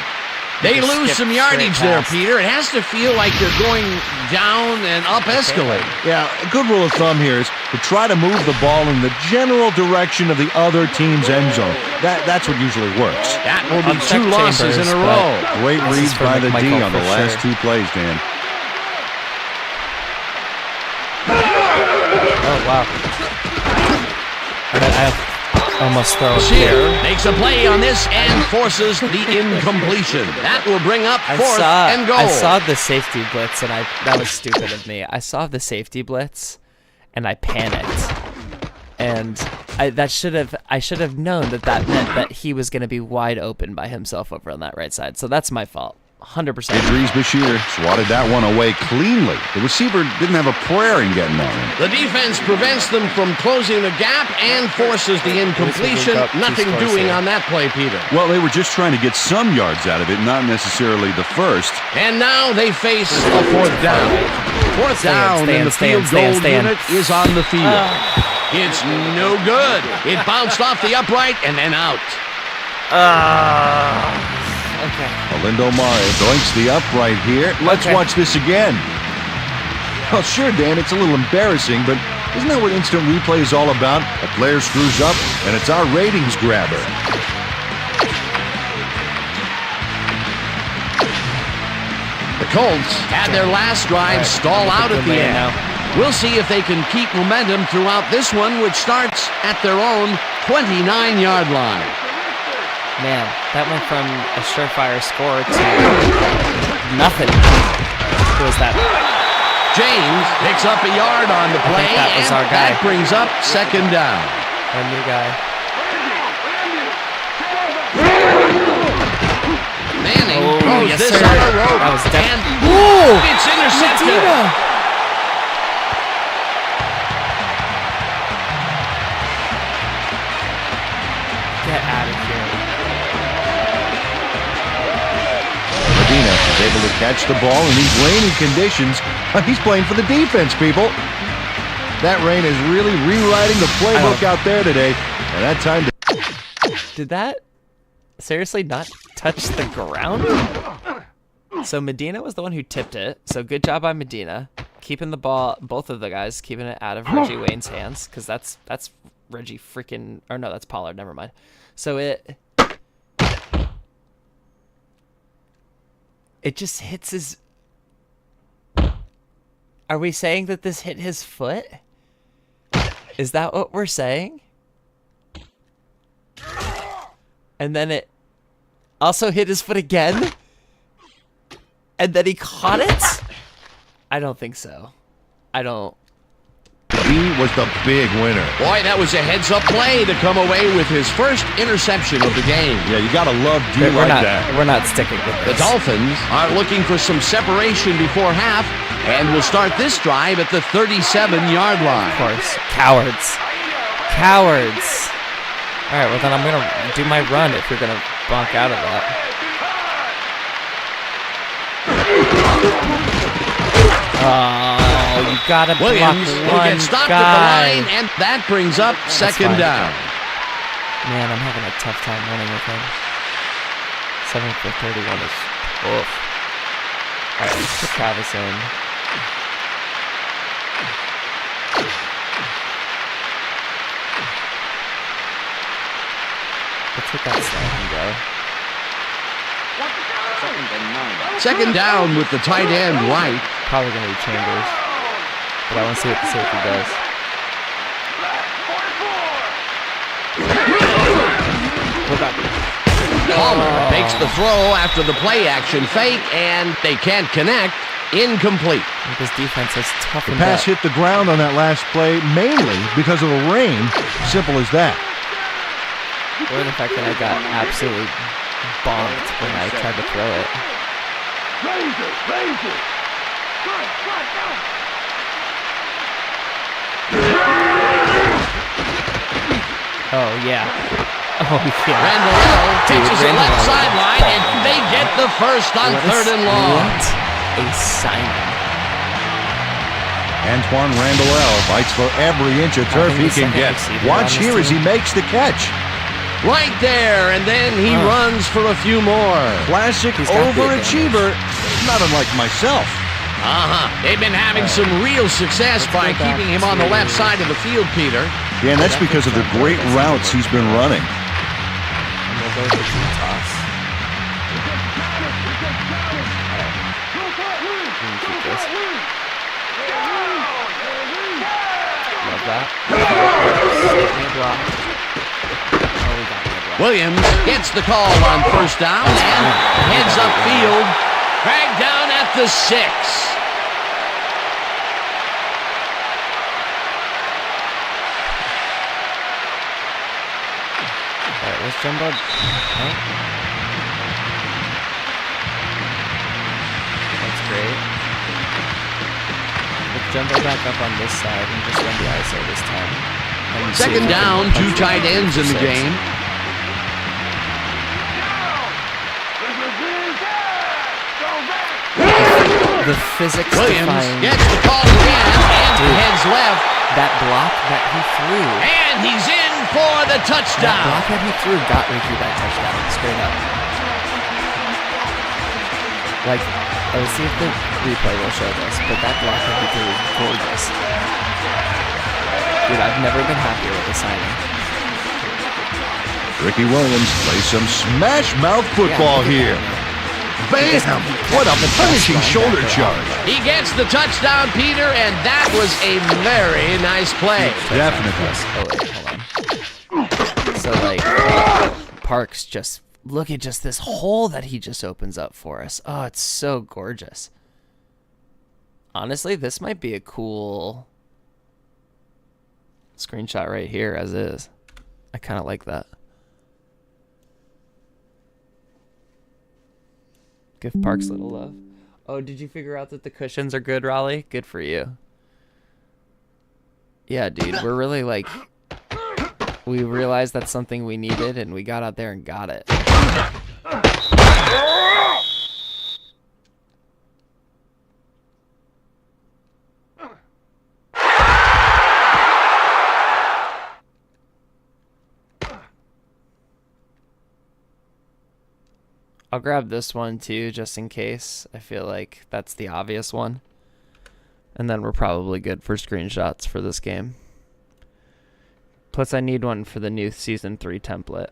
They lose some yardage there, Peter. It has to feel like they're going down and up escalate. Yeah, a good rule of thumb here is to try to move the ball in the general direction of the other team's end zone. That's what usually works. That will be 2 losses in a row. Great reads by the D on the last 2 plays, Dan. Oh, wow. I almost throw it here. Makes a play on this and forces the incompletion. That will bring up fourth and goal. I saw the safety blitz, and that was stupid of me. I saw the safety blitz, and I panicked. And I should have known that meant that he was going to be wide open by himself over on that right side. So that's my fault. 100%. Idris Bashir swatted that one away cleanly. The receiver didn't have a prayer in getting that one. The defense prevents them from closing the gap and forces the incompletion. Nothing doing on that play, Peter. Well, they were just trying to get some yards out of it, not necessarily the first. And now they face a 4th down. 4th down, and the field goal unit is on the field. It's no good. It bounced off the upright and then out. Okay. Alindo Mare doinks the upright here. Let's watch this again. Well, sure, Dan, it's a little embarrassing, but isn't that what instant replay is all about? A player screws up, and it's our ratings grabber. The Colts had their last drive stall out at the end. We'll see if they can keep momentum throughout this one, which starts at their own 29-yard line. Man, that went from a surefire score to nothing. Who was that? James picks up a yard on the play, that was our guy. That brings up second down. Our new guy. Manning throws yes, this sir. on a rope. That was and Ooh! it's intercepted. Medina. Get out of here. Medina is able to catch the ball in these rainy conditions. He's playing for the defense, people. That rain is really rewriting the playbook out there today. And that time Did that seriously not touch the ground? So Medina was the one who tipped it. So good job by Medina. Keeping the ball, both of the guys, keeping it out of Reggie Wayne's hands. Because that's Reggie freaking... Or no, that's Pollard. Never mind. So it just hits his... Are we saying that this hit his foot? Is that what we're saying? And then it also hit his foot again? And then he caught it? I don't think so. I don't... he was the big winner. Boy, that was a heads-up play to come away with his first interception of the game. Yeah, you got to love D like that. We're not sticking with The this. Dolphins are looking for some separation before half and will start this drive at the 37-yard line. Of course. Cowards. Cowards. All right, well then I'm going to do my run if you're going to bonk out of that. Oh, you got to block Williams will one get stopped guy. at the line, and that brings up second fine. down. Man, I'm having a tough time running with him. 7 for 31 is oof. All right, let's put Travis in. Let's hit that snap and go. Second down with the tight end right. Probably going to be Chambers. But I want to see what the safety does. Palmer makes the throw after the play action fake, and they can't connect. Incomplete. This defense has toughened The pass up. hit the ground on that last play mainly because of the rain. Simple as that. Or the fact that I got absolutely bonked when I tried to throw it. Oh, yeah. Oh, yeah. Randall catches the left sideline, and they get the first on third and long. What a signing. Antoine Randall fights for every inch of turf he can get. Watch here as he makes the catch. Right there, and then he runs for a few more. Classic overachiever, not unlike myself. They've been having some real success by keeping him on the left side of the field, Peter. Yeah, and that's because of the great routes he's been running. And we'll go with the toss. Keep this. Love that. Williams gets the call on first down and heads upfield. Dragged down at the 6. Alright, let's jump up. Oh. That's great. Let's jump back up on this side and just run the ISO this time. And Second down, 2 tight ends in the game. The physics Williams defying. gets the call again and heads left. That block that he threw. And he's in for the That touchdown. block that he threw got Ricky that touchdown, straight up. Like, let's see if the replay will show this, but that block that he threw is gorgeous. Dude, I've never been happier with the signing. Ricky Williams plays some smash mouth football here. Bam! What a punishing shoulder charge. He gets the touchdown, Peter, and that was a very nice play. Definitely. Oh, wait, hold on. So, like, Parks just, look at just this hole that he just opens up for us. Oh, it's so gorgeous. Honestly, this might be a cool screenshot right here as is. I kind of like that. Give Parks little love. Oh, did you figure out that the cushions are good, Raleigh? Good for you. Yeah, dude, we're really like... We realized that's something we needed, and we got out there and got it. I'll grab this one too, just in case. I feel like that's the obvious one. And then we're probably good for screenshots for this game. Plus, I need one for the new Season 3 template.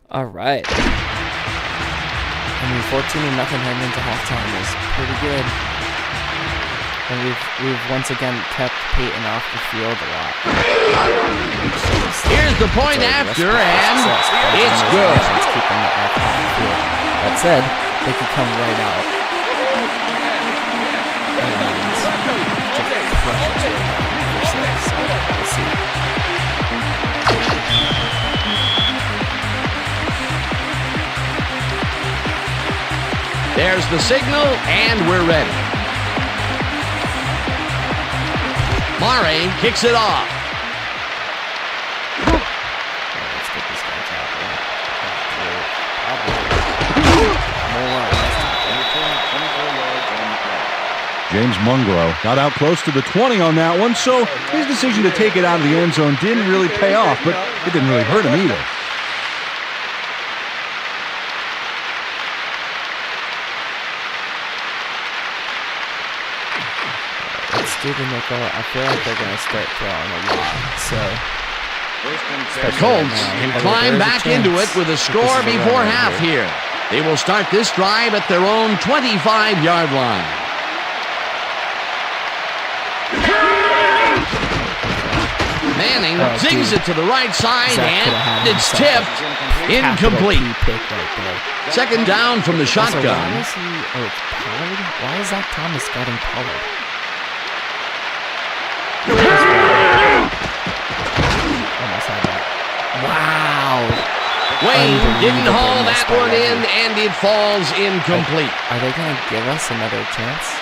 All right. I mean, 14-0 heading into halftime is pretty good. And we've once again kept Peyton off the field a lot. Here's the point after, and it's good. That said, they could come right out and just crush it for 6. So we'll see. There's the signal, and we're ready. Mare kicks it off. Let's get this guy tackling. James Mungro got out close to the 20 on that one, so his decision to take it out of the end zone didn't really pay off, but it didn't really hurt him either. Do the nickel. I feel like they're going to start throwing a lot. So the Colts can climb back into it with a score before half here. They will start this drive at their own 25-yard line. Manning zings it to the right side, and it's tipped. Incomplete. Second down from the shotgun. Why is it's Pollard? Why is Zach Thomas guarding Pollard? Wow. Wayne didn't haul that one in, and it falls incomplete. Are they going to give us another chance?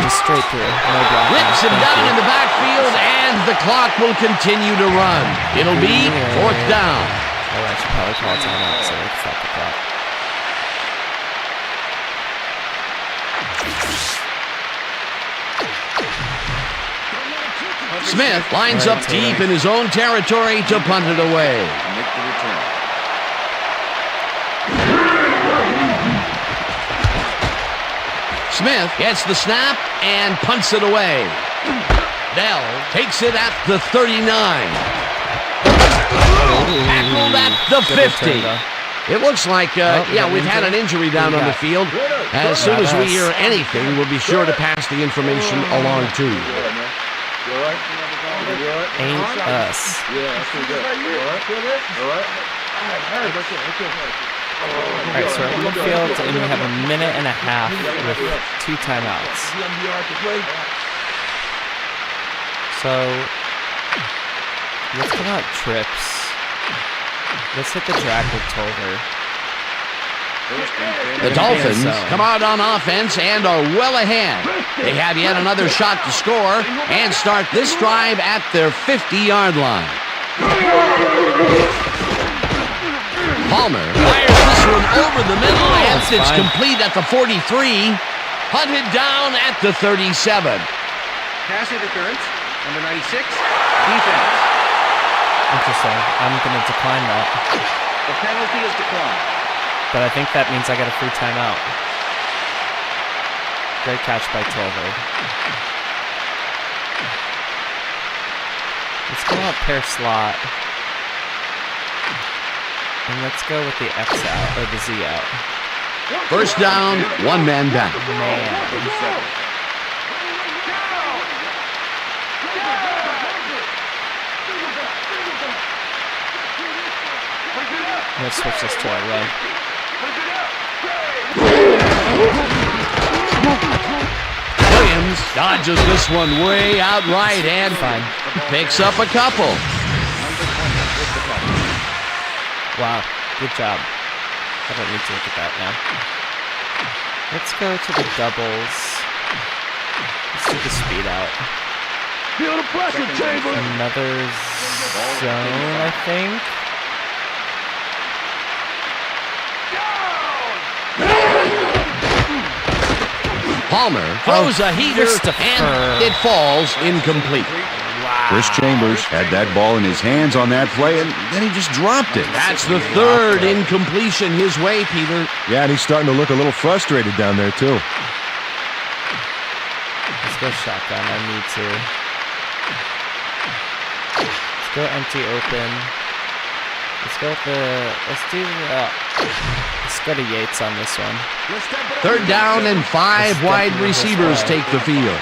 Just straight through. No block. Rips him down in the backfield, and the clock will continue to run. It'll be fourth down. Oh, I should probably call timeout, so let's stop the clock. Smith lines up deep in his own territory to punt it away. Make the return. Smith gets the snap and punts it away. Dell takes it at the 39. Tackled at the 50. It looks like, we've had an injury down on the field. As soon as we hear anything, we'll be sure to pass the information along to you. Ain't us. Alright, so we're in midfield, and we have a minute and a half with 2 timeouts. So, let's come out trips. Let's hit the drag with Tolver. The Dolphins come out on offense and are well ahead. They have yet another shot to score and start this drive at their 50-yard line. Palmer fires this one over the middle, and it's complete at the 43. Hunted down at the 37. Pass interference, number 96, defense. Interesting. I'm going to decline that. The penalty is declined. But I think that means I got a free timeout. Great catch by Tolver. Let's go out pair slot. And let's go with the X out, or the Z out. First down, one man back. Man. Let's switch this to a run. Williams dodges this one way out right and picks up a couple. Wow, good job. I don't need to look at that now. Let's go to the doubles. Let's do the speed out. Feel the pressure, Chambers. Another zone, I think. Palmer throws a heater and it falls incomplete. Wow. Chris Chambers had that ball in his hands on that play, and then he just dropped it. That's the third incompletion his way, Peter. Yeah, and he's starting to look a little frustrated down there, too. Let's go shotgun. I need to. Let's go empty open. Let's go with the. Let's do the. Let's go to Yates on this one. Third down and 5 wide receivers take the field.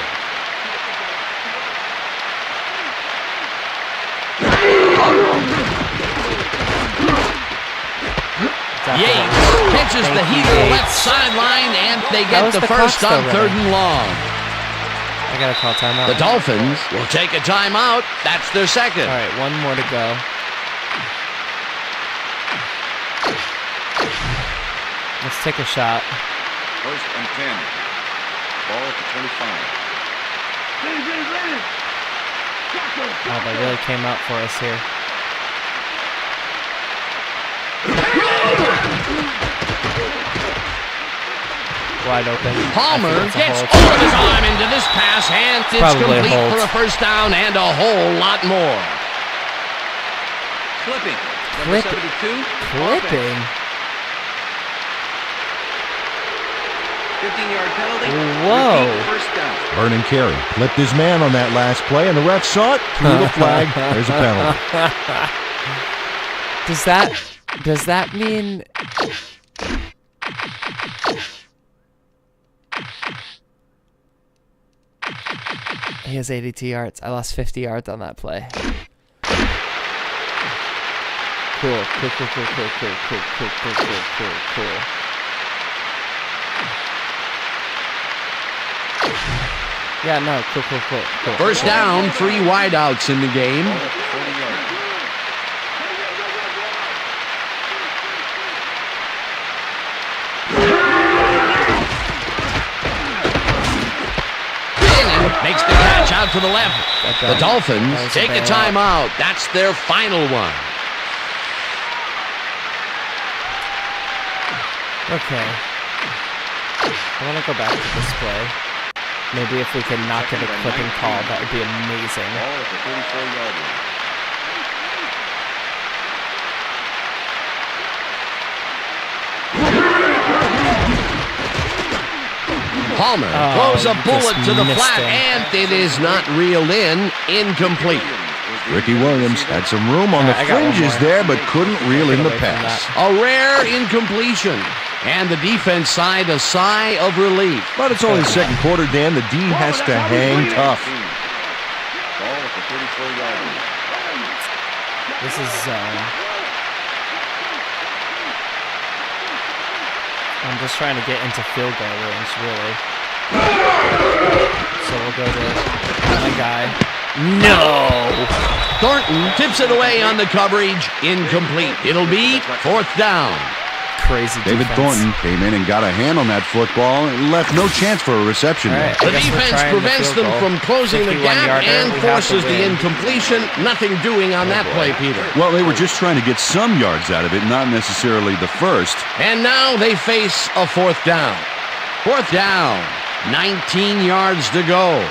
Yates catches the heater left sideline, and they get the first on 3rd and long. I gotta call timeout. The Dolphins will take a timeout. That's their second. All right, one more to go. Let's take a shot. 1st and 10. Ball at the 25. Oh, they really came out for us here. Wide open. Palmer gets over the arm into this pass, and it's Probably complete for a first down and a whole lot more. Clipping. Clip- 72. Clipping? 15-yard penalty. Whoa. Repeat first down. Vernon Carey flipped his man on that last play, and the ref saw it, threw the flag. There's a penalty. Does that mean... He has 82 yards. I lost 50 yards on that play. Cool. Yeah, no, cool. First down, 3 wideouts in the game. Ball at the 40-yard line. Makes the catch out to the left. The Dolphins take a timeout. That's their final one. Okay. I want to go back to this play. Maybe if we could not get a clipping call, that would be amazing. Ball at the 34-yard line. Palmer throws a bullet to the flat, and it is not reeled in. Incomplete. Ricky Williams had some room on the fringes there, but couldn't reel in the pass. A rare incompletion. And the defense sighed a sigh of relief. But it's only the second quarter, Dan. The D has to hang tough. Ball at the 34-yard line. This is I'm just trying to get into field goal range, really. So we'll go to my guy. No! Thornton tips it away on the coverage. Incomplete. It'll be 4th down. Crazy David defense. Thornton came in and got a hand on that football and left no chance for a reception. All right, The defense prevents them from closing the gap and forces the incompletion. Nothing doing on that play, Peter. Well, they were just trying to get some yards out of it, not necessarily the first. And now they face a 4th down. 4th down. 19 yards to go.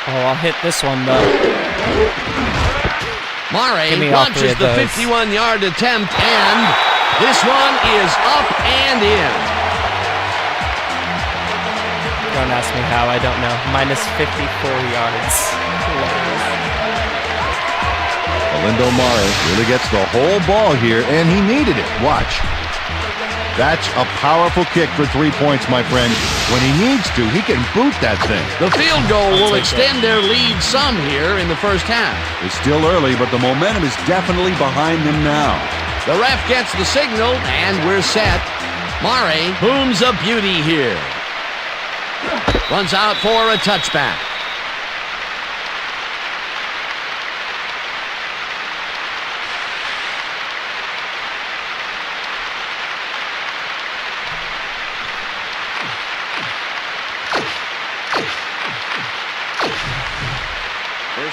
Oh, I'll hit this one, though. Murray Give me all three launches of the those. 51-yard attempt, and this one is up and in. Don't ask me how, I don't know. Minus 54 yards. Lindo Murray really gets the whole ball here, and he needed it. Watch. That's a powerful kick for 3 points, my friend. When he needs to, he can boot that thing. The field goal will extend their lead some here in the first half. It's still early, but the momentum is definitely behind them now. The ref gets the signal, and we're set. Mare booms a beauty here. Runs out for a touchback.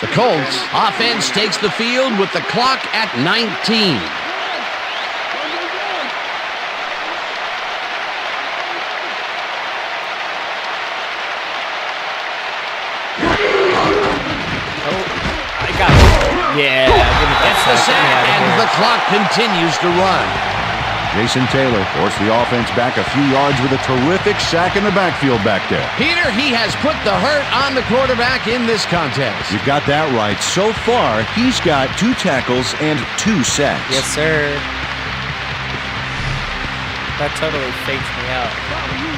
The Colts offense takes the field with the clock at 19. Yeah, gets the sack, and the clock continues to run. Jason Taylor forced the offense back a few yards with a terrific sack in the backfield back there. Peter, he has put the hurt on the quarterback in this contest. You got that right. So far, he's got 2 tackles and 2 sacks. Yes, sir. That totally faked me out.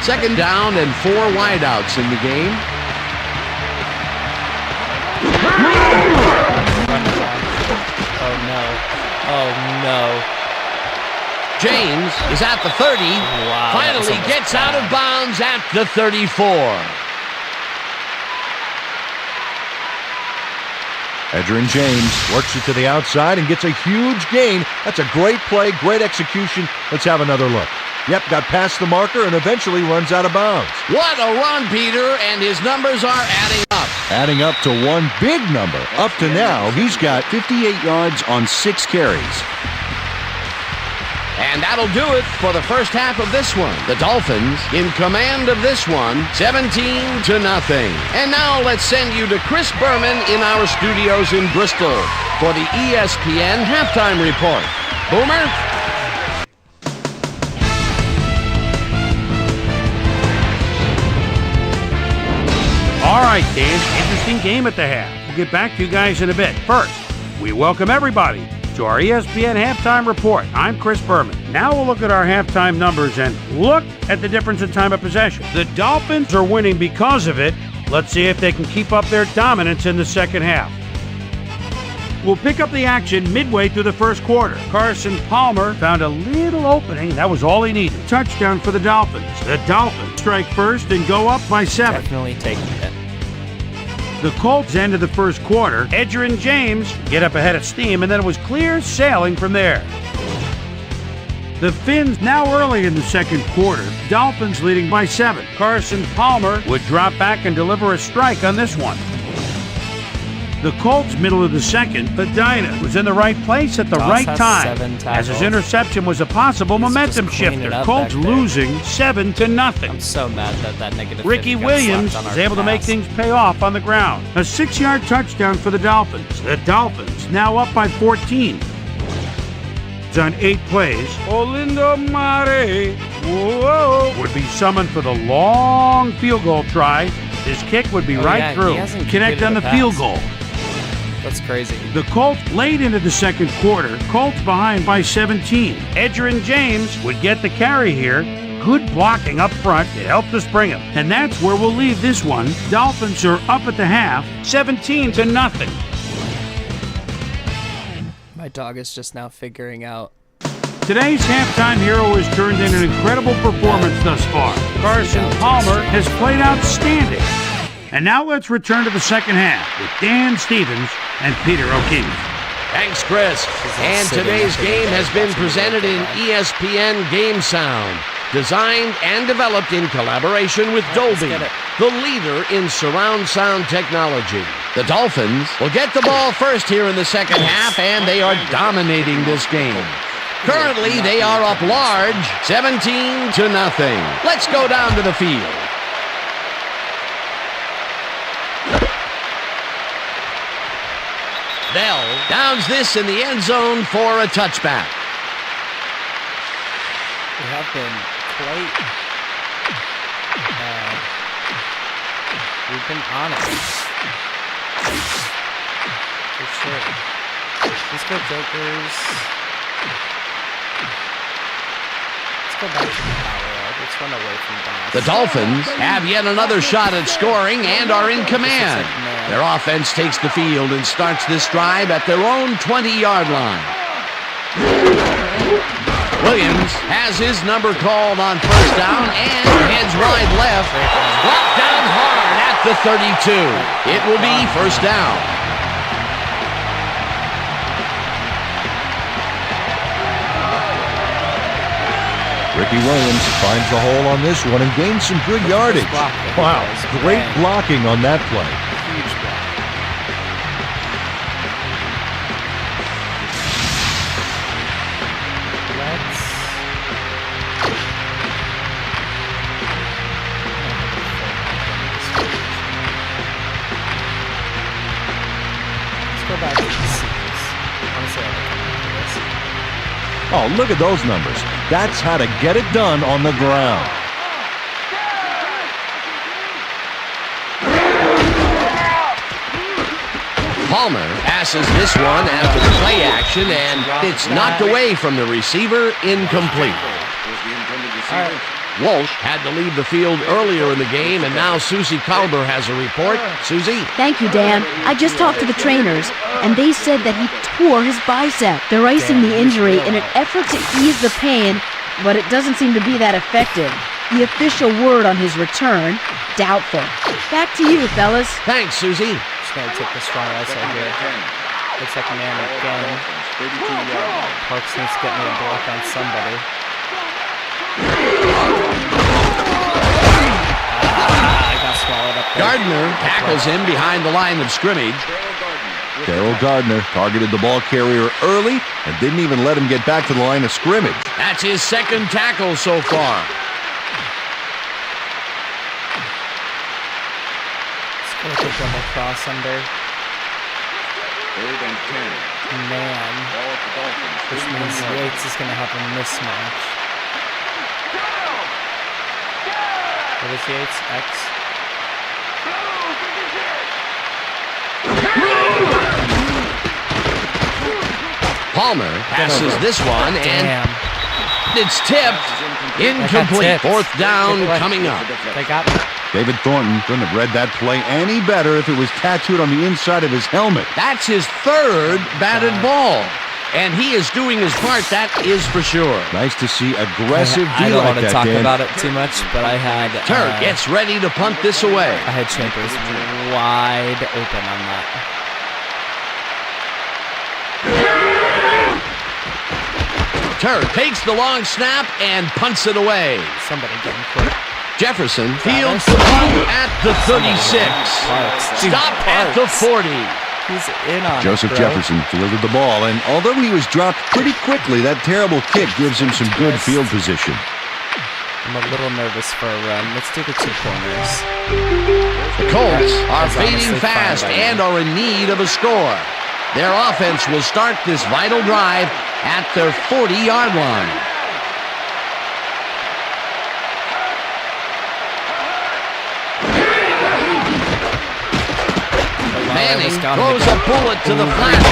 2nd down and 4 wideouts in the game. Oh, no. Oh, no. James is at the 30. Wow, finally gets out of bounds at the 34. Edgerrin James works it to the outside and gets a huge gain. That's a great play, great execution. Let's have another look. Yep, got past the marker and eventually runs out of bounds. What a run, Peter, and his numbers are adding up. Adding up to one big number. Up to now, he's got 58 yards on 6 carries. And that'll do it for the first half of this one. The Dolphins in command of this one, 17-0. And now let's send you to Chris Berman in our studios in Bristol for the ESPN halftime report. Boomer? All right, Dan, interesting game at the half. We'll get back to you guys in a bit. First, we welcome everybody to our ESPN halftime report. I'm Chris Berman. Now we'll look at our halftime numbers and look at the difference in time of possession. The Dolphins are winning because of it. Let's see if they can keep up their dominance in the second half. We'll pick up the action midway through the first quarter. Carson Palmer found a little opening. That was all he needed. Touchdown for the Dolphins. The Dolphins strike first and go up by 7. Definitely taking it. The Colts ended the first quarter. Edgerrin James get up ahead of steam, and then it was clear sailing from there. The Finns now early in the second quarter. Dolphins leading by 7. Carson Palmer would drop back and deliver a strike on this one. The Colts middle of the second. Medina was in the right place at the right time, as his interception was a possible momentum shifter. Colts losing 7-0. I'm so mad that negative. Ricky Williams was able to make things pay off on the ground. A 6-yard touchdown for the Dolphins. The Dolphins now up by 14. It's on 8 plays. Olindo Mare would be summoned for the long field goal try. His kick would be through. Connect on the field goal. That's crazy. The Colts late into the second quarter. Colts behind by 17. Edgerrin James would get the carry here. Good blocking up front. It helped us bring him. And that's where we'll leave this one. Dolphins are up at the half, 17-0. My dog is just now figuring out. Today's halftime hero has turned in an incredible performance thus far. Carson Palmer has played outstanding. And now let's return to the second half with Dan Stevens and Peter O'Keefe. Thanks, Chris. And today's game has been presented in ESPN Game Sound, designed and developed in collaboration with Dolby, the leader in surround sound technology. The Dolphins will get the ball first here in the second half, and they are dominating this game. Currently, they are up large, 17-0. Let's go down to the field. Bell downs this in the end zone for a touchback. We have been quite... we've been honest. For sure. Let's go, Jokers. Let's go back to the power. Let's run away from that. The Dolphins have yet another shot at scoring and are in command. Their offense takes the field and starts this drive at their own 20-yard line. Williams has his number called on first down and heads wide left. Brought down hard at the 32. It will be first down. Ricky Williams finds the hole on this one and gains some good yardage. Wow, great blocking on that play. Huge block. Let's go back to the receivers. Honestly, I like this. Oh, look at those numbers. That's how to get it done on the ground. Palmer passes this one after the play action, and it's knocked away from the receiver, incomplete. Walsh had to leave the field earlier in the game, and now Susie Kalber has a report. Susie? Thank you, Dan. I just talked to the trainers, and they said that he tore his bicep. They're icing the injury in an effort to ease the pain, but it doesn't seem to be that effective. The official word on his return, doubtful. Back to you, fellas. Thanks, Susie. Just going to take the strong ISO here. Looks like a man again. Parks needs to get me a block on somebody. I got swallowed up there. Gardner tackles him behind the line of scrimmage. Darrell Gardner targeted the ball carrier early and didn't even let him get back to the line of scrimmage. That's his second tackle so far. Just going to take double cross under. Man. Which means Yates is going to have a mismatch. What is Yates? X? Palmer passes this one, and it's tipped. Incomplete. Fourth down coming up. They got me. David Thornton couldn't have read that play any better if it was tattooed on the inside of his helmet. That's his third batted ball. And he is doing his part, that is for sure. Nice to see aggressive I D don't like want to that, talk Dan. about it too much, but I had... Turk gets ready to punt this away. I had Chambers wide open on that. Turk takes the long snap and punts it away. Somebody get him quick. Jefferson fields the punt at the 36. Stop at the 40. He's in on Joseph it, bro. Jefferson fielded the ball, and although he was dropped pretty quickly, that terrible kick gives him some good field position. I'm a little nervous for a run. Let's do the two corners. The Colts are That's fading honestly fast fine by me. and are in need of a score. Their offense will start this vital drive at their 40-yard line. Manning throws a bullet to the flat,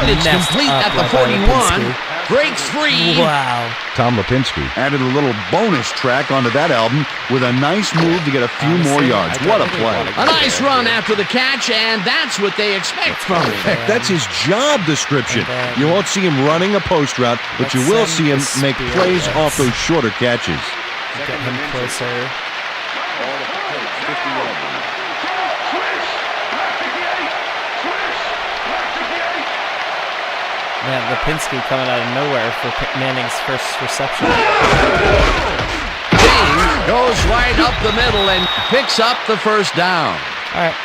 and it's complete at the 41. Breaks free. Wow. Tom Lipinski added a little bonus track onto that album with a nice move to get a few more yards. What a play. A nice run after the catch, and that's what they expect from him. Heck, that's his job description. You won't see him running a post route, but you will see him make plays off those shorter catches. Get him closer. Man, Lipinski coming out of nowhere for Manning's first reception. James goes right up the middle and picks up the first down. All right.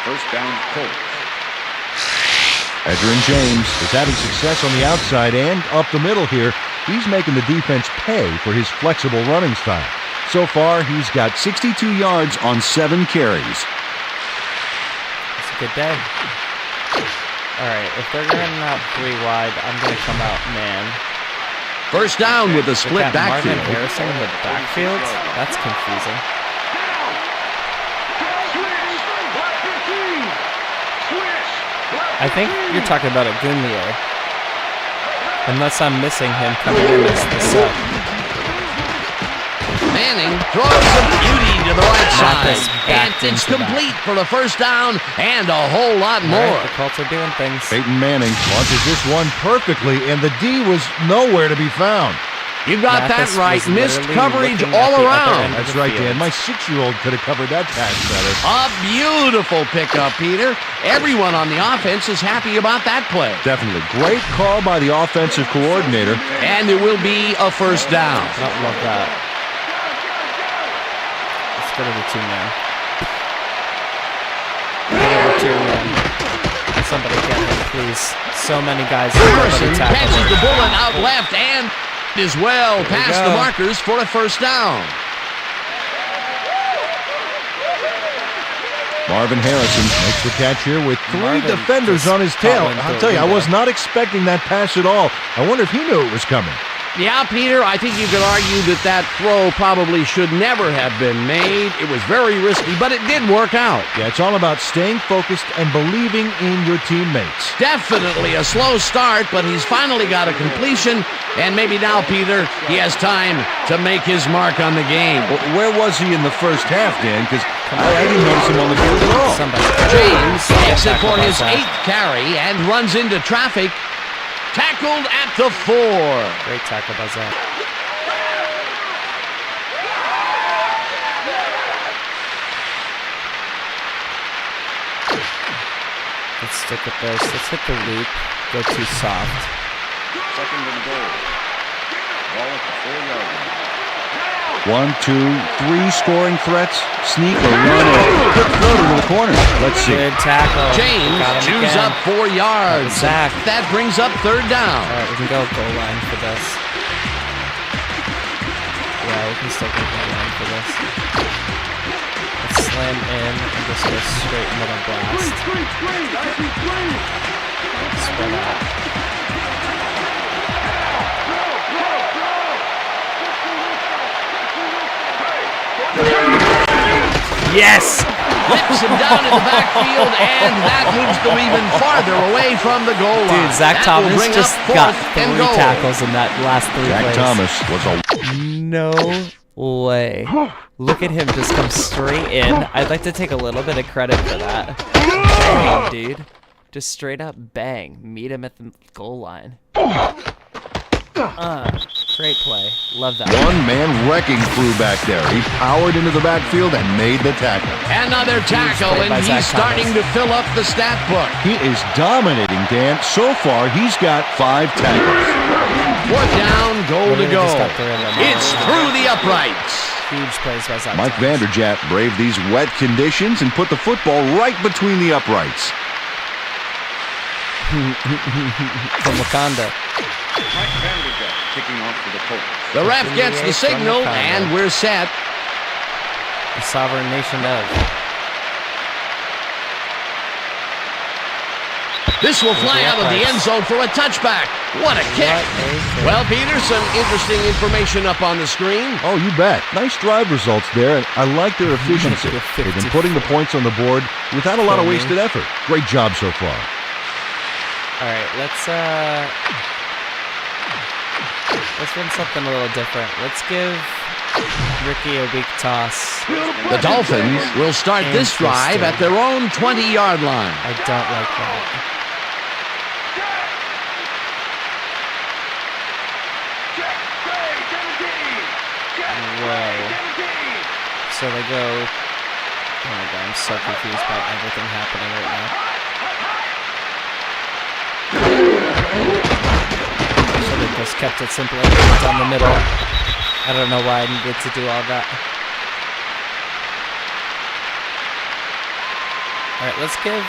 First down, Colts. Edgerrin James is having success on the outside and up the middle here. He's making the defense pay for his flexible running style. So far, he's got 62 yards on 7 carries. It's a good day. All right, if they're running out 3 wide, I'm going to come out man. First down with a split backfield. Marvin Harrison in the backfield? That's confusing. I think you're talking about Agunlier. Unless I'm missing him coming in as the sub. Manning throws a beauty to the right side. And it's into complete for the first down and a whole lot more. All right, the Colts are doing things. Peyton Manning launches this one perfectly, and the D was nowhere to be found. You got Mathis that right. was Missed literally coverage looking all at the other around. end of That's the right, field. Dan. My 6-year-old could have covered that pass better. A beautiful pickup, Peter. Everyone on the offense is happy about that play. Definitely. Great call by the offensive coordinator. And it will be a first down. I don't love that. Let's go to the 2-man. Somebody get him, please. So many guys. Harrison catches the bullet out left and is well past the markers for a first down. Marvin Harrison makes the catch here with 3 defenders on his tail. I'll tell you, I was not expecting that pass at all. I wonder if he knew it was coming. Yeah, Peter, I think you could argue that throw probably should never have been made. It was very risky, but it did work out. Yeah, it's all about staying focused and believing in your teammates. Definitely a slow start, but he's finally got a completion, and maybe now, Peter, he has time to make his mark on the game. Well, where was he in the first half, Dan? Because I didn't notice him on the field at all. James takes it for his 8th carry and runs into traffic. Tackled at the 4. Great tackle by Zach. Let's stick with this. Let's hit the loop. Go too soft. Second and goal. Ball at the 4-yard line. 1, 2, 3 scoring threats. Sneak or run or quick throw to the corner. Let's see. Good tackle. James chews up 4 yards. Zach. That brings up 3rd down. All right, we can go goal line for this. Yeah, we can still go goal line for this. Let's slam in and just go straight middle blast. Spread out. Yes! Whips him down in the backfield, and that moves them even farther away from the goal line. Dude, Zach That will Thomas bring just up got 4th 3 and goal. tackles in that last 3 Zach plays. Thomas was a... No way. Look at him just come straight in. I'd like to take a little bit of credit for that. Bang, dude. Just straight up bang. Meet him at the goal line. Great play. Love that. One-man wrecking crew back there. He powered into the backfield and made the tackle. Another tackle, play by and Zach he's starting Thomas. to fill up the stat book. He is dominating, Dan. So far, he's got 5 tackles. 4th down, goal to Literally go. just got 3 of them. It's through the uprights. Huge plays by Zach Mike Thomas. Vanderjagt braved these wet conditions and put the football right between the uprights. From Wakanda. Mike Vanderjagt kicking off for the Colts. The ref gets the signal, and we're set. The sovereign nation of. This will fly out of the end zone for a touchback. What a kick. Well, Peter, some interesting information up on the screen. Oh, you bet. Nice drive results there, and I like their efficiency. They've been putting the points on the board without a lot of wasted effort. Great job so far. All right, let's run something a little different. Let's give Ricky a weak toss. The Dolphins will start this drive at their own 20-yard line. I don't like that. Whoa. So they go... Oh my god, I'm so confused by everything happening right now. Should have just kept it simple down the middle. I don't know why I needed to do all that. Alright, let's give...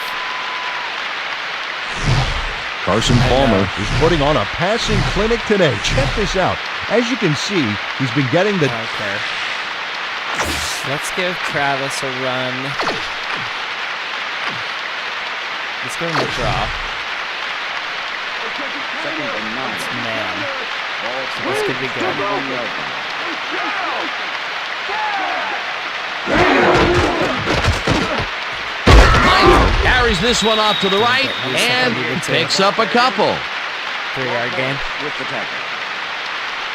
Carson Palmer is putting on a passing clinic today. Check this out. As you can see, he's been getting the... Okay. Let's give Travis a run. Let's go in the draw. Second and 9. It's man. Ball at This could be good. 1-yard line. Carries this one off to the right and picks up a couple. 3-yard gain. With the tackle.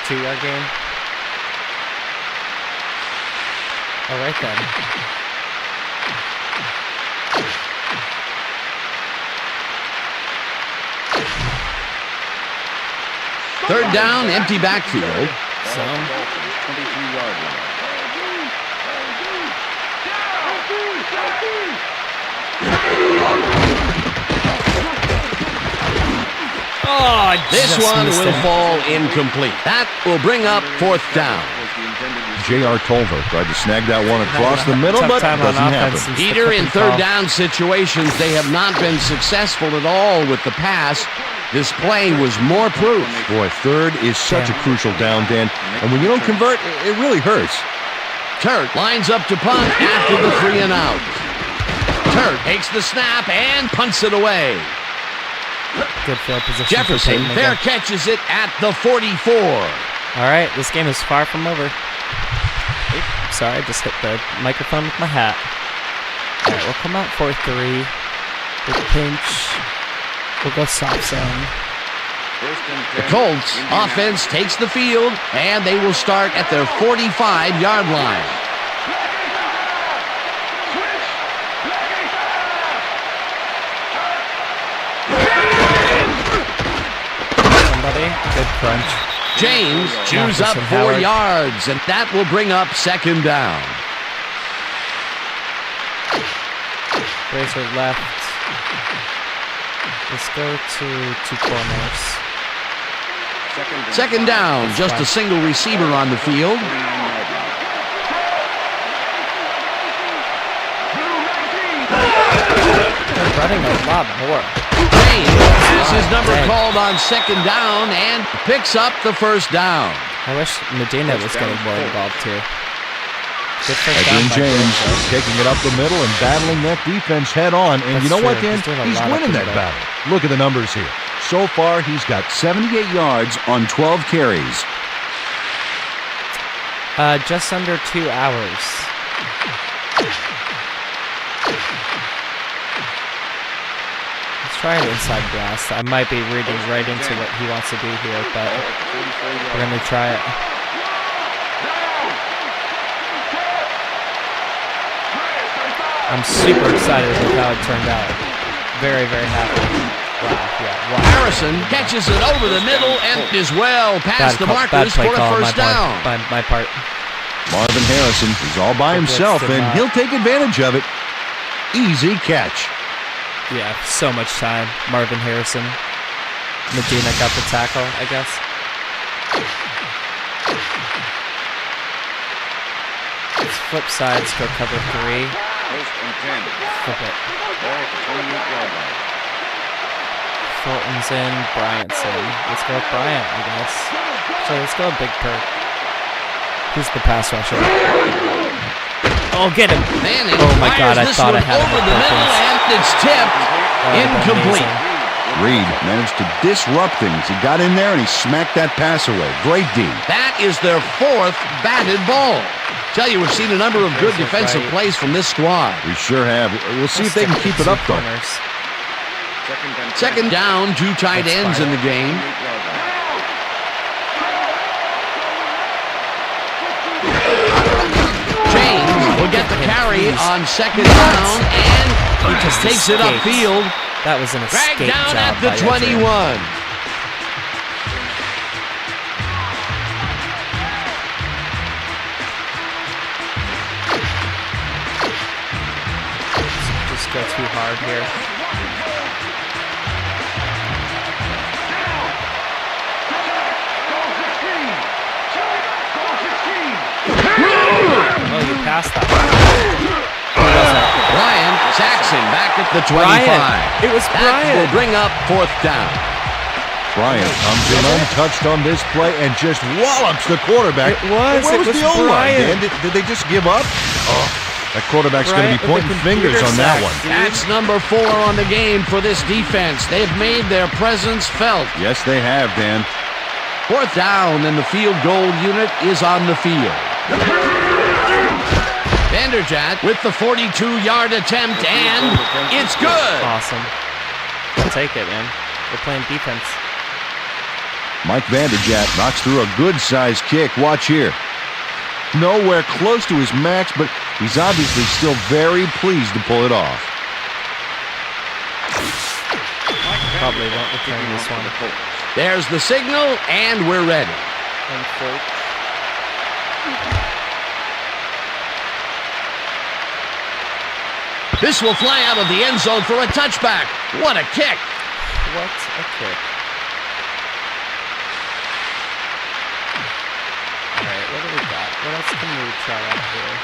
2-yard gain. All right, then. Third down, empty backfield. So, 23-yard line. oh, This one will fall incomplete. That will bring up fourth down. J.R. Tolver tried to snag that one across the middle, but it doesn't happen. Peter, in third down situations, they have not been successful at all with the pass. This play was more proof. Boy, third is such a crucial down, Dan. And when you don't convert, it really hurts. Turt lines up to punt after the 3 and out. Turt takes the snap and punts it away. Good field position. Jefferson fair catches it at the 44. All right, this game is far from over. Oops, sorry, I just hit the microphone with my hat. All right, we'll come out 4-3. Big pinch. We'll go soft zone. The Colts offense takes the field, and they will start at their 45-yard line. Somebody, good crunch. James chews up 4 yards, and that will bring up second down. Razor left. Let's go to 2 corners. Second down, just a single receiver on the field. They're running a lot more. James has his number called on second down and picks up the first down. I wish Medina was getting more involved too. Good first Edwin down by James James. taking it up the middle and battling that defense head on. And you know what, Dan? He's winning that battle. Look at the numbers here. So far, he's got 78 yards on 12 carries. Just under 2 hours. Let's try an inside blast. I might be reading right into what he wants to do here, but we're going to try it. I'm super excited with how it turned out. Very, very happy. Wow, yeah, wow. Harrison catches it over the middle and is well past the markers for a first down. My part. Marvin Harrison is all by himself, and he'll take advantage of it. Easy catch. Yeah, so much time. Marvin Harrison. Medina got the tackle, I guess. Let's flip sides, go cover 3. Flip it. Fulton's in, Bryant's in. Let's go with Bryant, I guess. So let's go Big Perk. Who's the pass rusher? Oh, get him! Manning oh my God, I this thought I one had over it. the middle, and it's tipped. Incomplete. Reed managed to disrupt things. He got in there and he smacked that pass away. Great D. That is their 4th batted ball. Tell you, we've seen a number of good defensive plays from this squad. We sure have. We'll see if they can keep it up, though. Second down, 2 tight ends in the game. James will get the carry on second down, and he just takes it upfield. That was an escape Dragged down job at the 21. Just go too hard here. Oh, you passed that one. Who was it? Brian Saxon back at the 25. It was That Brian. will bring up 4th down. Bryant comes in untouched on this play and just wallops the quarterback. Where was the O-line, Dan? Did they just give up? Oh, that quarterback's going to be pointing fingers on that one. That's number 4 on the game for this defense. They've made their presence felt. Yes, they have, Dan. 4th down, and the field goal unit is on the field. Vanderjagt with the 42-yard attempt, and it's good. Awesome. I'll take it, man. We're playing defense. Mike Vanderjagt knocks through a good-sized kick. Watch here. Nowhere close to his max, but he's obviously still very pleased to pull it off. Probably won't return this one. There's the signal, and we're ready. This will fly out of the end zone for a touchback. What a kick. What a kick. All right, what do we got? What else can we try out here?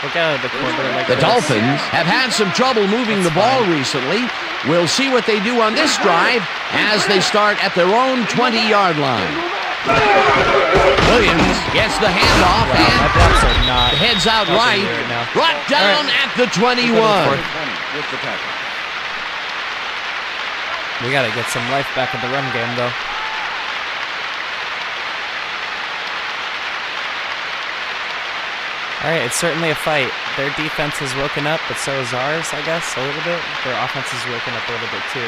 Look out of the corner like The Dolphins have had some trouble moving the ball recently. We'll see what they do on this drive as they start at their own 20-yard line. Williams gets the handoff and heads out right. Brought down at the 21. We got to get some life back in the run game, though. All right, it's certainly a fight. Their defense has woken up, but so is ours, I guess, a little bit. Their offense has woken up a little bit, too.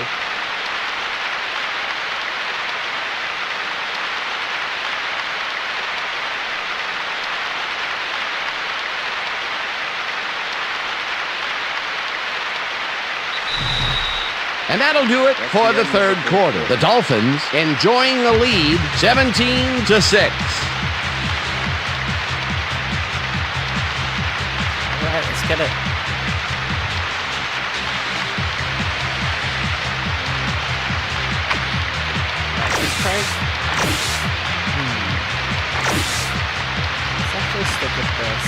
And that'll do it for the third quarter. The Dolphins enjoying the lead, 17-6. All right, let's get it. Let's try. Let's actually stick with this.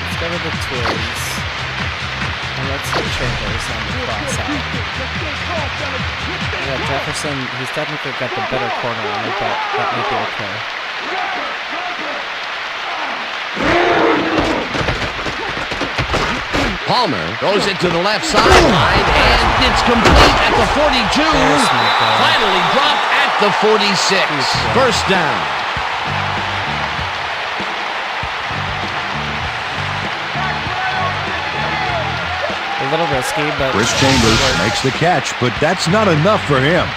Let's go with the twins. And let's hit Chambers on the cross out. Yeah, Jefferson, he's technically got the better corner on it, but that might be okay. Palmer throws it to the left sideline, and it's complete at the 42. Finally dropped at the 46. First down. A little risky, but Chris Chambers makes the catch, but that's not enough for him.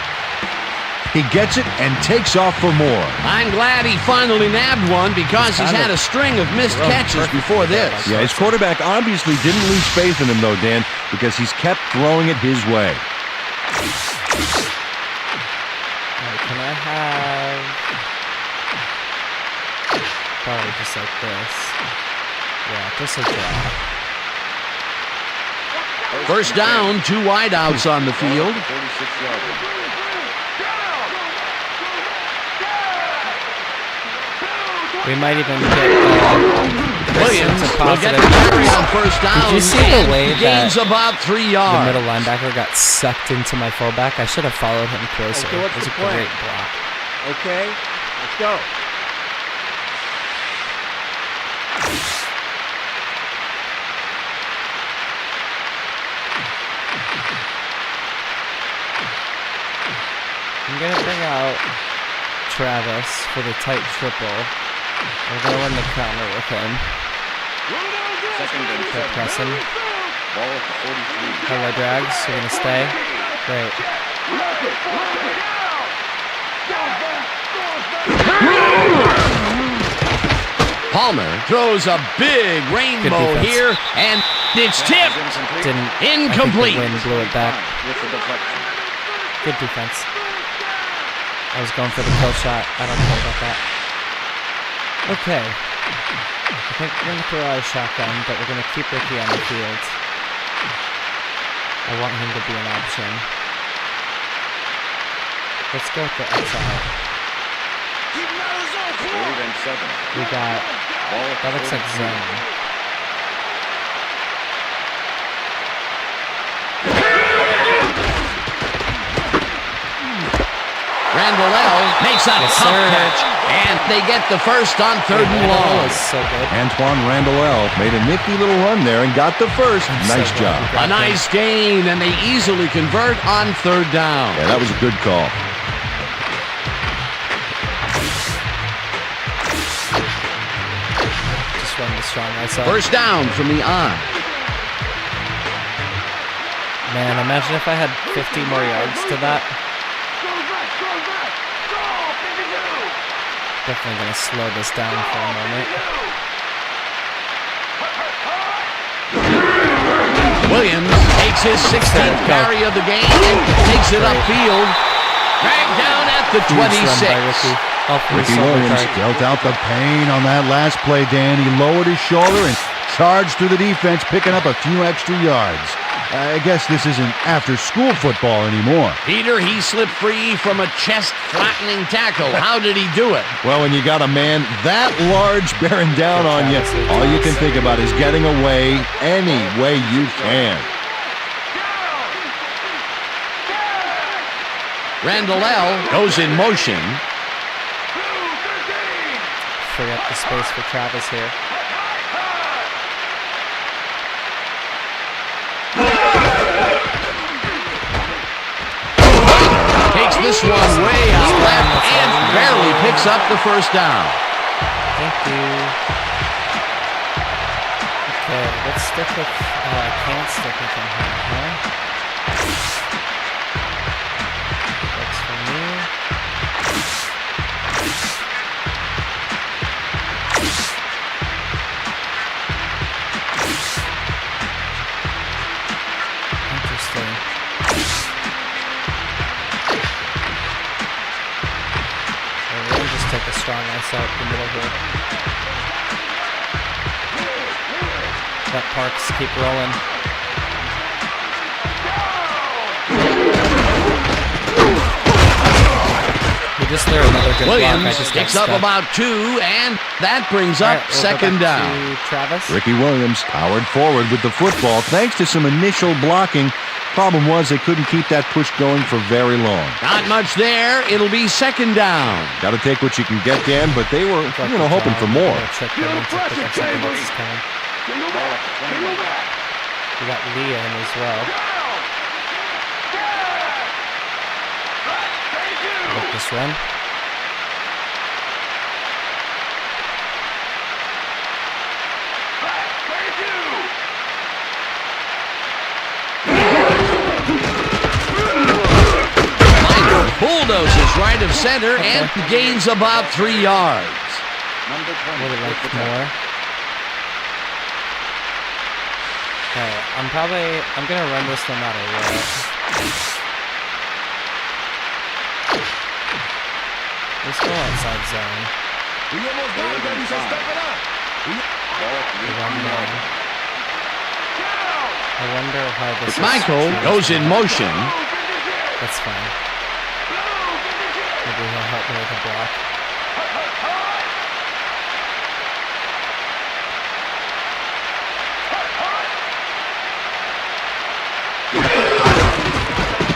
He gets it and takes off for more. I'm glad he finally nabbed one because he's had a string of missed catches before this. Yeah, his quarterback obviously didn't lose faith in him, though, Dan, because he's kept throwing it his way. Right, can I have... Probably just like this. Yeah, just a draw. First down, 2 wideouts on the field. We might even get Williams will get the carry on first down. Did you see the way gains that about 3 yards? The middle linebacker got sucked into my fullback? I should have followed him closer. Okay, what's it was the a plan? great block. Okay, let's go. I'm going to bring out Travis for the tight triple. We're going to run the counter with him. Second and Good pressing. Ball at the 43. Hello, drags. You're going to stay? Great. Palmer throws a big rainbow here, and it's tipped. Incomplete. I think the wind blew it back. With the deflection. Good defense. I was going for the kill shot. I don't care about that. Okay. I think we're going to throw out a shotgun, but we're going to keep Ricky on the field. I want him to be an option. Let's go with the X out. We got... That looks like zone. Randall makes a tough catch, and they get the first on 3rd and long. So good. Antoine Randall made a nifty little run there and got the first. Nice job. A nice gain, and they easily convert on 3rd down. Yeah, that was a good call. Just run the strong myself. First down from the I. Man, imagine if I had 50 more yards to that. Definitely going to slow this down for a moment. Williams takes his 16th carry of the game and takes it upfield. Dragged down at the 26. Ricky Williams dealt out the pain on that last play, Dan. He lowered his shoulder and charged through the defense, picking up a few extra yards. I guess this isn't after-school football anymore. Peter, he slipped free from a chest-flattening tackle. How did he do it? Well, when you got a man that large bearing down on you, all you can think about is getting away any way you can. Randall L. goes in motion. Free up the space for Travis here. Takes this one way out left and barely picks up the first down. Thank you. Okay, let's stick with... Oh, I can't stick with him here, huh? Works for me. Interesting. We'll just take a strong ice out the middle here. Let Parks keep rolling. He just threw another good Williams block. I just picks up about 2, and that brings up we'll second go back down. to Travis. Ricky Williams powered forward with the football thanks to some initial blocking. Problem was they couldn't keep that push going for very long. Not much there. It'll be second down. Got to take what you can get, Dan, but they were, hoping for more. We got Leah in as well. Like this run. Bulldozes right of center and gains about 3 yards. Would have liked more. Okay, I'm gonna run this no matter what. Let's go outside zone. I wonder how this Michael goes in motion. That's fine. Maybe he'll help me with a block.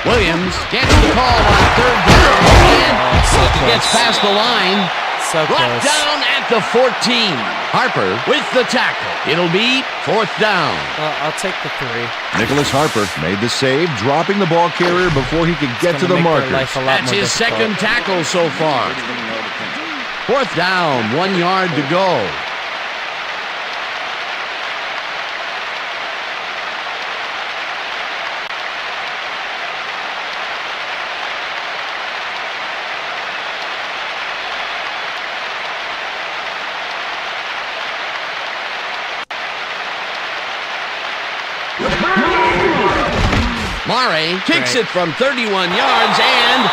Williams gets the call on third down and gets past the line. Brought down at the 14. Harper with the tackle. It'll be fourth down. I'll take the 3. Nicholas Harper made the save, dropping the ball carrier before he could get to the markers. That's his second tackle so far. Fourth down, 1 yard to go. Mare kicks it from 31 yards, and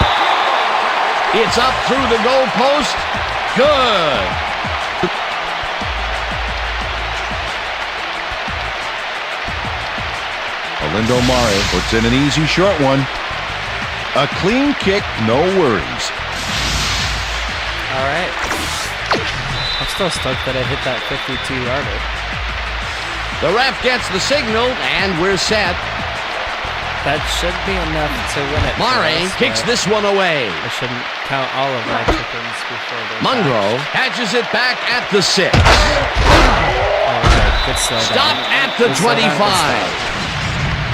it's up through the goal post. Good. Olindo Mare puts in an easy short one. A clean kick, no worries. All right. I'm still stoked that I hit that 52-yarder. The ref gets the signal, and we're set. That should be enough to win it. Mare kicks this one away. I shouldn't count all of my chickens before they're Munro catches it back at the 6. Good stop at the 25.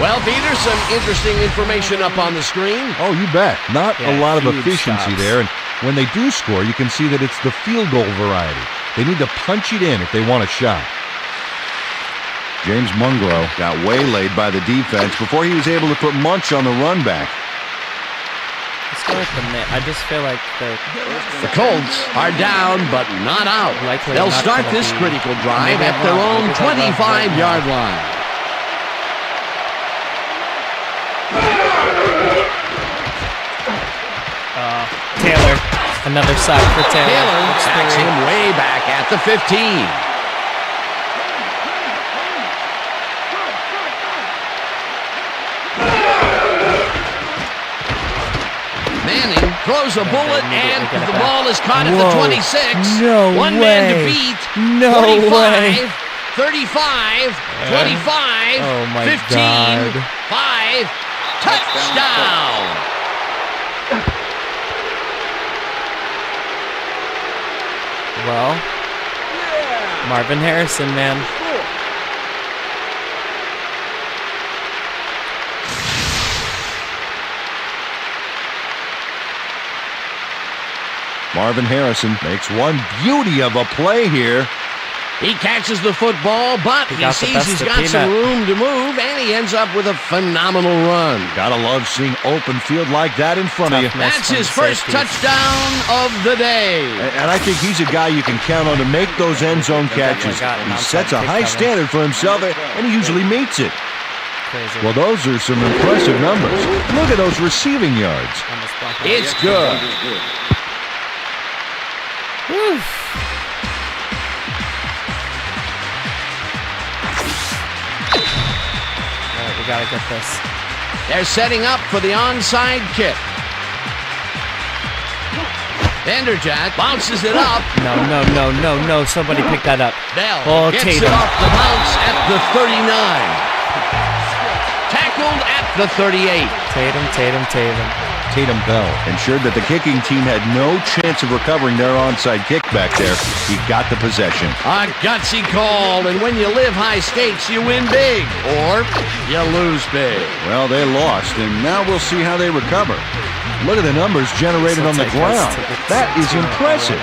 Well, Peter, some interesting information up on the screen. Oh, you bet. Not a lot of efficiency there. And when they do score, you can see that it's the field goal variety. They need to punch it in if they want a shot. James Mungro got waylaid by the defense before he was able to put Munch on the run back. Let's go with I just feel like the Colts are down but not out. They'll start this critical drive at their own 25-yard line. Taylor, another sack for Taylor. Taylor sacks him way back at the 15. Manning throws a bullet, and the ball is caught at the 26. No One way. man to beat. No 45, way. 35, 25, Oh my 15, God. 5, touchdown. Well, Marvin Harrison, man. Marvin Harrison makes one beauty of a play here. He catches the football, but he sees he's got some room to move, and he ends up with a phenomenal run. Gotta love seeing open field like that in front of you. That's his first touchdown of the day. And I think he's a guy you can count on to make those end zone catches. He sets a high standard for himself, and he usually meets it. Crazy. Well, those are some impressive numbers. Look at those receiving yards. It's good. Woo. We gotta get this. They're setting up for the onside kick. Vanderjagt bounces it up. No. Somebody pick that up. Bell gets Tatum. it off the bounce at the 39. Tackled at the 38. Tatum Bell ensured that the kicking team had no chance of recovering their onside kick back there. He got the possession. A gutsy call, and when you live high stakes, you win big, or you lose big. Well, they lost, and now we'll see how they recover. Look at the numbers generated on the ground. That is impressive.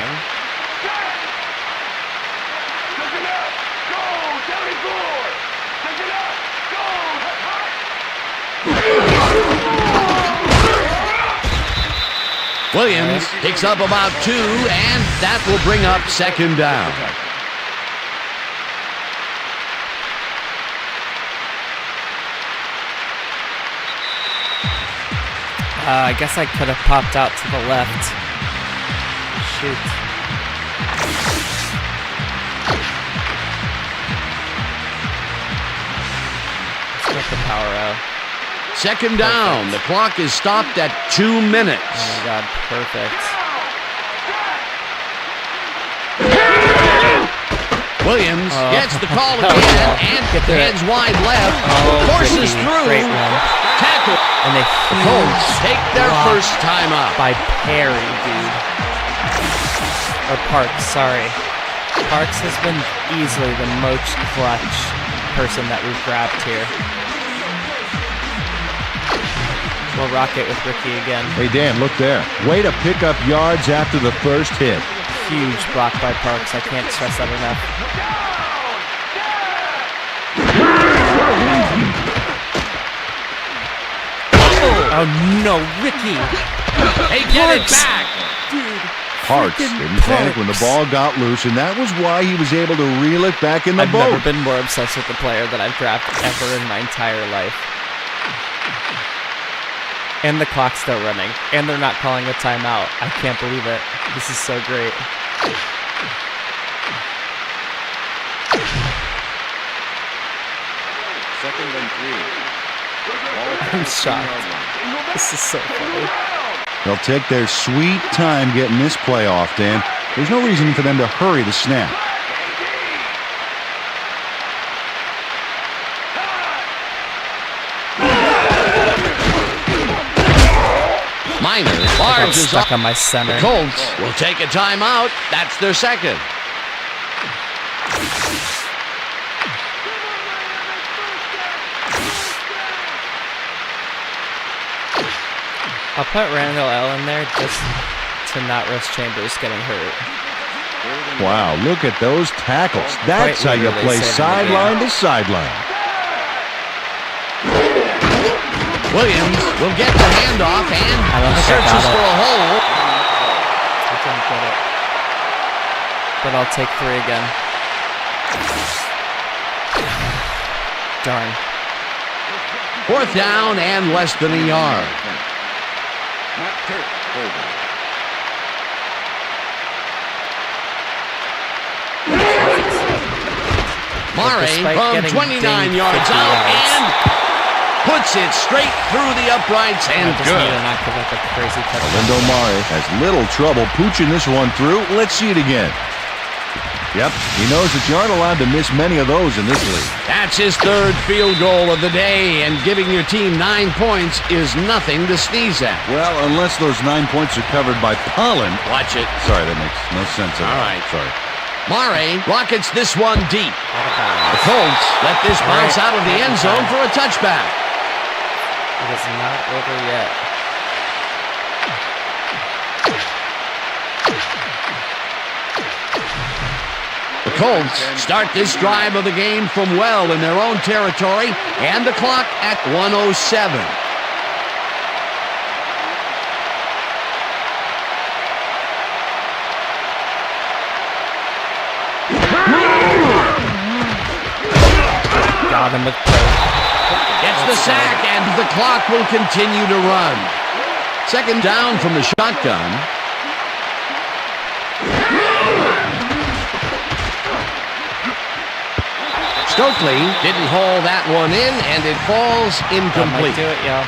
Williams picks up about 2, and that will bring up second down. I guess I could have popped out to the left. Shoot. Let's get the power out. Second down. The clock is stopped at 2 minutes. Oh my God, perfect. Williams gets the call again and heads wide left. Forces through. Great run. Tackle. And the Colts take their first time out. By Perry, dude. Or Parks, sorry. Parks has been easily the most clutch person that we've grabbed here. We'll rock it with Ricky again. Hey, Dan, look there. Way to pick up yards after the first hit. Huge block by Parks. I can't stress that enough. Oh, no, Ricky. Hey, get it back. Dude. Parks didn't panic when the ball got loose, and that was why he was able to reel it back in the boat. I've never been more obsessed with the player that I've drafted ever in my entire life. And the clock's still running. And they're not calling a timeout. I can't believe it. This is so great. Second and 3. I'm shocked. This is so funny. They'll take their sweet time getting this play off, Dan. There's no reason for them to hurry the snap. Minor barges stuck on my center. The Colts will take a timeout. That's their second. I'll put Randall L in there just to not risk Chambers getting hurt. Wow, look at those tackles. That's how you play sideline to sideline. Williams will get the handoff and searches for a hole. I couldn't get it. But I'll take 3 again. Darn. 4th down and less than a yard. Murray from 29 yards out and puts it straight through the uprights and good. Lindo Mare has little trouble pooching this one through. Let's see it again. Yep, he knows that you aren't allowed to miss many of those in this league. That's his 3rd field goal of the day, and giving your team 9 points is nothing to sneeze at. Well, unless those 9 points are covered by pollen. Watch it. Sorry, that makes no sense at all. All right. Sorry. Murray rockets this one deep. The Colts let this bounce out of the end zone for a touchback. It is not over yet. The Colts start this drive of the game from well in their own territory, and the clock at 1:07. Got him with Gets the sack, and the clock will continue to run. 2nd down from the shotgun. Stokely didn't haul that one in, and it falls incomplete. Do it, yo.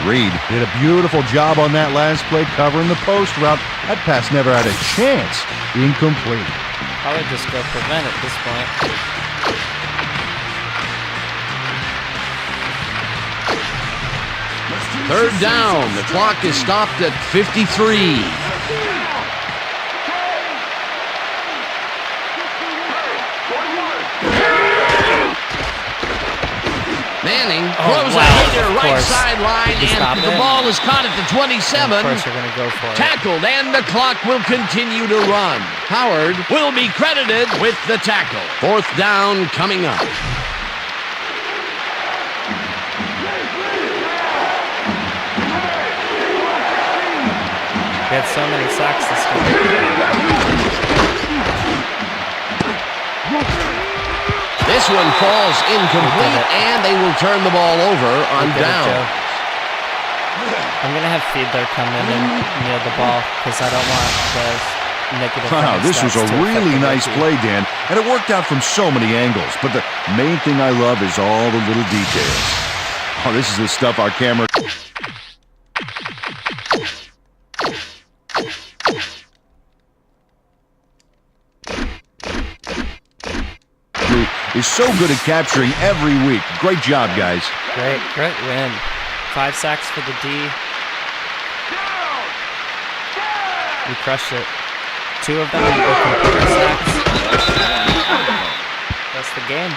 Reed did a beautiful job on that last play covering the post route. That pass never had a chance being complete. Probably just go prevent at this point. Third down. The clock is stopped at 53. Manning throws a hitter right sideline, and the ball is caught at the 27. Of course, you're going to go for it. Tackled, and the clock will continue to run. Howard will be credited with the tackle. 4th down coming up. We had so many sacks this game. This one falls incomplete, and they will turn the ball over on down. I'm going to have Fiedler come in and kneel the ball because I don't want the negative. Wow, this was a really nice play, Dan, and it worked out from so many angles. But the main thing I love is all the little details. Oh, this is the stuff our camera is so good at capturing every week. Great job, guys. Great win. 5 sacks for the D. We crushed it. 2 of them were complete sacks. That's the game.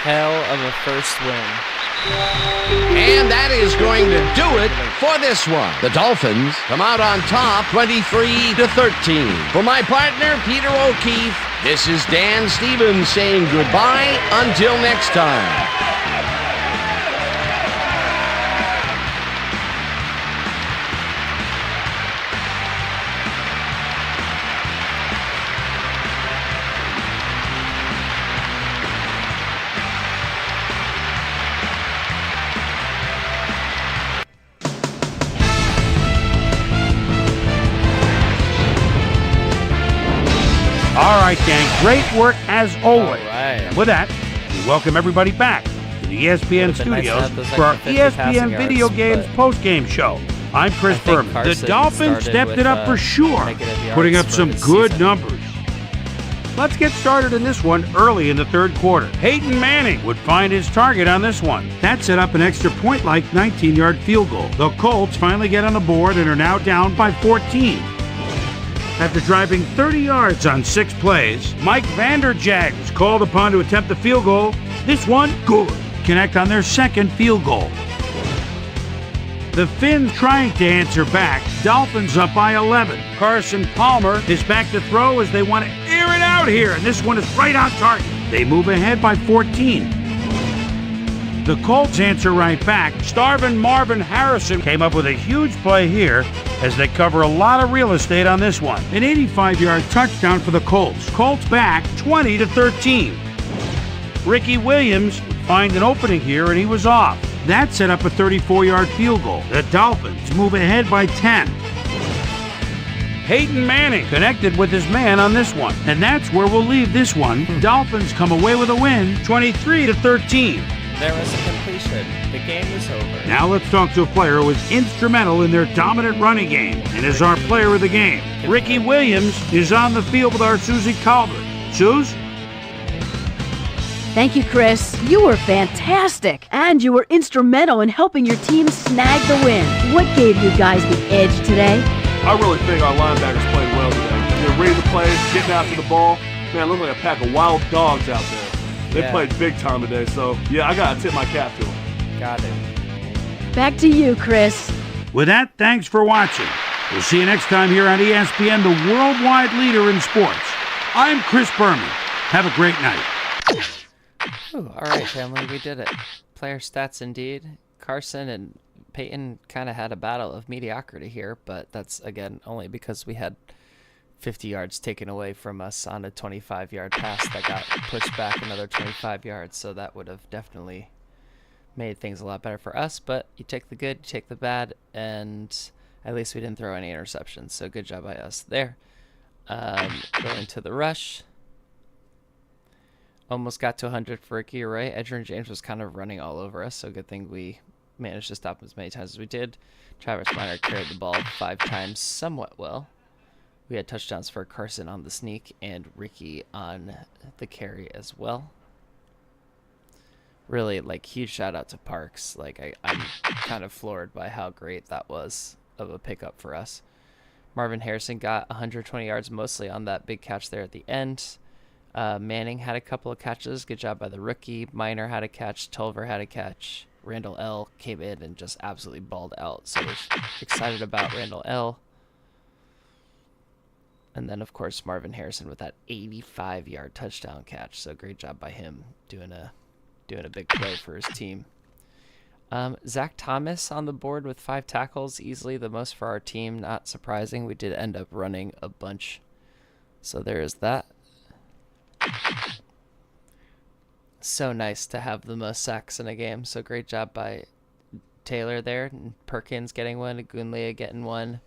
Hell of a first win. And that is going to do it for this one. The Dolphins come out on top 23-13. For my partner, Peter O'Keefe, this is Dan Stevens saying goodbye until next time. All right, gang. Great work as always. All right. With that, we welcome everybody back to the ESPN studios for our ESPN Video Games post-game show. I'm Chris Berman. The Dolphins stepped it up for sure, putting up some good numbers. Let's get started in this one early in the third quarter. Peyton Manning would find his target on this one. That set up an extra point-like 19-yard field goal. The Colts finally get on the board and are now down by 14. After driving 30 yards on 6 plays, Mike Vanderjagt was called upon to attempt the field goal. This one, good. Connect on their second field goal. The Finns trying to answer back. Dolphins up by 11. Carson Palmer is back to throw as they want to air it out here, and this one is right on target. They move ahead by 14. The Colts answer right back. Starvin Marvin Harrison came up with a huge play here as they cover a lot of real estate on this one. An 85-yard touchdown for the Colts. Colts back 20-13. Ricky Williams would find an opening here, and he was off. That set up a 34-yard field goal. The Dolphins move ahead by 10. Peyton Manning connected with his man on this one. And that's where we'll leave this one. Dolphins come away with a win, 23-13. There was a completion. The game is over. Now let's talk to a player who was instrumental in their dominant running game and is our player of the game. Ricky Williams is on the field with our Susie Calvert. Suze? Thank you, Chris. You were fantastic. And you were instrumental in helping your team snag the win. What gave you guys the edge today? I really think our linebackers played well today. They're reading the plays, getting after the ball. Man, it looked like a pack of wild dogs out there. They played big time today, so yeah, I gotta tip my cap to them. Got it. Back to you, Chris. With that, thanks for watching. We'll see you next time here on ESPN, the worldwide leader in sports. I'm Chris Berman. Have a great night. Ooh, all right, family, we did it. Player stats indeed. Carson and Peyton kind of had a battle of mediocrity here, but that's, again, only because we had 50 yards taken away from us on a 25-yard pass that got pushed back another 25 yards, so that would have definitely made things a lot better for us. But you take the good, you take the bad, and at least we didn't throw any interceptions, so good job by us there. Going to the rush. Almost got to 100 for Ricky, right? Edgerrin James was kind of running all over us, so good thing we managed to stop him as many times as we did. Travis Minor carried the ball 5 times somewhat well. We had touchdowns for Carson on the sneak and Ricky on the carry as well. Really, like, huge shout out to Parks. Like, I'm kind of floored by how great that was of a pickup for us. Marvin Harrison got 120 yards mostly on that big catch there at the end. Manning had a couple of catches. Good job by the rookie. Minor had a catch. Tolver had a catch. Randall L. came in and just absolutely balled out. So we're excited about Randall L. And then, of course, Marvin Harrison with that 85-yard touchdown catch. So great job by him doing a big play for his team. Zach Thomas on the board with 5 tackles. Easily the most for our team. Not surprising. We did end up running a bunch. So there is that. So nice to have the most sacks in a game. So great job by Taylor there. Perkins getting one. Gunlea getting one.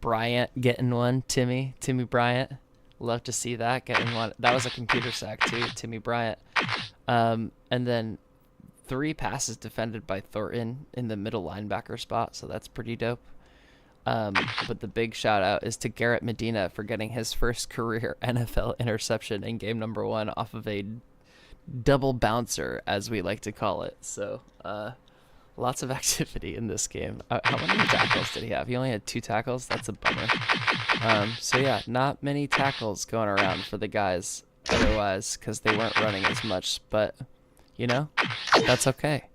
Bryant getting one. Timmy Bryant. Love to see that. Getting one. That was a computer sack too. Timmy Bryant. And then 3 passes defended by Thornton in the middle linebacker spot. So that's pretty dope. But the big shout out is to Garrett Medina for getting his first career NFL interception in game number 1 off of a double bouncer, as we like to call it. So lots of activity in this game. How many tackles did he have? He only had 2 tackles. That's a bummer. So yeah, not many tackles going around for the guys otherwise because they weren't running as much, but you know, that's okay.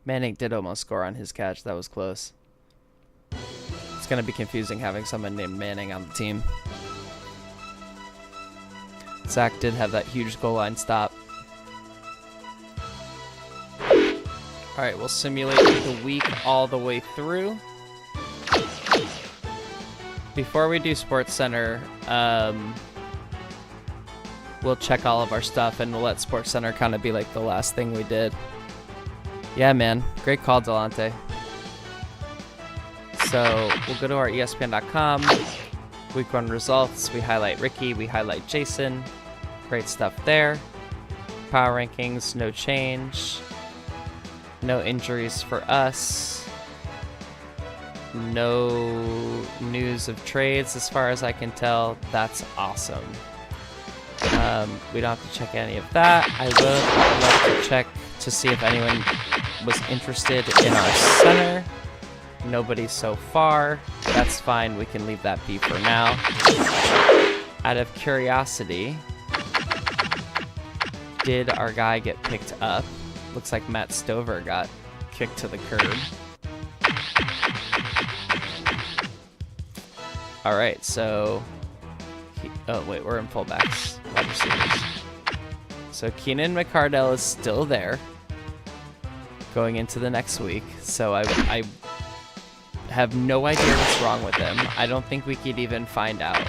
Manning did almost score on his catch. That was close. It's going to be confusing having someone named Manning on the team. Zach did have that huge goal line stop. All right, we'll simulate the week all the way through. Before we do Sports Center, we'll check all of our stuff and we'll let Sports Center kind of be like the last thing we did. Yeah, man. Great call, Delante. So we'll go to our ESPN.com. Week 1 results. We highlight Ricky. We highlight Jason. Great stuff there. Power rankings, no change. No injuries for us. No news of trades as far as I can tell. That's awesome. We don't have to check any of that. I would love to check to see if anyone was interested in our center. Nobody so far. That's fine. We can leave that be for now. Out of curiosity, did our guy get picked up? Looks like Matt Stover got kicked to the curb. All right, so... oh, wait, we're in fullbacks. Wide receivers. So Keenan McCardell is still there going into the next week. So I have no idea what's wrong with him. I don't think we could even find out.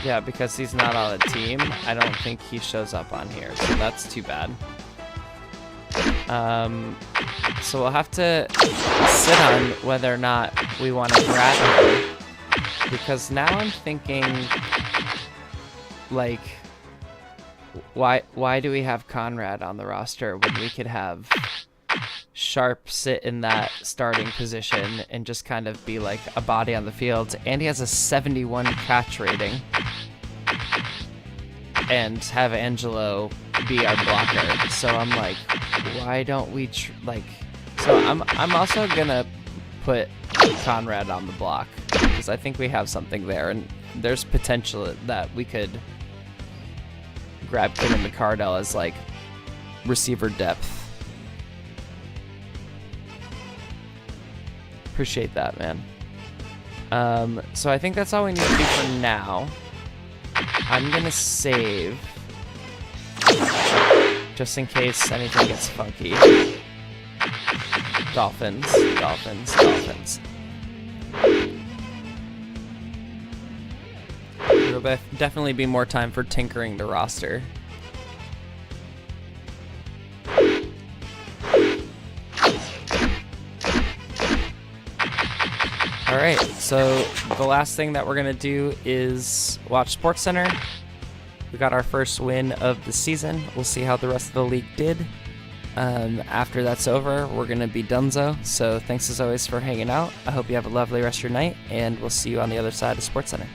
Yeah, because he's not on the team, I don't think he shows up on here, so that's too bad. So we'll have to sit on whether or not we want to grab him, because now I'm thinking, like, why do we have Conrad on the roster when we could have Sharp sit in that starting position and just kind of be like a body on the field? And he has a 71 catch rating. And have Angelo be our blocker. So I'm like, why don't we so I'm also gonna put Conrad on the block because I think we have something there, and there's potential that we could grab Keenan McCardell as like receiver depth. Appreciate that, man. So I think that's all we need to do for now. I'm gonna save just in case anything gets funky. Dolphins. There'll definitely be more time for tinkering the roster. Alright, so the last thing that we're going to do is watch SportsCenter. We got our first win of the season. We'll see how the rest of the league did. After that's over, we're going to be donezo. So thanks as always for hanging out. I hope you have a lovely rest of your night, and we'll see you on the other side of SportsCenter.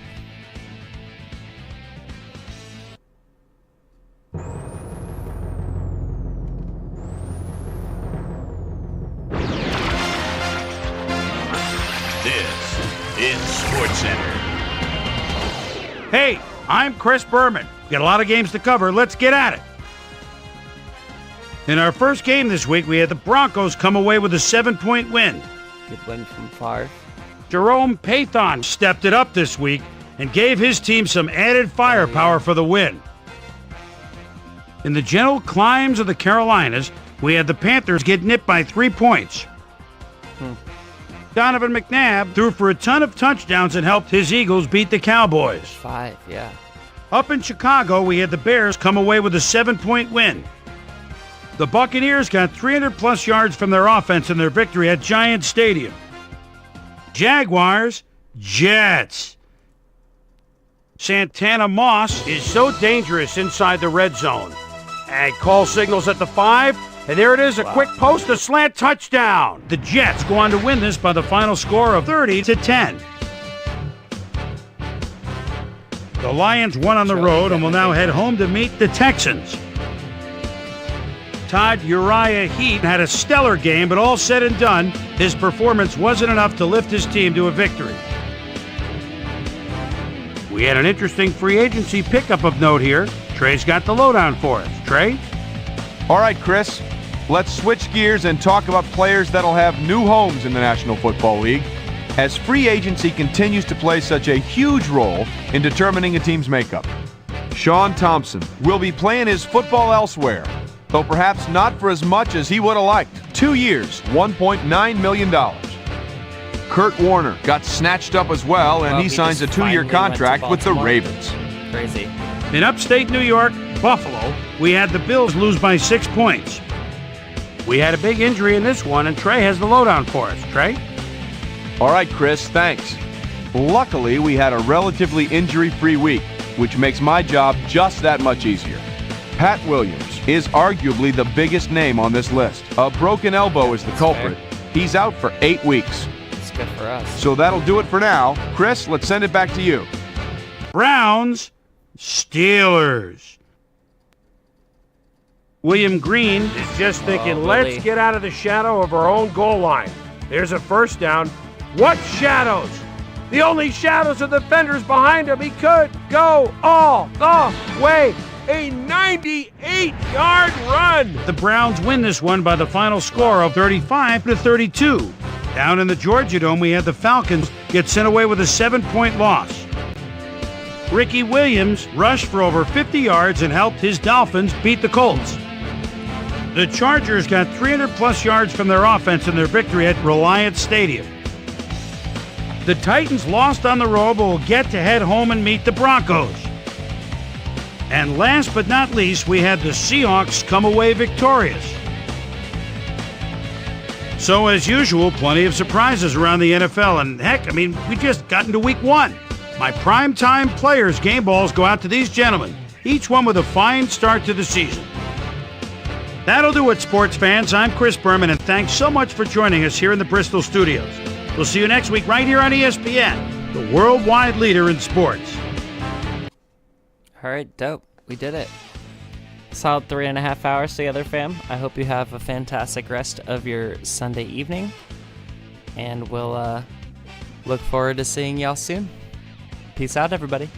Hey, I'm Chris Berman. Got a lot of games to cover. Let's get at it. In our first game this week, we had the Broncos come away with a 7-point win. Good win from Favre. Jerome Pathon stepped it up this week and gave his team some added firepower for the win. In the gentle climbs of the Carolinas, we had the Panthers get nipped by 3 points. Donovan McNabb threw for a ton of touchdowns and helped his Eagles beat the Cowboys. 5, yeah. Up in Chicago, we had the Bears come away with a 7-point win. The Buccaneers got 300-plus yards from their offense in their victory at Giant Stadium. Jaguars, Jets. Santana Moss is so dangerous inside the red zone. And call signals at the 5. And there it is, a quick post, a slant touchdown. The Jets go on to win this by the final score of 30-10. The Lions won on the road and will now head home to meet the Texans. Todd Uriah Heat had a stellar game, but all said and done, his performance wasn't enough to lift his team to a victory. We had an interesting free agency pickup of note here. Trey's got the lowdown for us. Trey? All right, Chris. Let's switch gears and talk about players that'll have new homes in the National Football League, as free agency continues to play such a huge role in determining a team's makeup. Sean Thompson will be playing his football elsewhere, though perhaps not for as much as he would have liked. 2 years, $1.9 million. Kurt Warner got snatched up as well, and he signs a 2-year contract with the Ravens. Crazy. In upstate New York, Buffalo, we had the Bills lose by 6 points. We had a big injury in this one, and Trey has the lowdown for us. Trey? All right, Chris, thanks. Luckily, we had a relatively injury-free week, which makes my job just that much easier. Pat Williams is arguably the biggest name on this list. A broken elbow is the culprit. He's out for 8 weeks. It's good for us. So that'll do it for now. Chris, let's send it back to you. Browns, Steelers. William Green is just thinking, let's get out of the shadow of our own goal line. There's a first down. What shadows? The only shadows are the defenders behind him. He could go all the way. A 98-yard run. The Browns win this one by the final score of 35-32. Down in the Georgia Dome, we had the Falcons get sent away with a 7-point loss. Ricky Williams rushed for over 50 yards and helped his Dolphins beat the Colts. The Chargers got 300-plus yards from their offense in their victory at Reliant Stadium. The Titans lost on the road but will get to head home and meet the Broncos. And last but not least, we had the Seahawks come away victorious. So as usual, plenty of surprises around the NFL. And heck, we just got into week 1. My primetime players' game balls go out to these gentlemen, each one with a fine start to the season. That'll do it, sports fans. I'm Chris Berman, and thanks so much for joining us here in the Bristol studios. We'll see you next week right here on ESPN, the worldwide leader in sports. All right, dope. We did it. Solid 3.5 hours together, fam. I hope you have a fantastic rest of your Sunday evening. And we'll look forward to seeing y'all soon. Peace out, everybody.